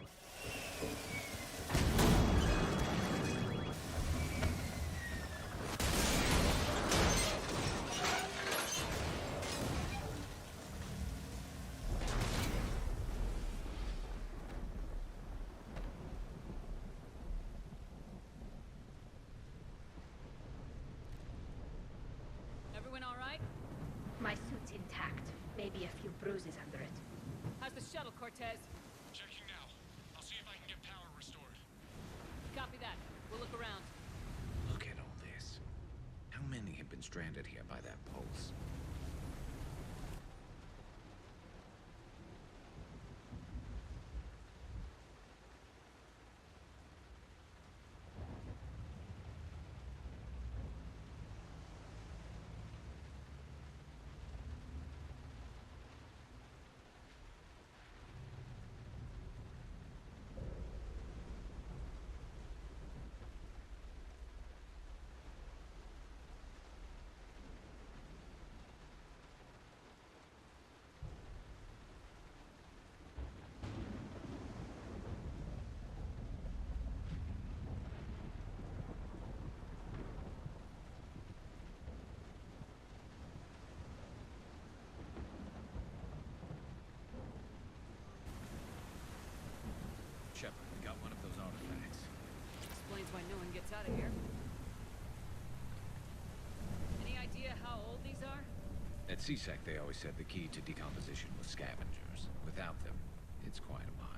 Everyone all right? My suit's intact. Maybe a few bruises under it. How's the shuttle, Cortez? Checking now. I'll see if I can get power restored. Copy that. We'll look around. Look at all this. How many have been stranded here by that pulse? Shepard, we got one of those artifacts. Explains why no one gets out of here. Any idea how old these are? At CSEC, they always said the key to decomposition was scavengers. Without them, it's quite a mile.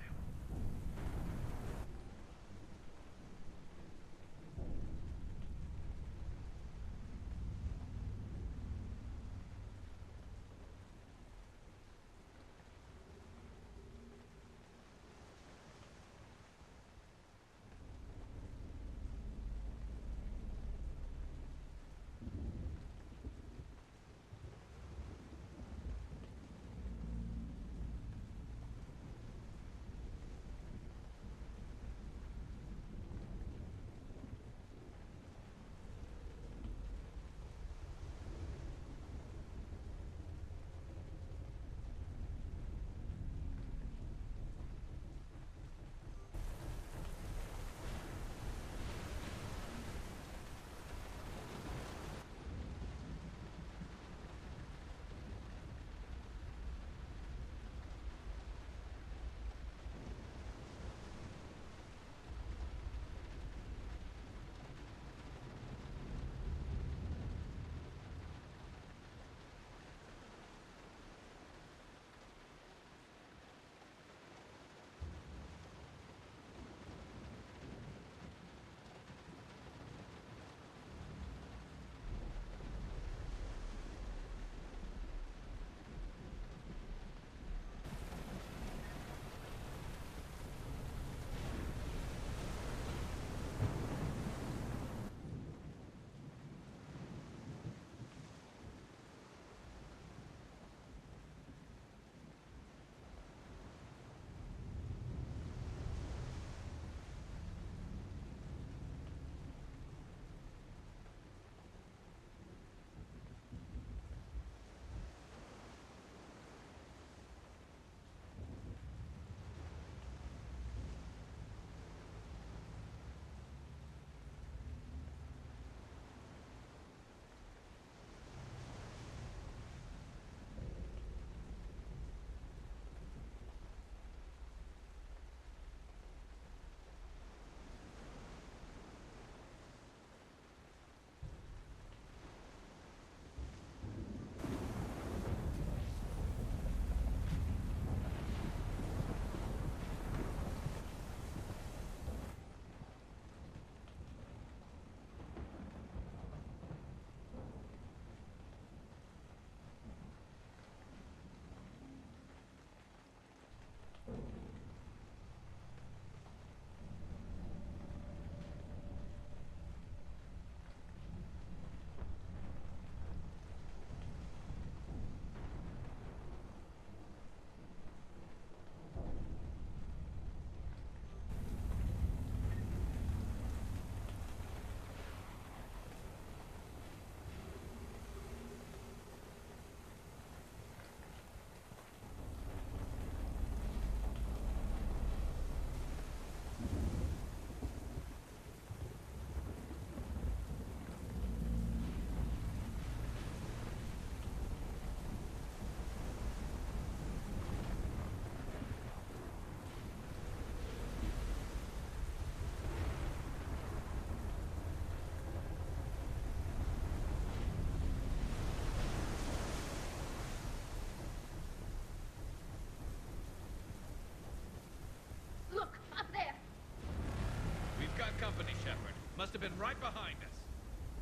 Must have been right behind us.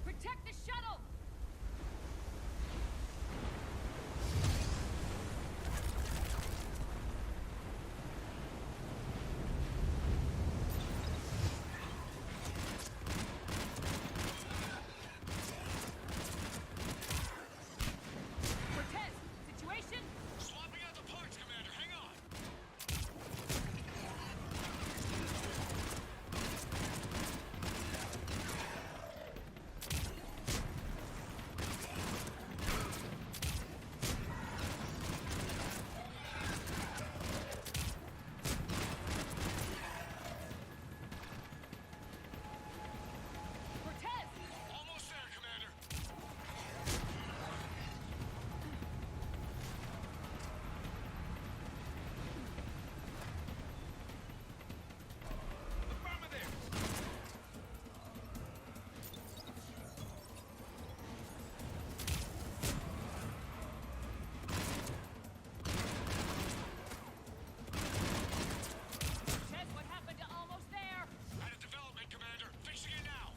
Protect the shuttle! Cortez, situation? Swapping out the parts, Commander. Hang on. Cortez! Almost there, Commander. Affirmative. Cortez, what happened to almost there? Had a development, Commander. Fixing it now.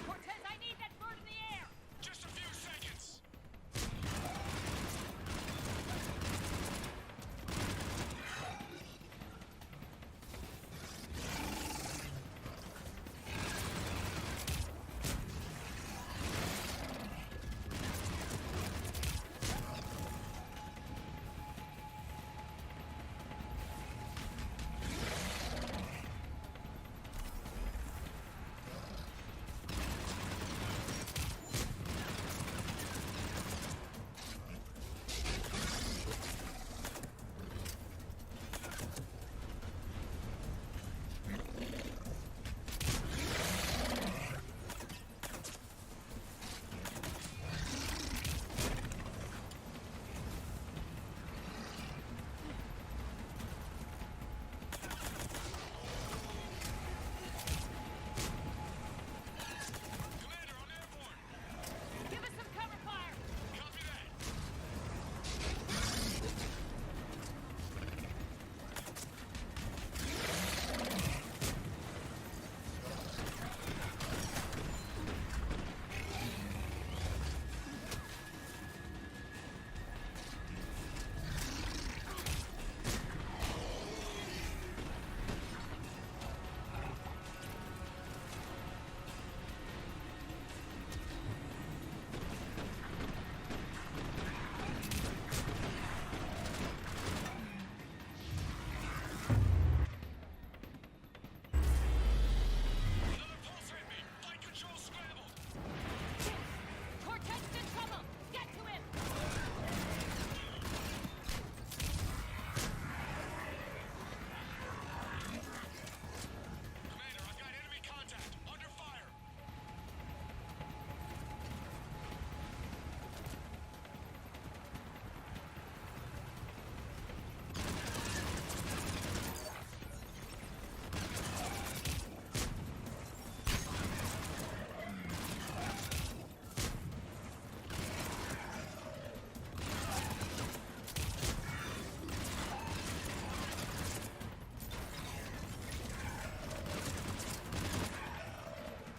Cortez, I need that bird in the air! Just a few seconds. Commander, I'm airborne. Give us some cover fire! Copy that. Another pulse hit me. Flight control scrambled. Cortez is in trouble! Get to him! Commander, I've got enemy contact. Under fire.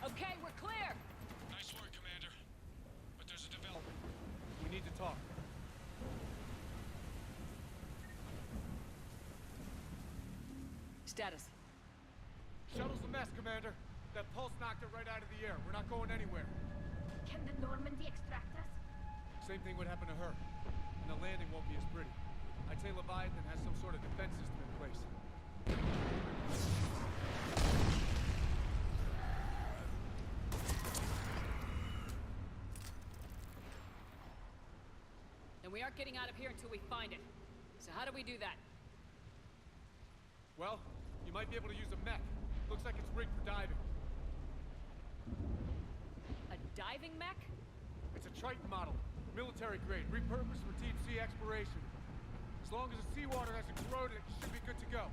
Okay, we're clear! Nice work, Commander. But there's a development. We need to talk. Status. Shuttle's a mess, Commander. That pulse knocked it right out of the air. We're not going anywhere. Can the Normandy extract us? Same thing would happen to her. And the landing won't be as pretty. I'd say Leviathan has some sort of defense system in place. And we aren't getting out of here until we find it. So how do we do that? Well, you might be able to use a mech. Looks like it's rigged for diving. A diving mech? It's a Triton model. Military grade, repurposed for deep sea exploration. As long as the seawater hasn't corroded, it should be good to go.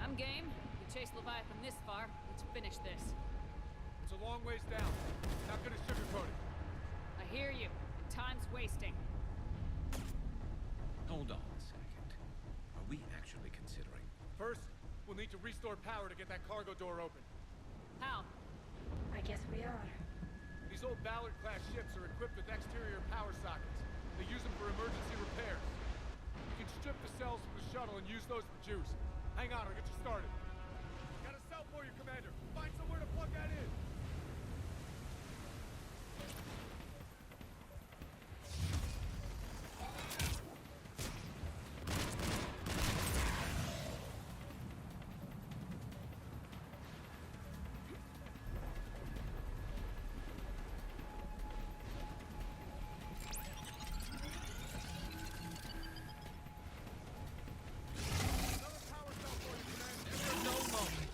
I'm game. We chased Leviathan this far. Let's finish this. It's a long ways down. Not gonna sugarcoat it. I hear you. And time's wasting. Hold on a second. Are we actually considering? First, we'll need to restore power to get that cargo door open. How? I guess we are. These old Ballard-class ships are equipped with exterior power sockets. They use them for emergency repairs. You can strip the cells from the shuttle and use those for juice. Hang on, I'll get you started. Got a cell for you, Commander. Find somewhere to plug that in.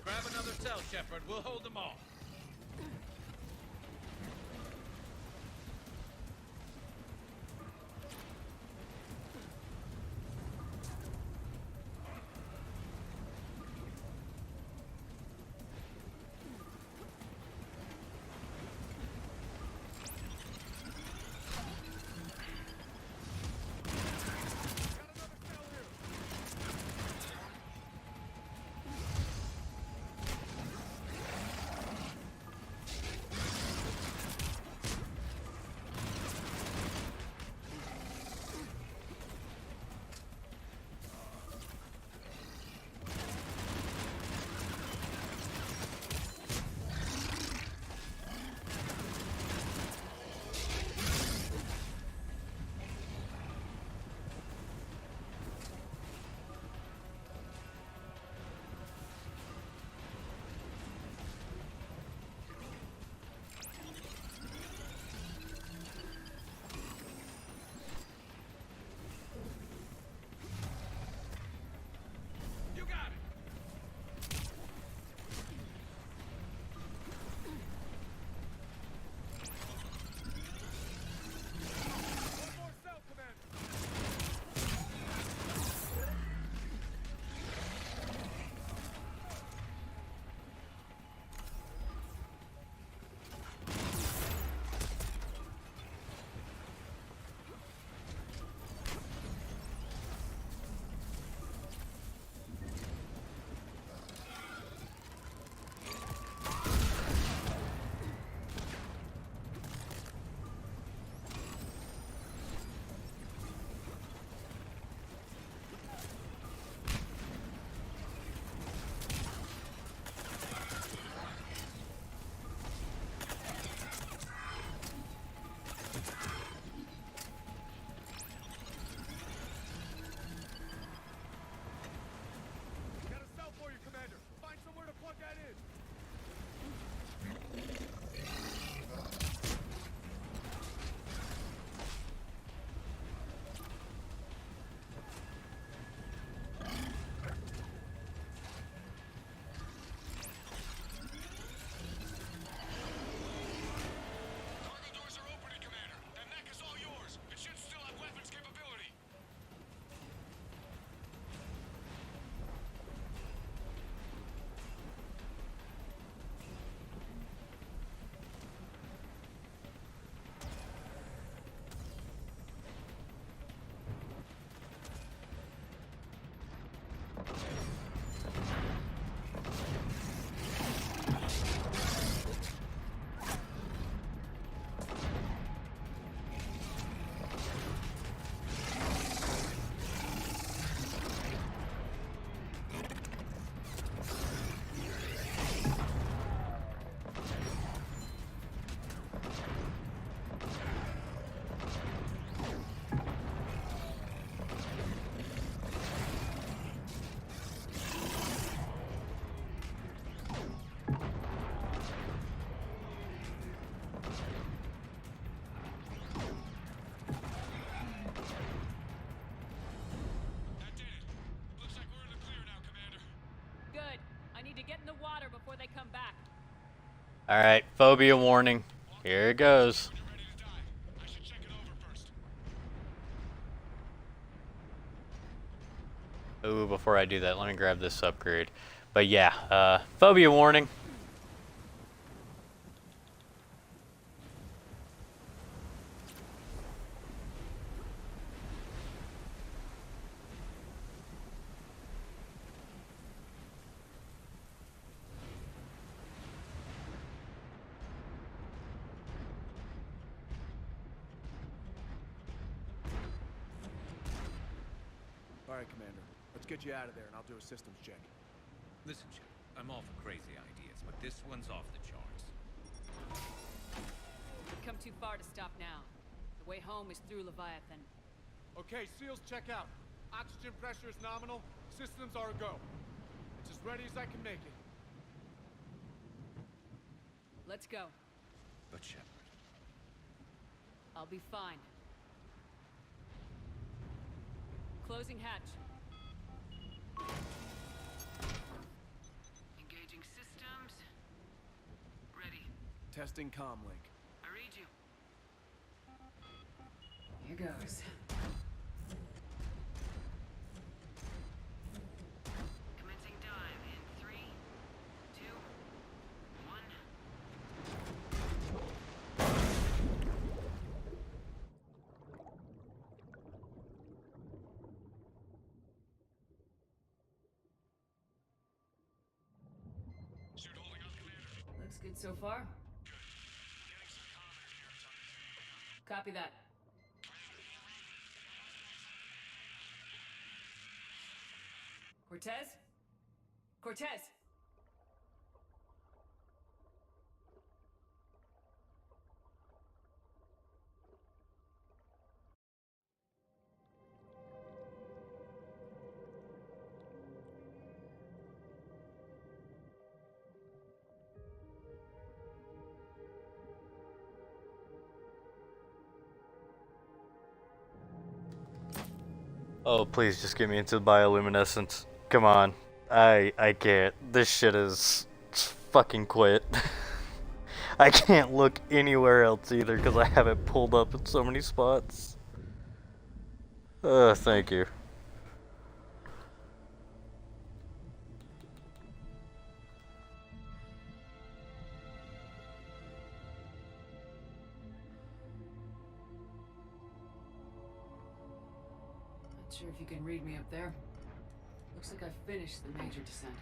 Grab another cell, Shepard. We'll hold them all. Alright, phobia warning. Here it goes. Ooh, before I do that, let me grab this upgrade. But yeah, phobia warning. All right, Commander. Let's get you out of there, and I'll do a systems check. Listen, Chip, I'm all for crazy ideas, but this one's off the charts. We've come too far to stop now. The way home is through Leviathan. Okay, SEALs, check out. Oxygen pressure is nominal. Systems are a go. It's as ready as I can make it. Let's go. But Shepard... I'll be fine. Closing hatch. Engaging systems. Ready. Testing comlink. I read you. Here goes. Commencing dive in 3, 2, 1. Looks good so far. Copy that. Cortez? Cortez! Oh, please just get me into the bioluminescence. Come on. I can't. This shit is fucking quit. I can't look anywhere else either because I have it pulled up in so many spots. Thank you. Not sure if you can read me up there. Looks like I've finished the major descent.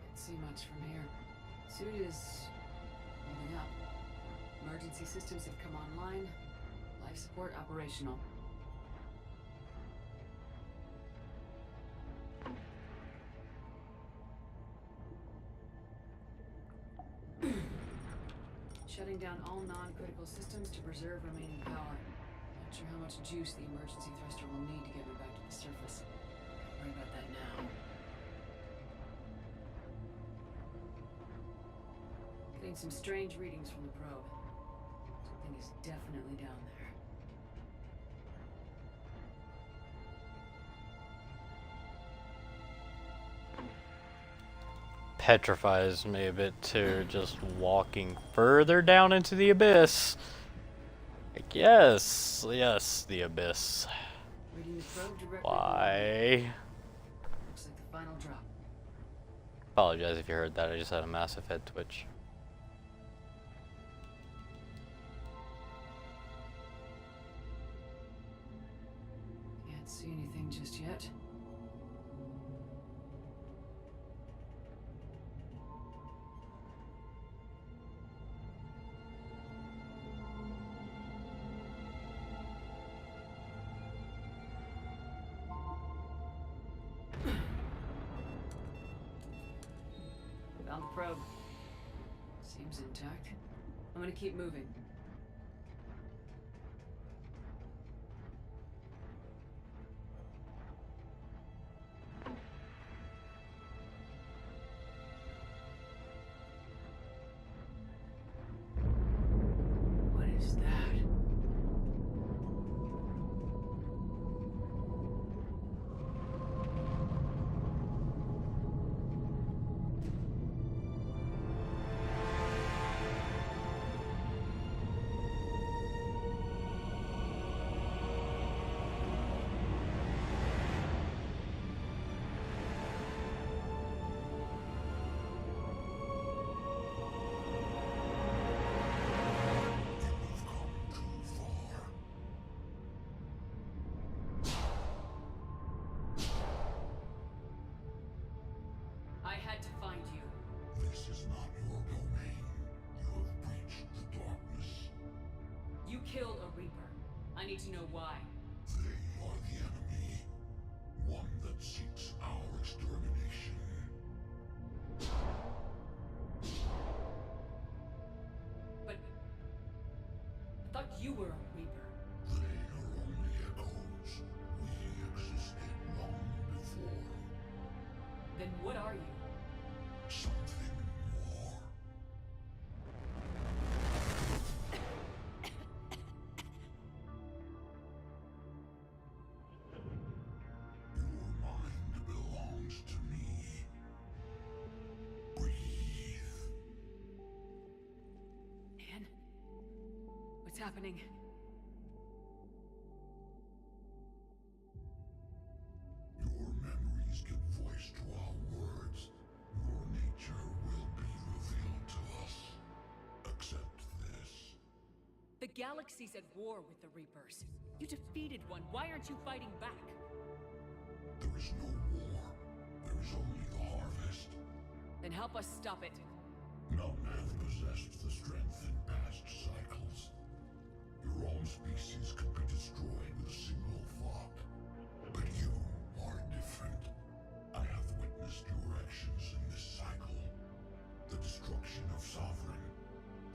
Can't see much from here. Suit is holding up. Emergency systems have come online. Life support operational. Shutting down all non-critical systems to preserve remaining power. Not sure how much juice the emergency thruster will need to get me back to the surface. Don't worry about that now. Getting some strange readings from the probe. Something is definitely down there. Petrifies me a bit too, just walking further down into the abyss. Like, yes, the abyss. Reading the probe directly. Why? Looks like the final drop. Apologize if you heard that, I just had a massive head twitch. Can't see anything just yet. Found the probe. Seems intact. I'm gonna keep moving. What is that? kill a Reaper. I need to know why. They are the enemy. One that seeks our extermination. But I thought you were a Reaper. They are only echoes. We existed long before. Then what are you? Something more. Your mind belongs to me. Breathe. Anne? What's happening? Your memories give voice to our words. Your nature will be revealed to us. Accept this. The galaxy's at war with the Reapers. You defeated one. Why aren't you fighting back? There is no war. There is only the harvest. Then help us stop it. None have possessed the strength in past cycles. Your own species could be destroyed with a single thought. But you are different. I have witnessed your actions in this cycle. The destruction of Sovereign,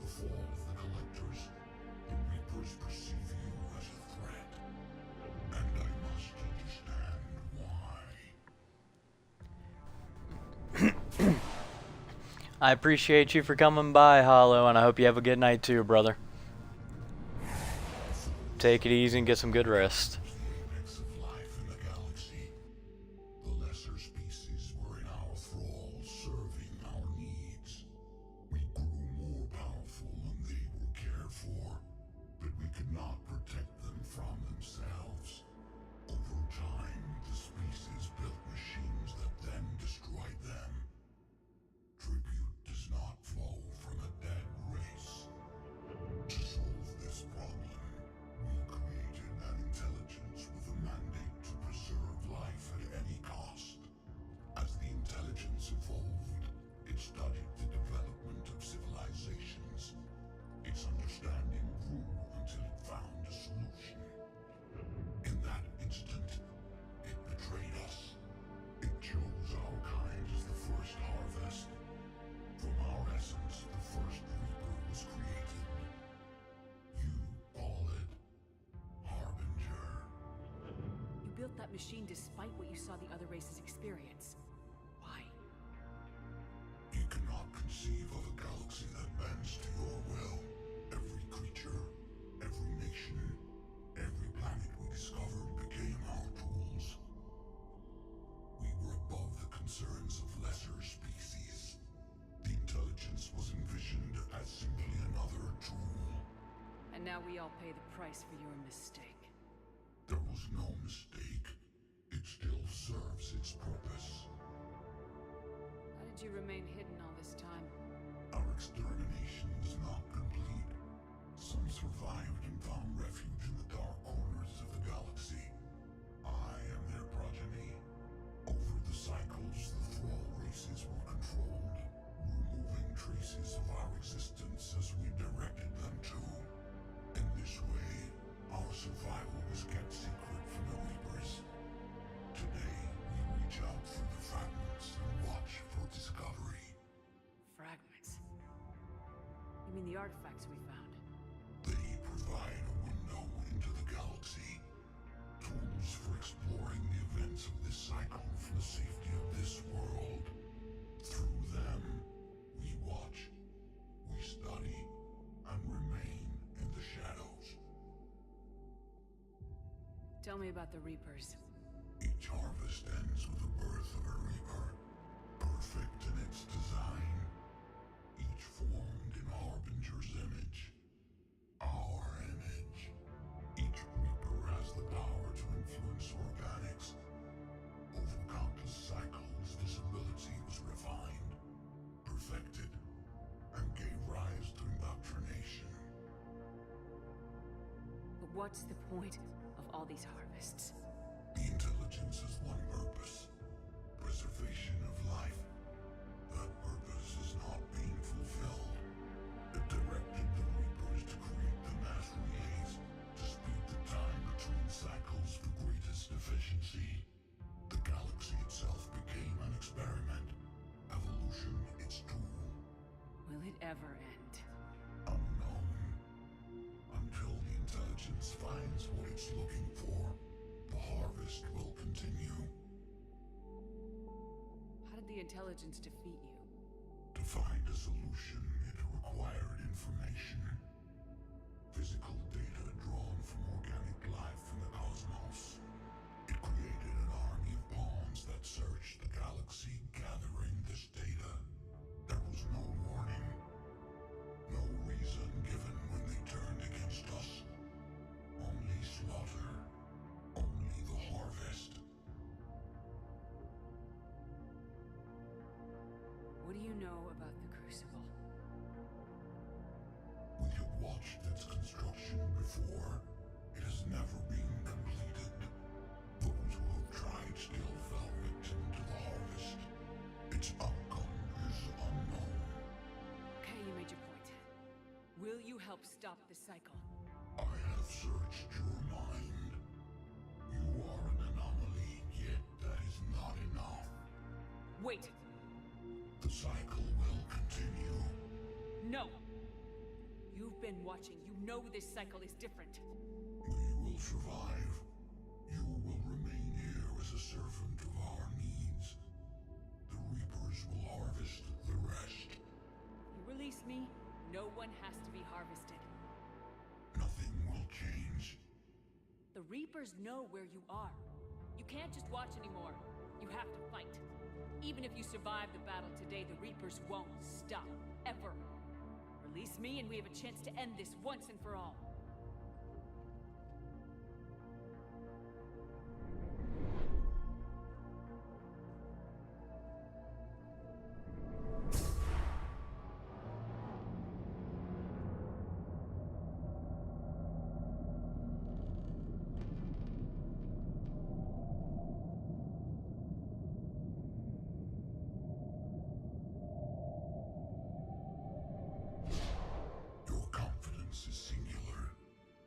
the fall of the Collectors. The Reapers perceive you as a threat. And I must understand why. I appreciate you for coming by, Hollow, and I hope you have a good night too, brother. Take it easy and get some good rest. Apex of life in the galaxy. The lesser species were in our thrall, serving our needs. We grew more powerful and they were cared for, but we could not protect them from themselves. Over time, the species built machines that then destroyed them. Tribute does not flow from a dead race. To solve this problem, we created an intelligence with a mandate to preserve life at any cost. As the intelligence evolved, it studied the development of civilizations. Its understanding grew until it found a solution. In that instant, it betrayed us. It chose our kind as the first harvest. From our essence, the first Reaper was created. You call it Harbinger. You built that machine despite what you saw the other races experience. Why? You cannot conceive of a galaxy that bends to your will. Every creature, every nation, every planet we discovered became our tools. We were above the concerns of lesser species. The intelligence was envisioned as simply another tool. And now we all pay the price for your mistake. There was no mistake. It still serves its purpose. How did you remain hidden all this time? Our extermination is not complete. Some survived and found refuge in the dark corners of the galaxy. I am their progeny. Over the cycles, the thrall races were controlled, removing traces of our existence as we directed them to. In this way, our survival was kept secret from the Reapers. Today, we reach out through the fragments and watch for discovery. Fragments? You mean the artifacts we found? They provide a window into the galaxy. Tools for exploring the events of this cycle from the safety of this world. Through them, we watch, we study, and remain in the shadows. Tell me about the Reapers. Each harvest ends with the birth of a Reaper. Perfect in its design. Each formed in Harbinger's image. Our image. Each Reaper has the power to influence organics. Over countless cycles, this ability was refined, perfected, and gave rise to indoctrination. But what's the point of all these harvests? The intelligence has one purpose. Preservation of life. That purpose is not being fulfilled. It directed the Reapers to create the mass relays it ever end? Unknown. Until the intelligence finds what it's looking for, the harvest will continue. How did the intelligence defeat you? To find a solution, it required information. Physical data drawn from organic life in the cosmos. It created an army of pawns that searched the galaxy, gathering this data. There was no warning, no reason given when they turned against us. Only slaughter, only the harvest. What do you know about the Crucible? We have watched its construction before. It has never been completed. Those who have tried still fell victim to the harvest. Its outcome is unknown. Okay, you made your point. Will you help stop the cycle? I have searched your mind. You are an anomaly, yet that is not enough. Wait! The cycle will continue. No! You've been watching. You know this cycle is different. We will survive. You will remain here as a servant of our needs. The Reapers will harvest the rest. You release me, no one has to be harvested. Nothing will change. The Reapers know where you are. You can't just watch anymore. You have to fight. Even if you survive the battle today, the Reapers won't stop. Ever. Release me and we have a chance to end this once and for all.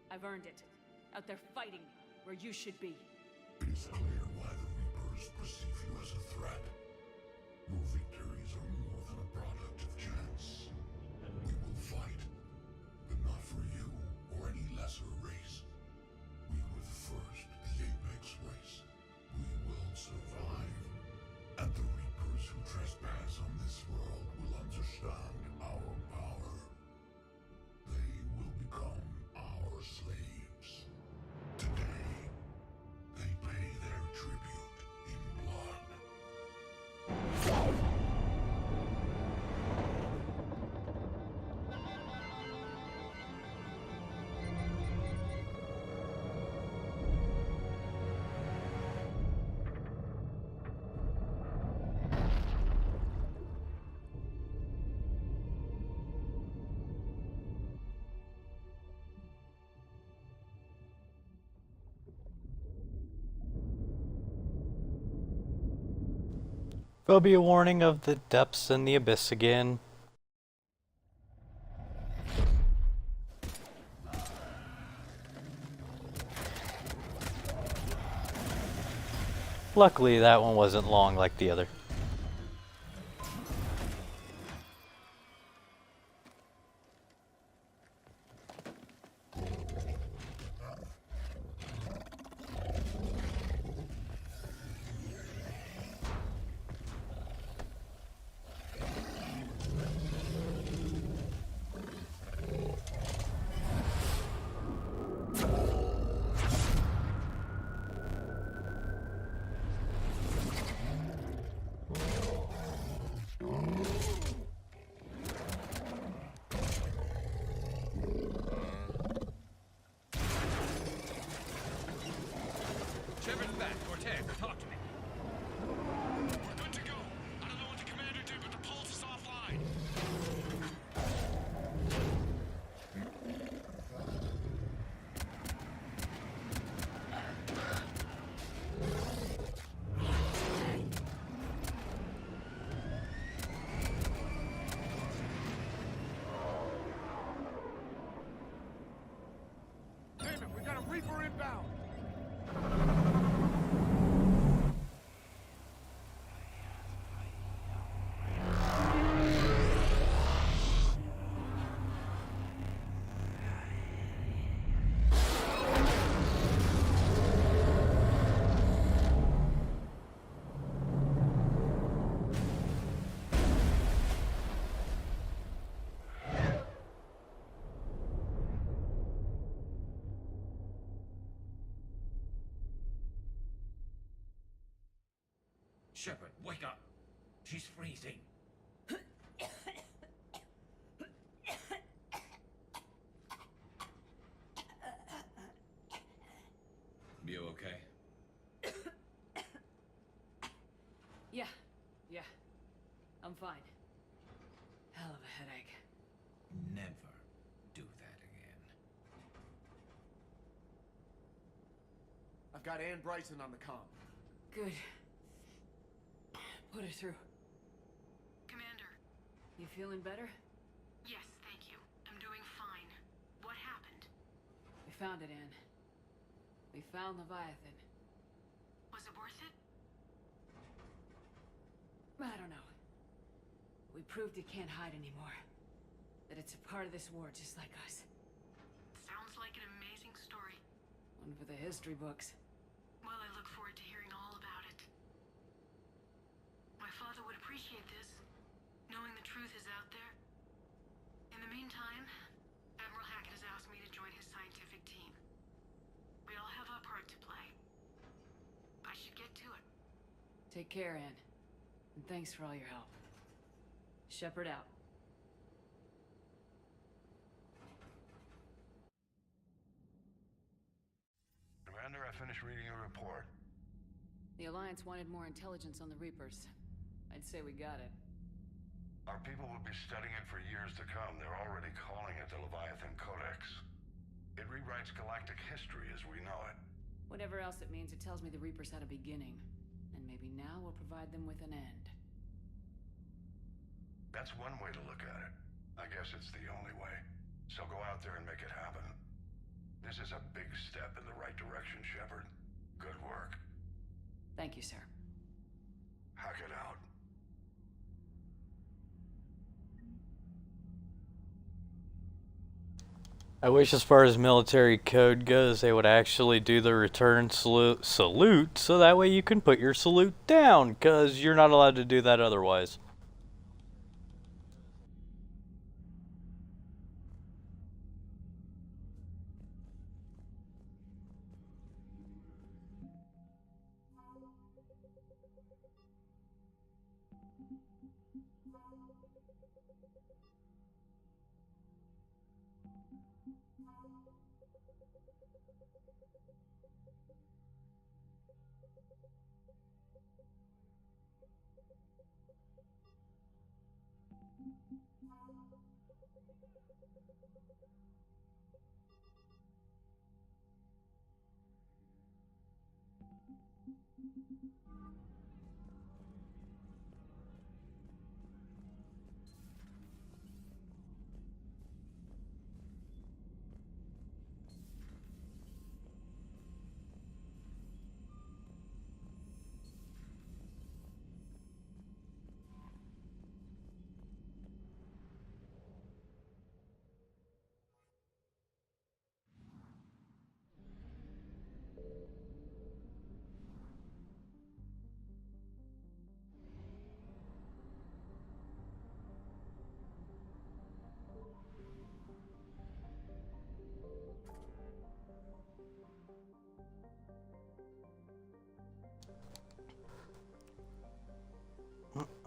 I've earned it. Out there fighting, where you should be. It is clear why the Reapers perceive you as a threat. Your victories are more than a product of chance. We will fight, but not for you or any lesser race. We were the first, the Apex race. We will survive. And the Reapers who trespass on this world will understand our power. They will become our slaves. Today, they pay their tribute in blood. There'll be a warning of the depths and the abyss again. Luckily, that one wasn't long like the other. Shepard, wake up. She's freezing. You okay? Yeah. I'm fine. Hell of a headache. Never do that again. I've got Ann Bryson on the comm. Good. Put her through. Commander. You feeling better? Yes, thank you. I'm doing fine. What happened? We found it, Ann. We found Leviathan. Was it worth it? I don't know. We proved it can't hide anymore. That it's a part of this war just like us. Sounds like an amazing story. One for the history books. Well, I look forward to hearing all about it. My father would appreciate this, knowing the truth is out there. In the meantime, Admiral Hackett has asked me to join his scientific team. We all have our part to play. I should get to it. Take care, Ann. And thanks for all your help. Shepard out. Commander, I finished reading your report. The Alliance wanted more intelligence on the Reapers. I'd say we got it. Our people will be studying it for years to come. They're already calling it the Leviathan Codex. It rewrites galactic history as we know it. Whatever else it means, it tells me the Reapers had a beginning. And maybe now we'll provide them with an end. That's one way to look at it. I guess it's the only way. So go out there and make it happen. This is a big step in the right direction, Shepard. Good work. Thank you, sir. Hackett out. I wish as far as military code goes, they would actually do the return salute so that way you can put your salute down, because you're not allowed to do that otherwise.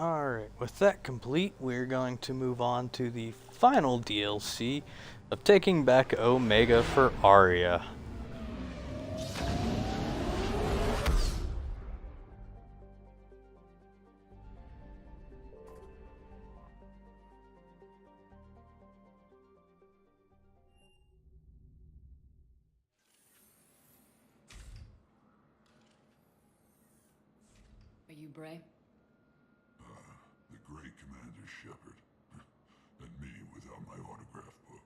Alright, with that complete, we're going to move on to the final DLC of taking back Omega for Aria. Are you Bray? The great Commander Shepard. And me without my autograph book.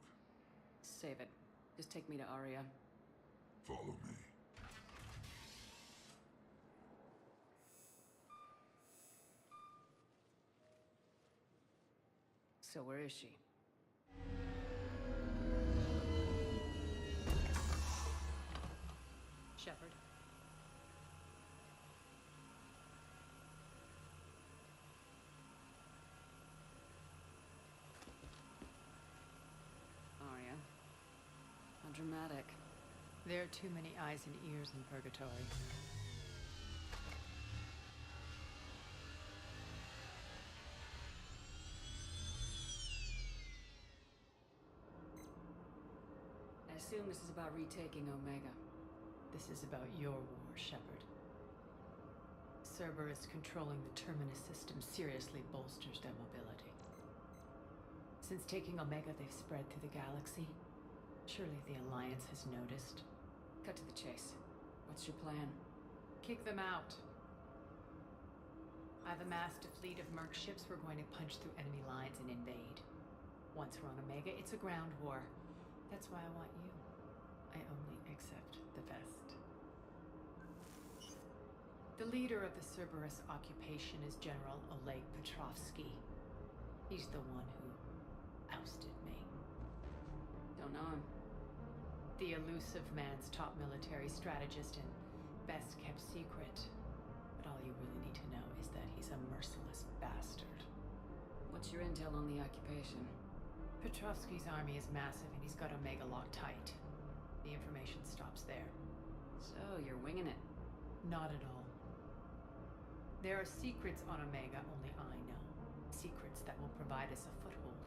Save it. Just take me to Aria. Follow me. So where is she? Shepard. Aria. How dramatic. There are too many eyes and ears in Purgatory. assume this is about retaking Omega. This is about your war, Shepard. Cerberus controlling the Terminus system seriously bolsters their mobility. Since taking Omega, they've spread through the galaxy. Surely the Alliance has noticed. Cut to the chase. What's your plan? Kick them out. I've amassed a fleet of merc ships. We're going to punch through enemy lines and invade. Once we're on Omega, it's a ground war. That's why I want you. I only accept the best. The leader of the Cerberus occupation is General Oleg Petrovsky. He's the one who ousted me. Don't know him. The elusive man's top military strategist and best kept secret. But all you really need to know is that he's a merciless bastard. What's your intel on the occupation? Petrovsky's army is massive and he's got Omega locked tight. The information stops there. So, you're winging it? Not at all. There are secrets on Omega only I know. Secrets that will provide us a foothold.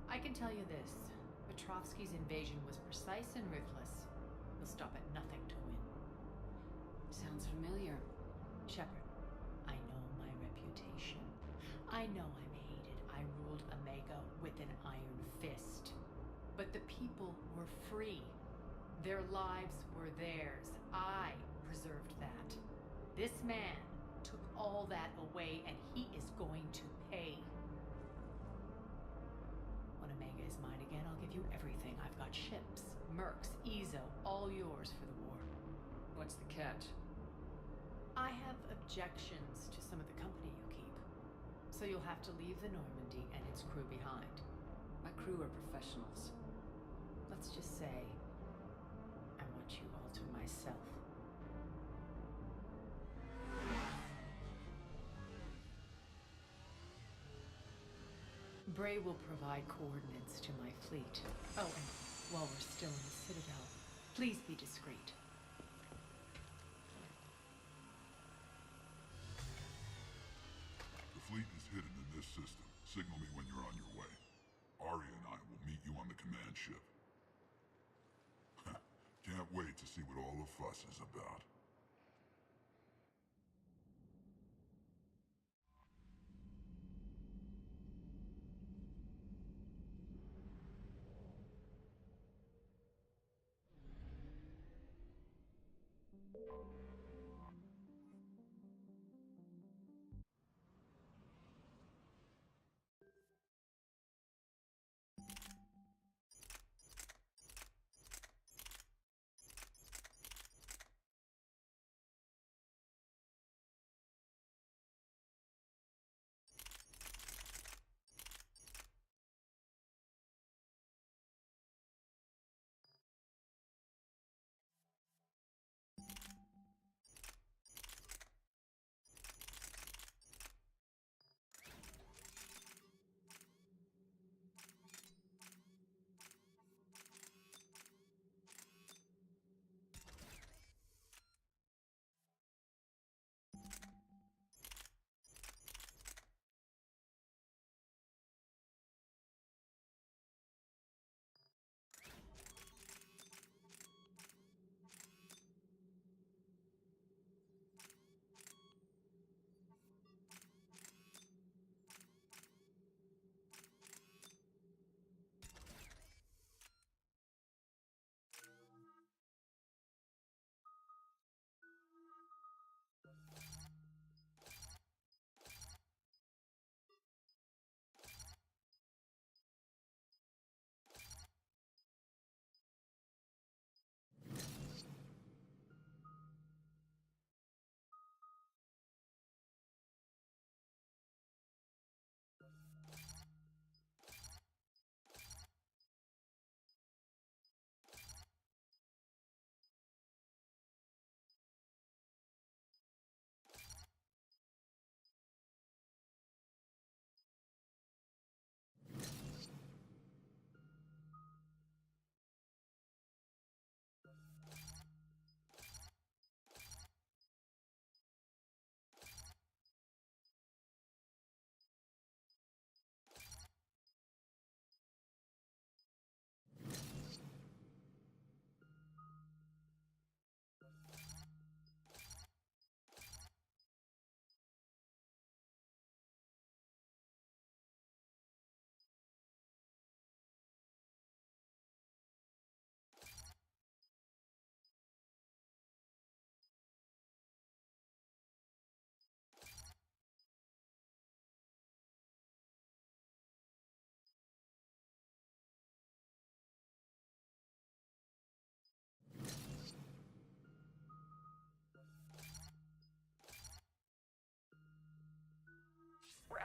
I can tell you this. Petrovsky's invasion was precise and ruthless. He'll stop at nothing to win. Sounds familiar. Shepard, I know my reputation. I know I'm hated. I ruled Omega with an iron fist. But the people were free. Their lives were theirs. I preserved that. This man took all that away, and he is going to pay. When Omega is mine again, I'll give you everything. I've got ships, mercs, Ezo, all yours for the war. What's the catch? I have objections to some of the company you keep. So you'll have to leave the Normandy and its crew behind. My crew are professionals. Let's just say, I want you all to myself. Bray will provide coordinates to my fleet. Oh, and while we're still in the Citadel, please be discreet. The fleet is hidden in this system. Signal me when you're on your way. Ari and I will meet you on the command ship. Can't wait to see what all the fuss is about.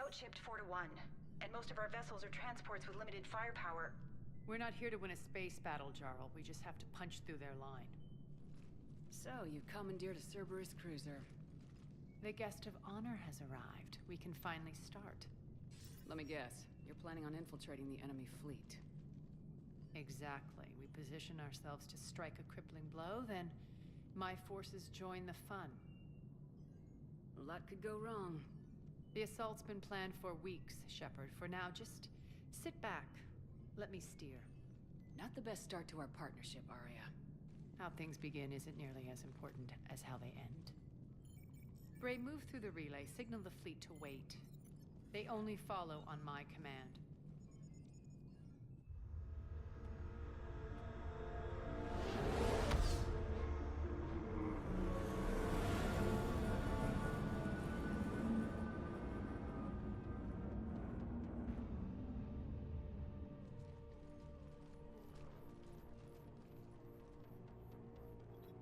outchipped 4-1, and most of our vessels are transports with limited firepower. We're not here to win a space battle, Jarl. We just have to punch through their line. So, you commandeered a Cerberus cruiser. The guest of honor has arrived. We can finally start. Let me guess. You're planning on infiltrating the enemy fleet. Exactly. We position ourselves to strike a crippling blow, then my forces join the fun. A lot could go wrong. The assault's been planned for weeks, Shepard. For now, just sit back. Let me steer. Not the best start to our partnership, Arya. How things begin isn't nearly as important as how they end. Bray, move through the relay. Signal the fleet to wait. They only follow on my command.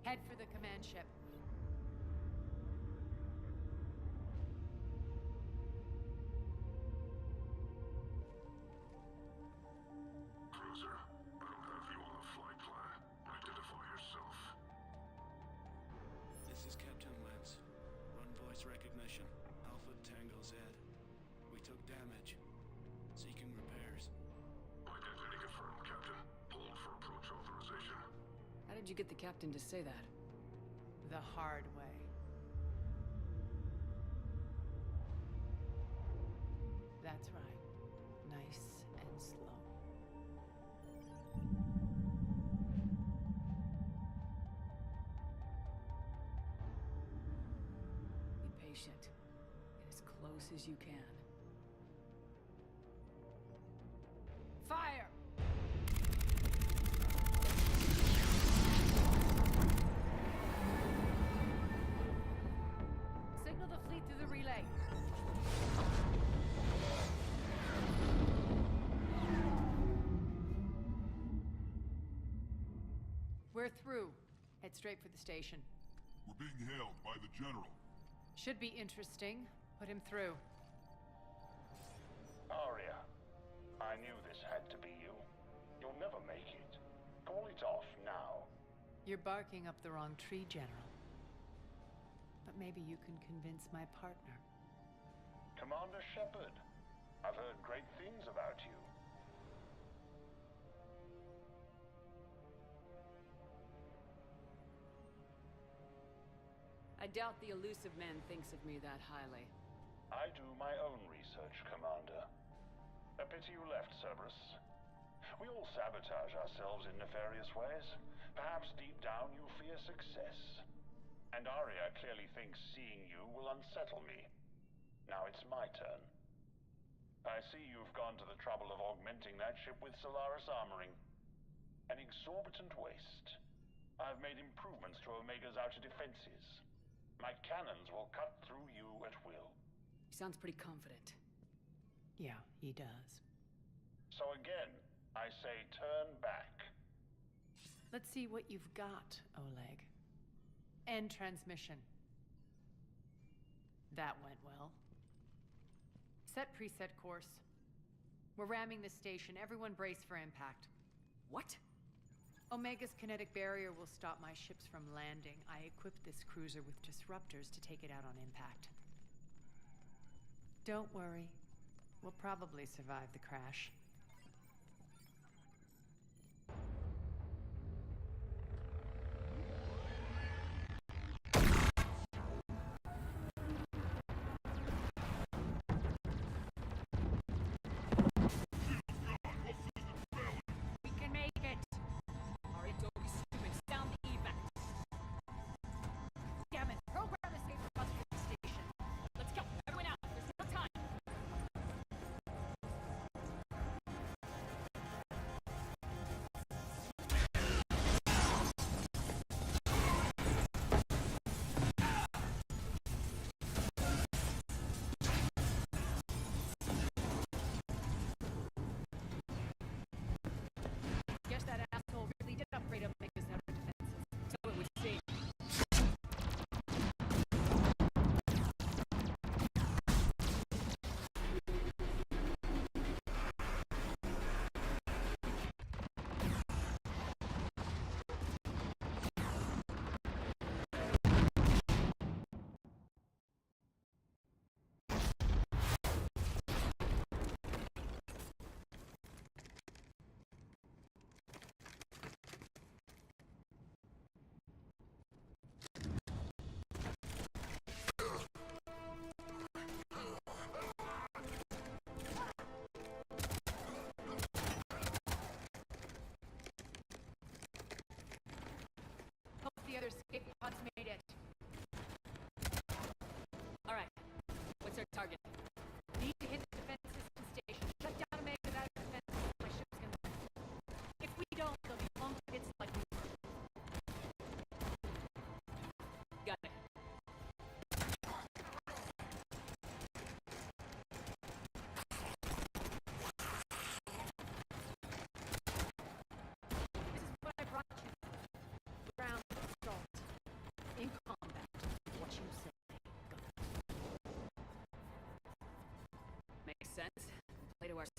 Head for the command ship. Cruiser, I don't have you on the flight plan. Identify yourself. This is Captain Lance. Run voice recognition. Alpha Tango Z. We took damage. Seeking repairs. Identity confirmed, Captain. Hold for approach authorization. How did you get the captain to say that? The hard way. That's right. Nice and slow. Be patient. Get as close as you can. Fire! Signal the fleet through the relay. We're through. Head straight for the station. We're being hailed by the General. Should be interesting. Put him through. Arya, I knew this had to be you. You'll never make it. Call it off now. You're barking up the wrong tree, General. But maybe you can convince my partner. Commander Shepard, I've heard great things about you. I doubt the elusive man thinks of me that highly. I do my own research, Commander. A pity you left, Cerberus. We all sabotage ourselves in nefarious ways. Perhaps deep down you fear success. And Arya clearly thinks seeing you will unsettle me. Now it's my turn. I see you've gone to the trouble of augmenting that ship with Solaris armoring. An exorbitant waste. I've made improvements to Omega's outer defenses. My cannons will cut through you at will. He sounds pretty confident. Yeah, he does. So again, I say turn back. Let's see what you've got, Oleg. End transmission. That went well. Set preset course. We're ramming the station. Everyone brace for impact. What? Omega's kinetic barrier will stop my ships from landing. I equipped this cruiser with disruptors to take it out on impact. Don't worry. We'll probably survive the crash. We can make it! Alright, don't be stupid. Sound the evac. Damn it! Program escape for bus to the station. Let's go. Everyone out. There's no time.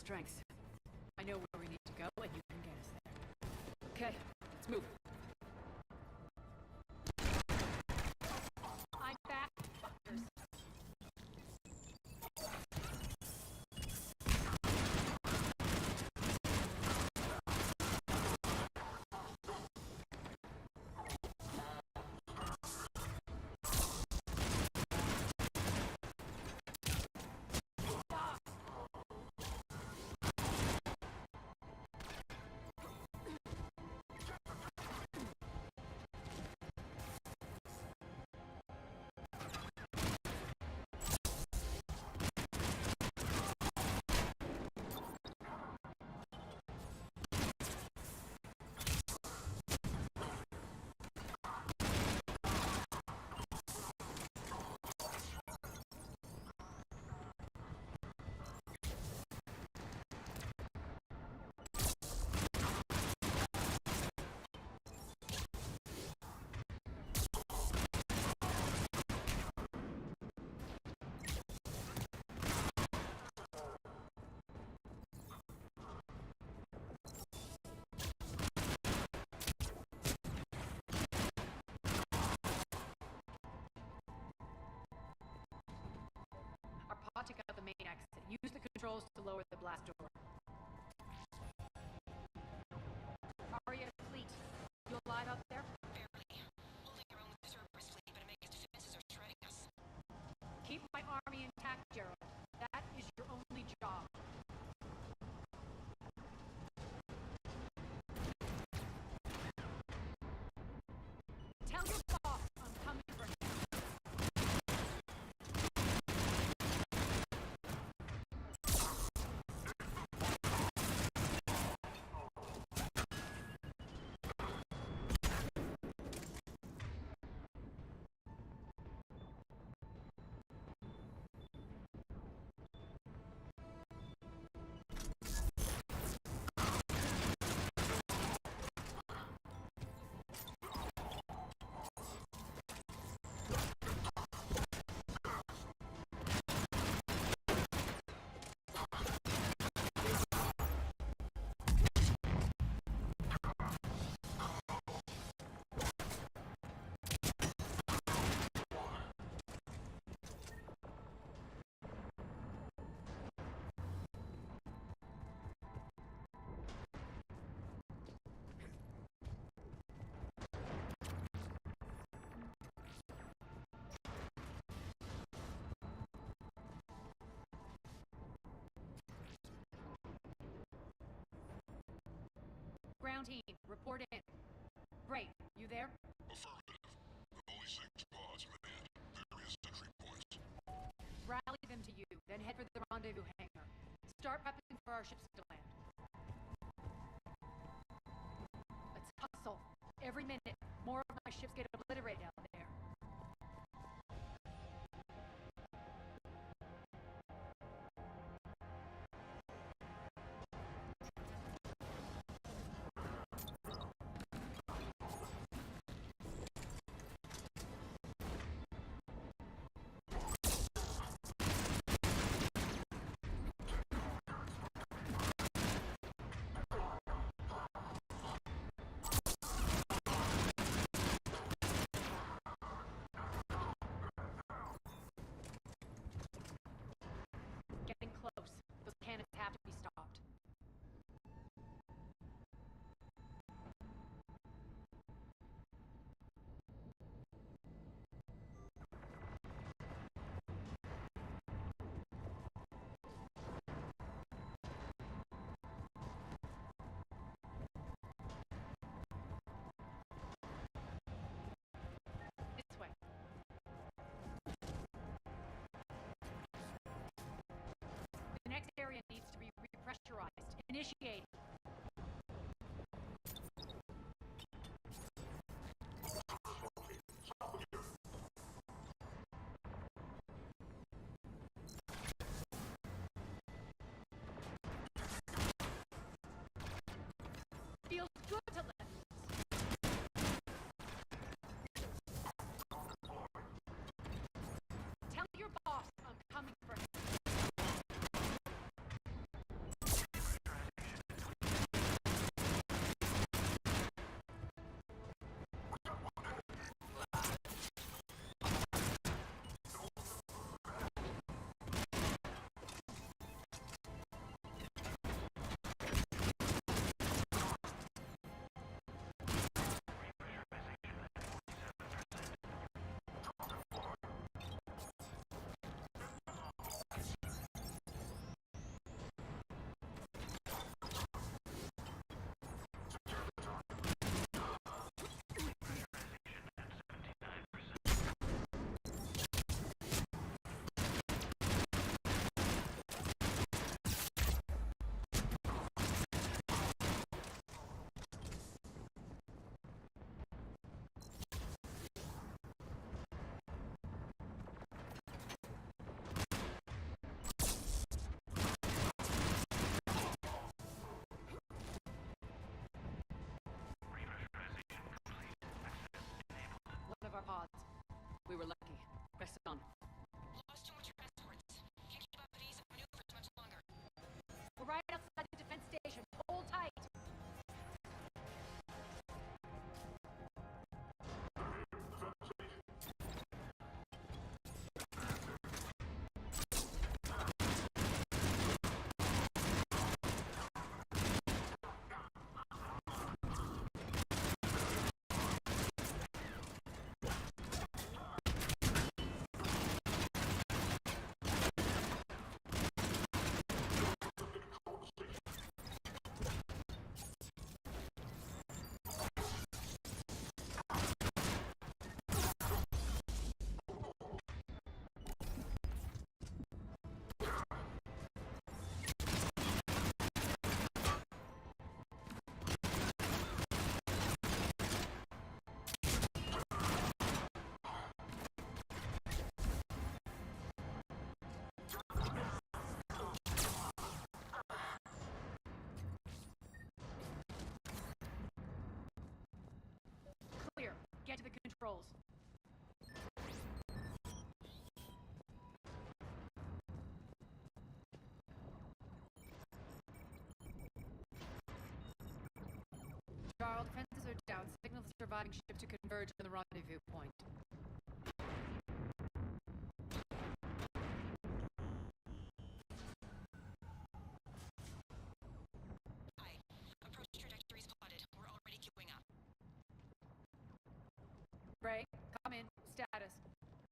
strengths. I know where we need to go, and you can get us there. Okay, let's move. I'm back, fuckers. Take out the main exit. Use the controls to lower the blast door. Arya, fleet. You alive out there? Barely. Holding your own with the Cerberus fleet, but Omega's defenses are shredding us. Keep my army intact, Gerald. That is your only job. Tell your boss I'm coming for him. Ground team, report in. Great, you there? Affirmative. Only 6 pods manned. Various entry points. Rally them to you, then head for the rendezvous hangar. Start prepping for our ships to land. Let's hustle. Every minute, more of my ships get obliterated out there. Getting close. Those cannons have to be stopped. This way. The next area needs to be repressurized. Initiate. Feels good to lift. Tell your boss I'm coming for him. controls. Jarl, defenses are down. Signal the surviving ship to converge on the rendezvous point. Approach trajectory spotted. We're already queuing up. Ray, come in. Status.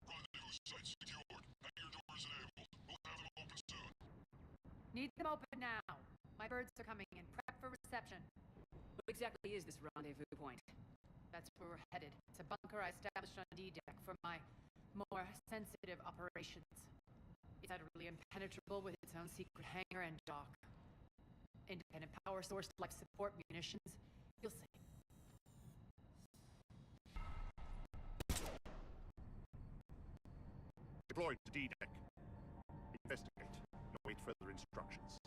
Rendezvous site secured. Hangar doors enabled. We'll have them open soon. Need them open now. My birds are coming in. Prep for reception. What exactly is this rendezvous point? That's where we're headed. It's a bunker I established on D-Deck for my more sensitive operations. It's utterly impenetrable with its own secret hangar and dock. Independent power source, life support, munitions. You'll see. Deployed to D-Deck. Investigate. Await further instructions.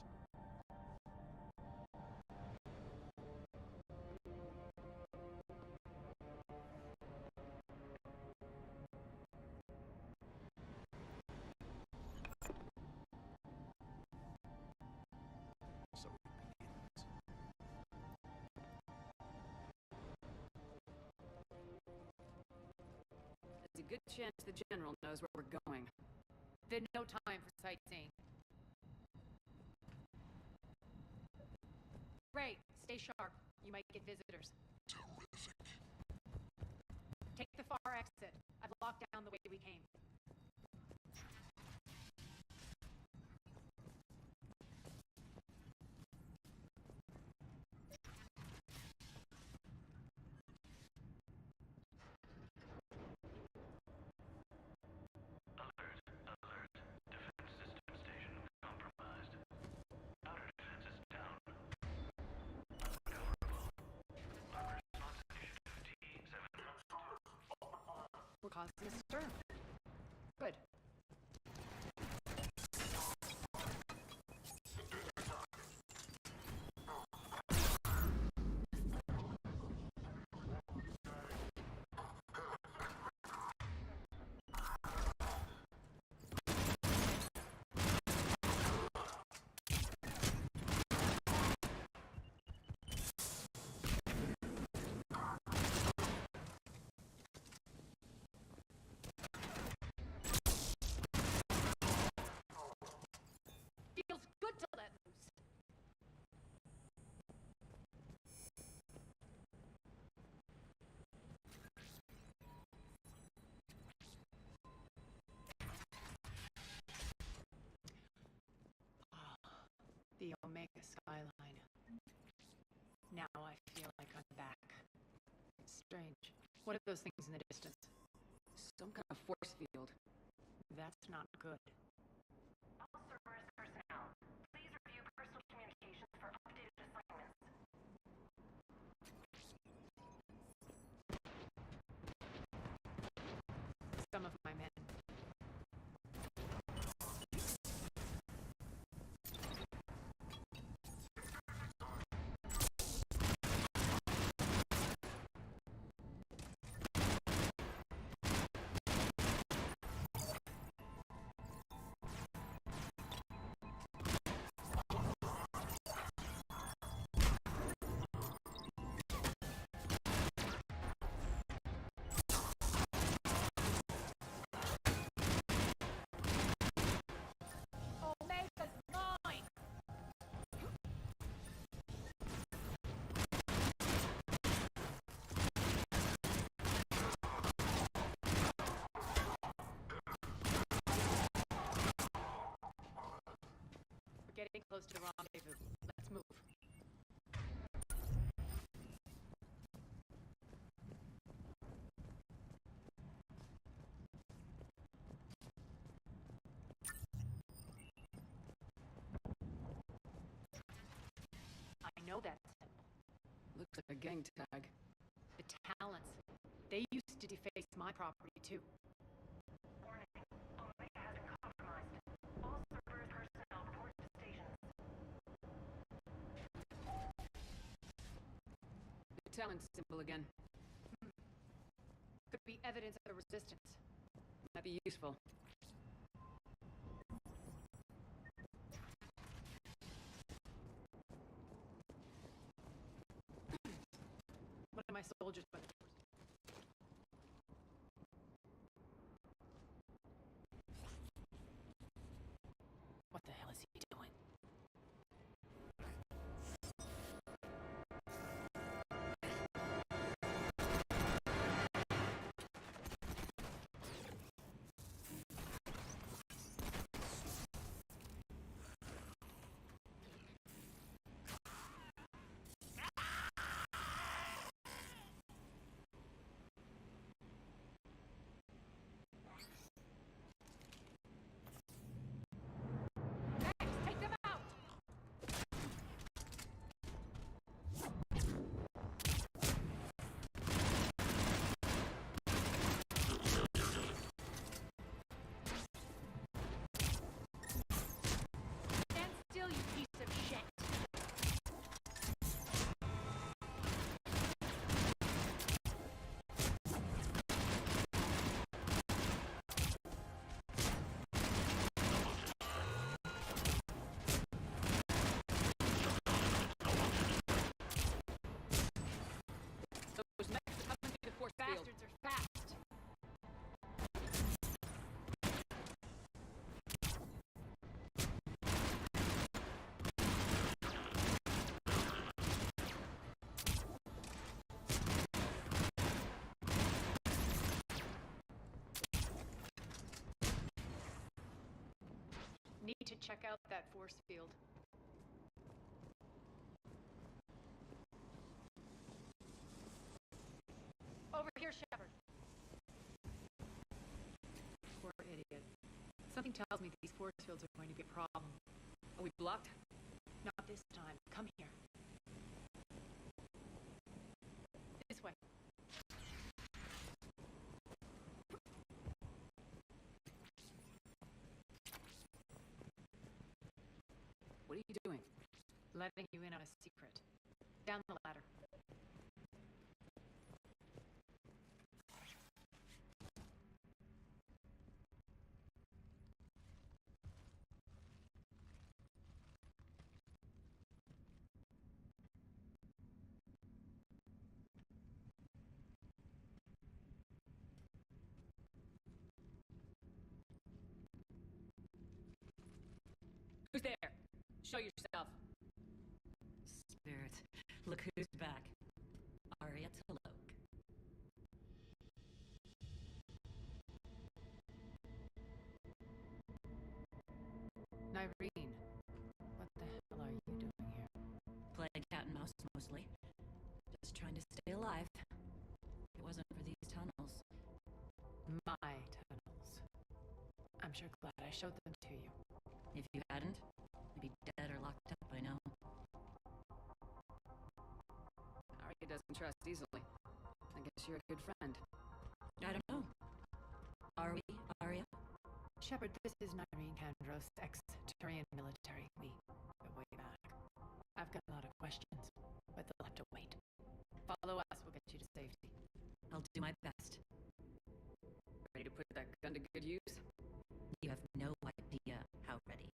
So it begins. There's a good chance the General knows where we're going. Then no time for sightseeing. Ray, stay sharp. You might get visitors. Terrific. Take the far exit. I've locked down the way we came. We're causing a stir. Good. Feels good to let loose. The Omega skyline. Now I feel like I'm back. It's strange. What are those things in the distance? Some kind of force field. That's not good. All Cerberus personnel, please review personal communications for updated assignments. Some of my men. Omega's mine! We're getting close to the rendezvous. Let's move. I know that symbol. Looks like a gang tag. The Talents. They used to deface my property too. Warning, Omega has been compromised. All Cerberus personnel report to stations. The talent symbol again. Could be evidence of the resistance. Might be useful. One of my soldiers went. What the hell is he doing? Take them out! Stand still, you piece of shit! Those mechs are coming through the force field. Bastards are fast! Need to check out that force field. Over here, Shepard. Poor idiot. Something tells me these force fields are going to be a problem. Are we blocked? Not this time. Come here. This way. What are you doing? Letting you in on a secret. Down the ladder. Who's there? Show yourself. Spirit, look who's back. Arya T'Loak. Nyreen, what the hell are you doing here? Playing cat and mouse mostly. Just trying to stay alive. If it wasn't for these tunnels. My tunnels. I'm sure glad I showed them to you. If you hadn't, you'd be dead or locked up by now. Arya doesn't trust easily. I guess you're a good friend. I don't know. Are we, Arya? Shepard, this is Nyreen Kandros, ex-Turian military. We go way back. I've got a lot of questions, but they'll have to wait. Follow us, we'll get you to safety. I'll do my best. Ready to put that gun to good use? You have no idea how ready.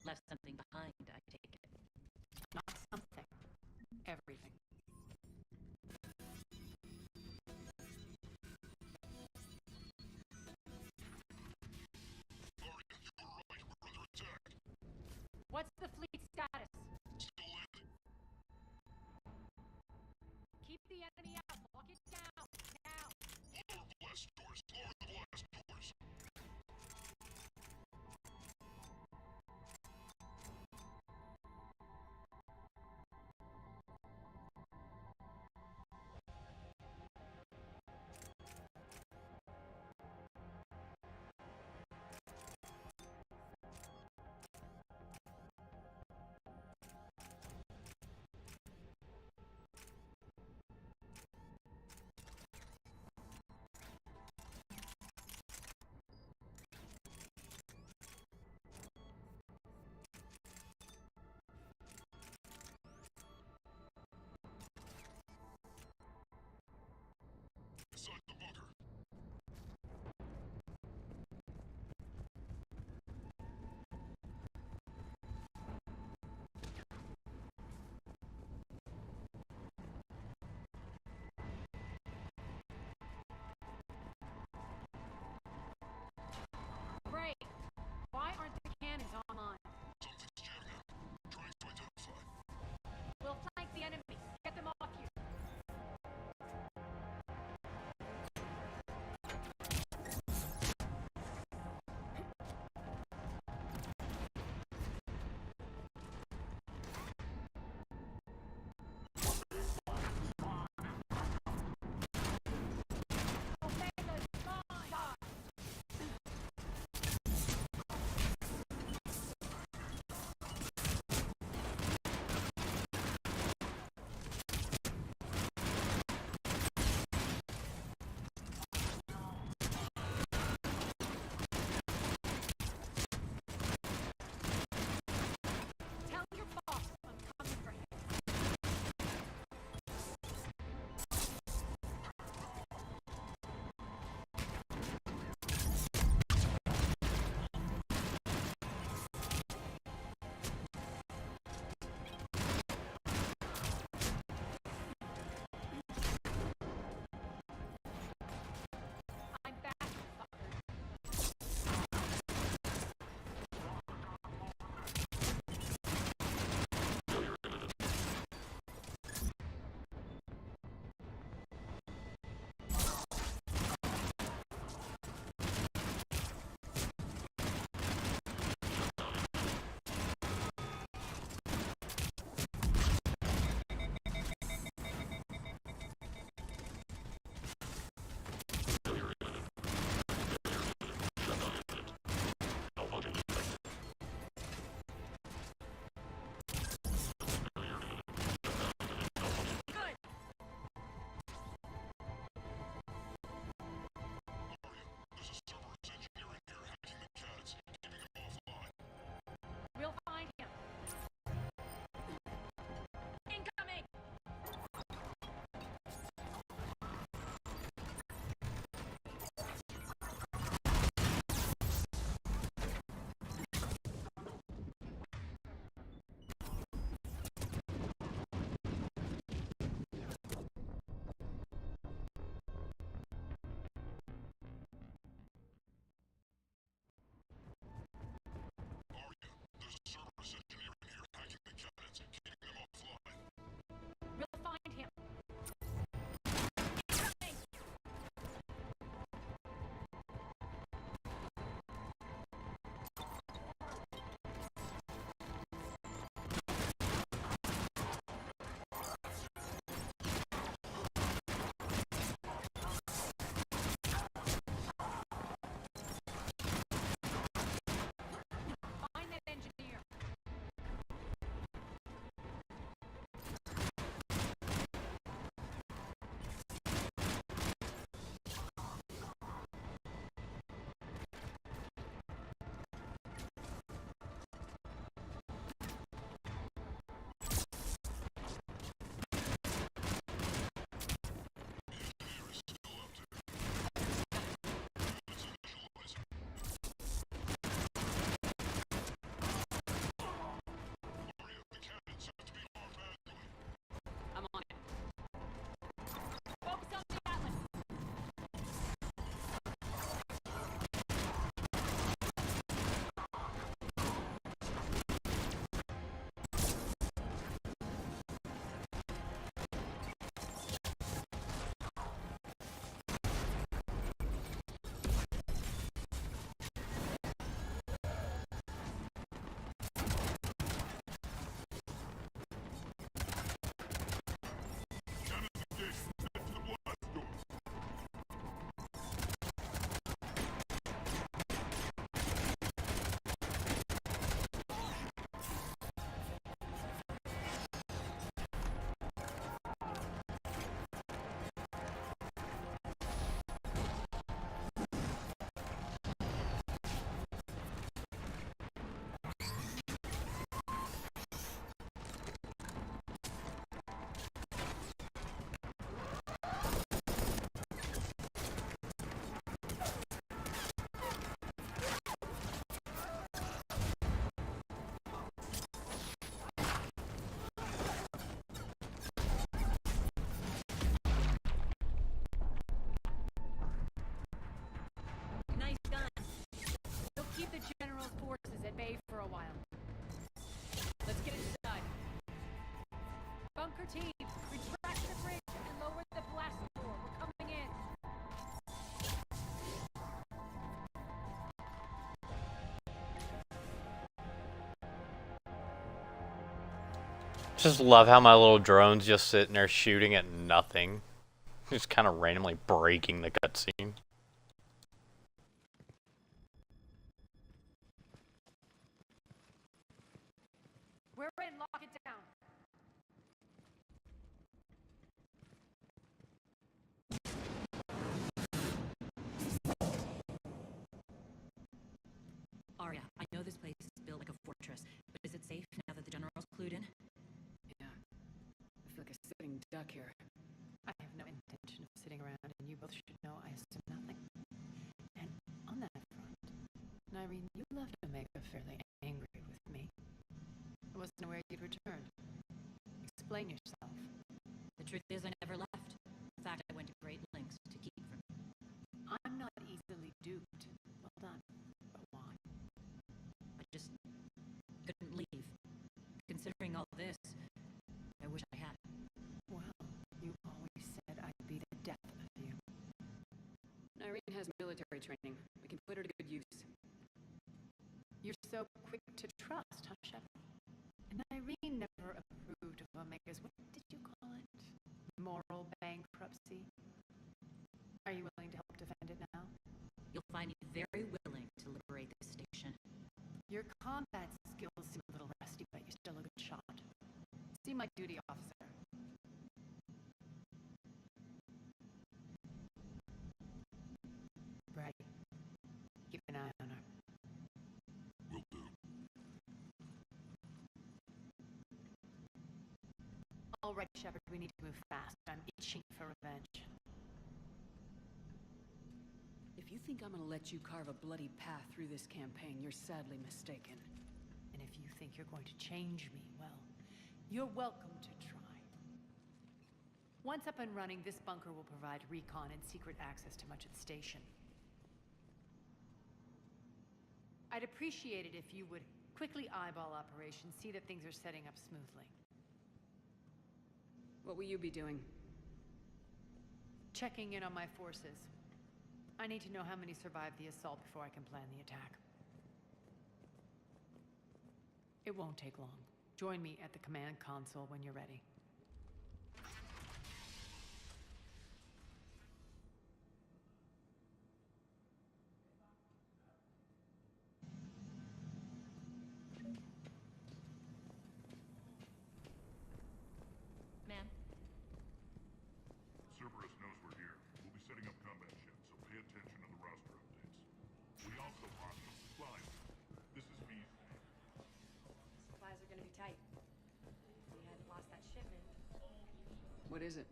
Left something behind, I take it. Not something. Everything. What's the fleet status? Still landing. Keep the enemy out. Lock it down. Now. Lower blast doors. Lower the blast doors. General's forces at bay for a while. Let's get inside. Bunker team, retract the bridge and lower the blast door. We're coming in. Just love how my little drone's just sitting there shooting at nothing. Just kind of randomly breaking the cutscene. We're in, lock it down. Arya, I know this place is built like a fortress, but is it safe now that the General's clued in? Yeah. I feel like a sitting duck here. I have no intention of sitting around, and you both should know I assume nothing. And on that front, Nyreen, you left Omega fairly angry with me. I wasn't aware you'd returned. Explain yourself. The truth is I never left. In fact, I went to great lengths to keep from... I'm not easily duped. Well done. But why? I just couldn't leave. Considering all this, I wish I had. Well, you always said I'd be the death of you. Nyreen has military training. We can put her to good use. You're so quick to trust, huh, Shepard? And Nyreen never approved of Omega's, what did you call it? Moral bankruptcy? Are you willing to help defend it now? You'll find me very willing to liberate this station. Your combat skills seem a little rusty, but you're still a good shot. See my duty officer. Right. Keep an eye on her. Will do. All right, Shepard, we need to move fast. I'm itching for revenge. If you think I'm gonna let you carve a bloody path through this campaign, you're sadly mistaken. And if you think you're going to change me, well, you're welcome to try. Once up and running, this bunker will provide recon and secret access to much of the station. I'd appreciate it if you would quickly eyeball operations, see that things are setting up smoothly. What will you be doing? Checking in on my forces. I need to know how many survived the assault before I can plan the attack. It won't take long. Join me at the command console when you're ready. Ma'am? Cerberus knows we're here. We'll be setting up combat ships, so pay attention to the roster updates. We also want some supplies. This is me. Supplies are gonna be tight. We hadn't lost that shipment. What is it?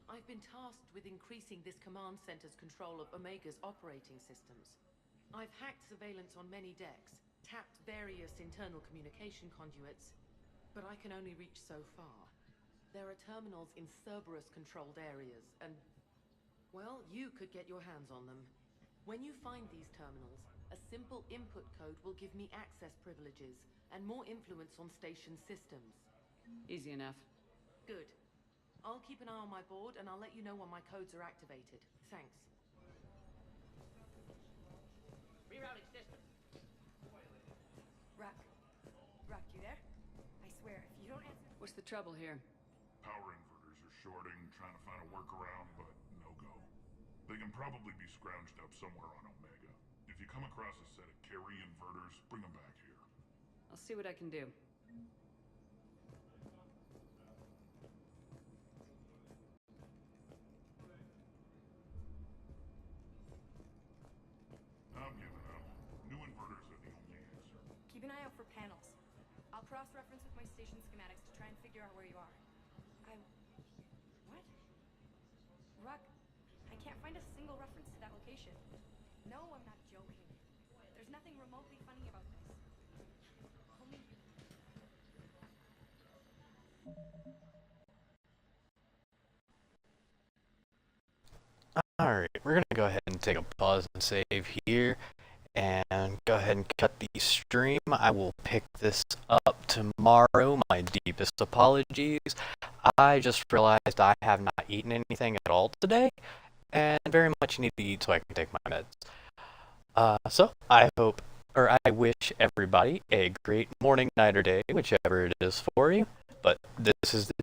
I've been tasked with increasing this command center's control of Omega's operating systems. I've hacked surveillance on many decks, tapped various internal communication conduits, but I can only reach so far. There are terminals in Cerberus-controlled areas, and, well, you could get your hands on them. When you find these terminals, a simple input code will give me access privileges and more influence on station systems. Easy enough. Good. I'll keep an eye on my board, and I'll let you know when my codes are activated. Thanks. Rerouting system. Ruck. Ruck, you there? I swear, if you don't answer... What's the trouble here? Power inverters are shorting, trying to find a workaround, but no go. They can probably be scrounged up somewhere on Omega. If you come across a set of carry inverters, bring them back here. I'll see what I can do. I'm giving up. New inverters are the only answer. Keep an eye out for panels. I'll cross-reference with my station schematics to try and figure out where you are. What? Ruck, I can't find a single reference to that location. No, I'm not joking. There's nothing remotely funny about this. Only... Alright, we're gonna go ahead and take a pause and save here. and go ahead and cut the stream. I will pick this up tomorrow. My deepest apologies. I just realized I have not eaten anything at all today, and very much need to eat so I can take my meds. So I wish everybody a great morning, night, or day, whichever it is for you. But this is the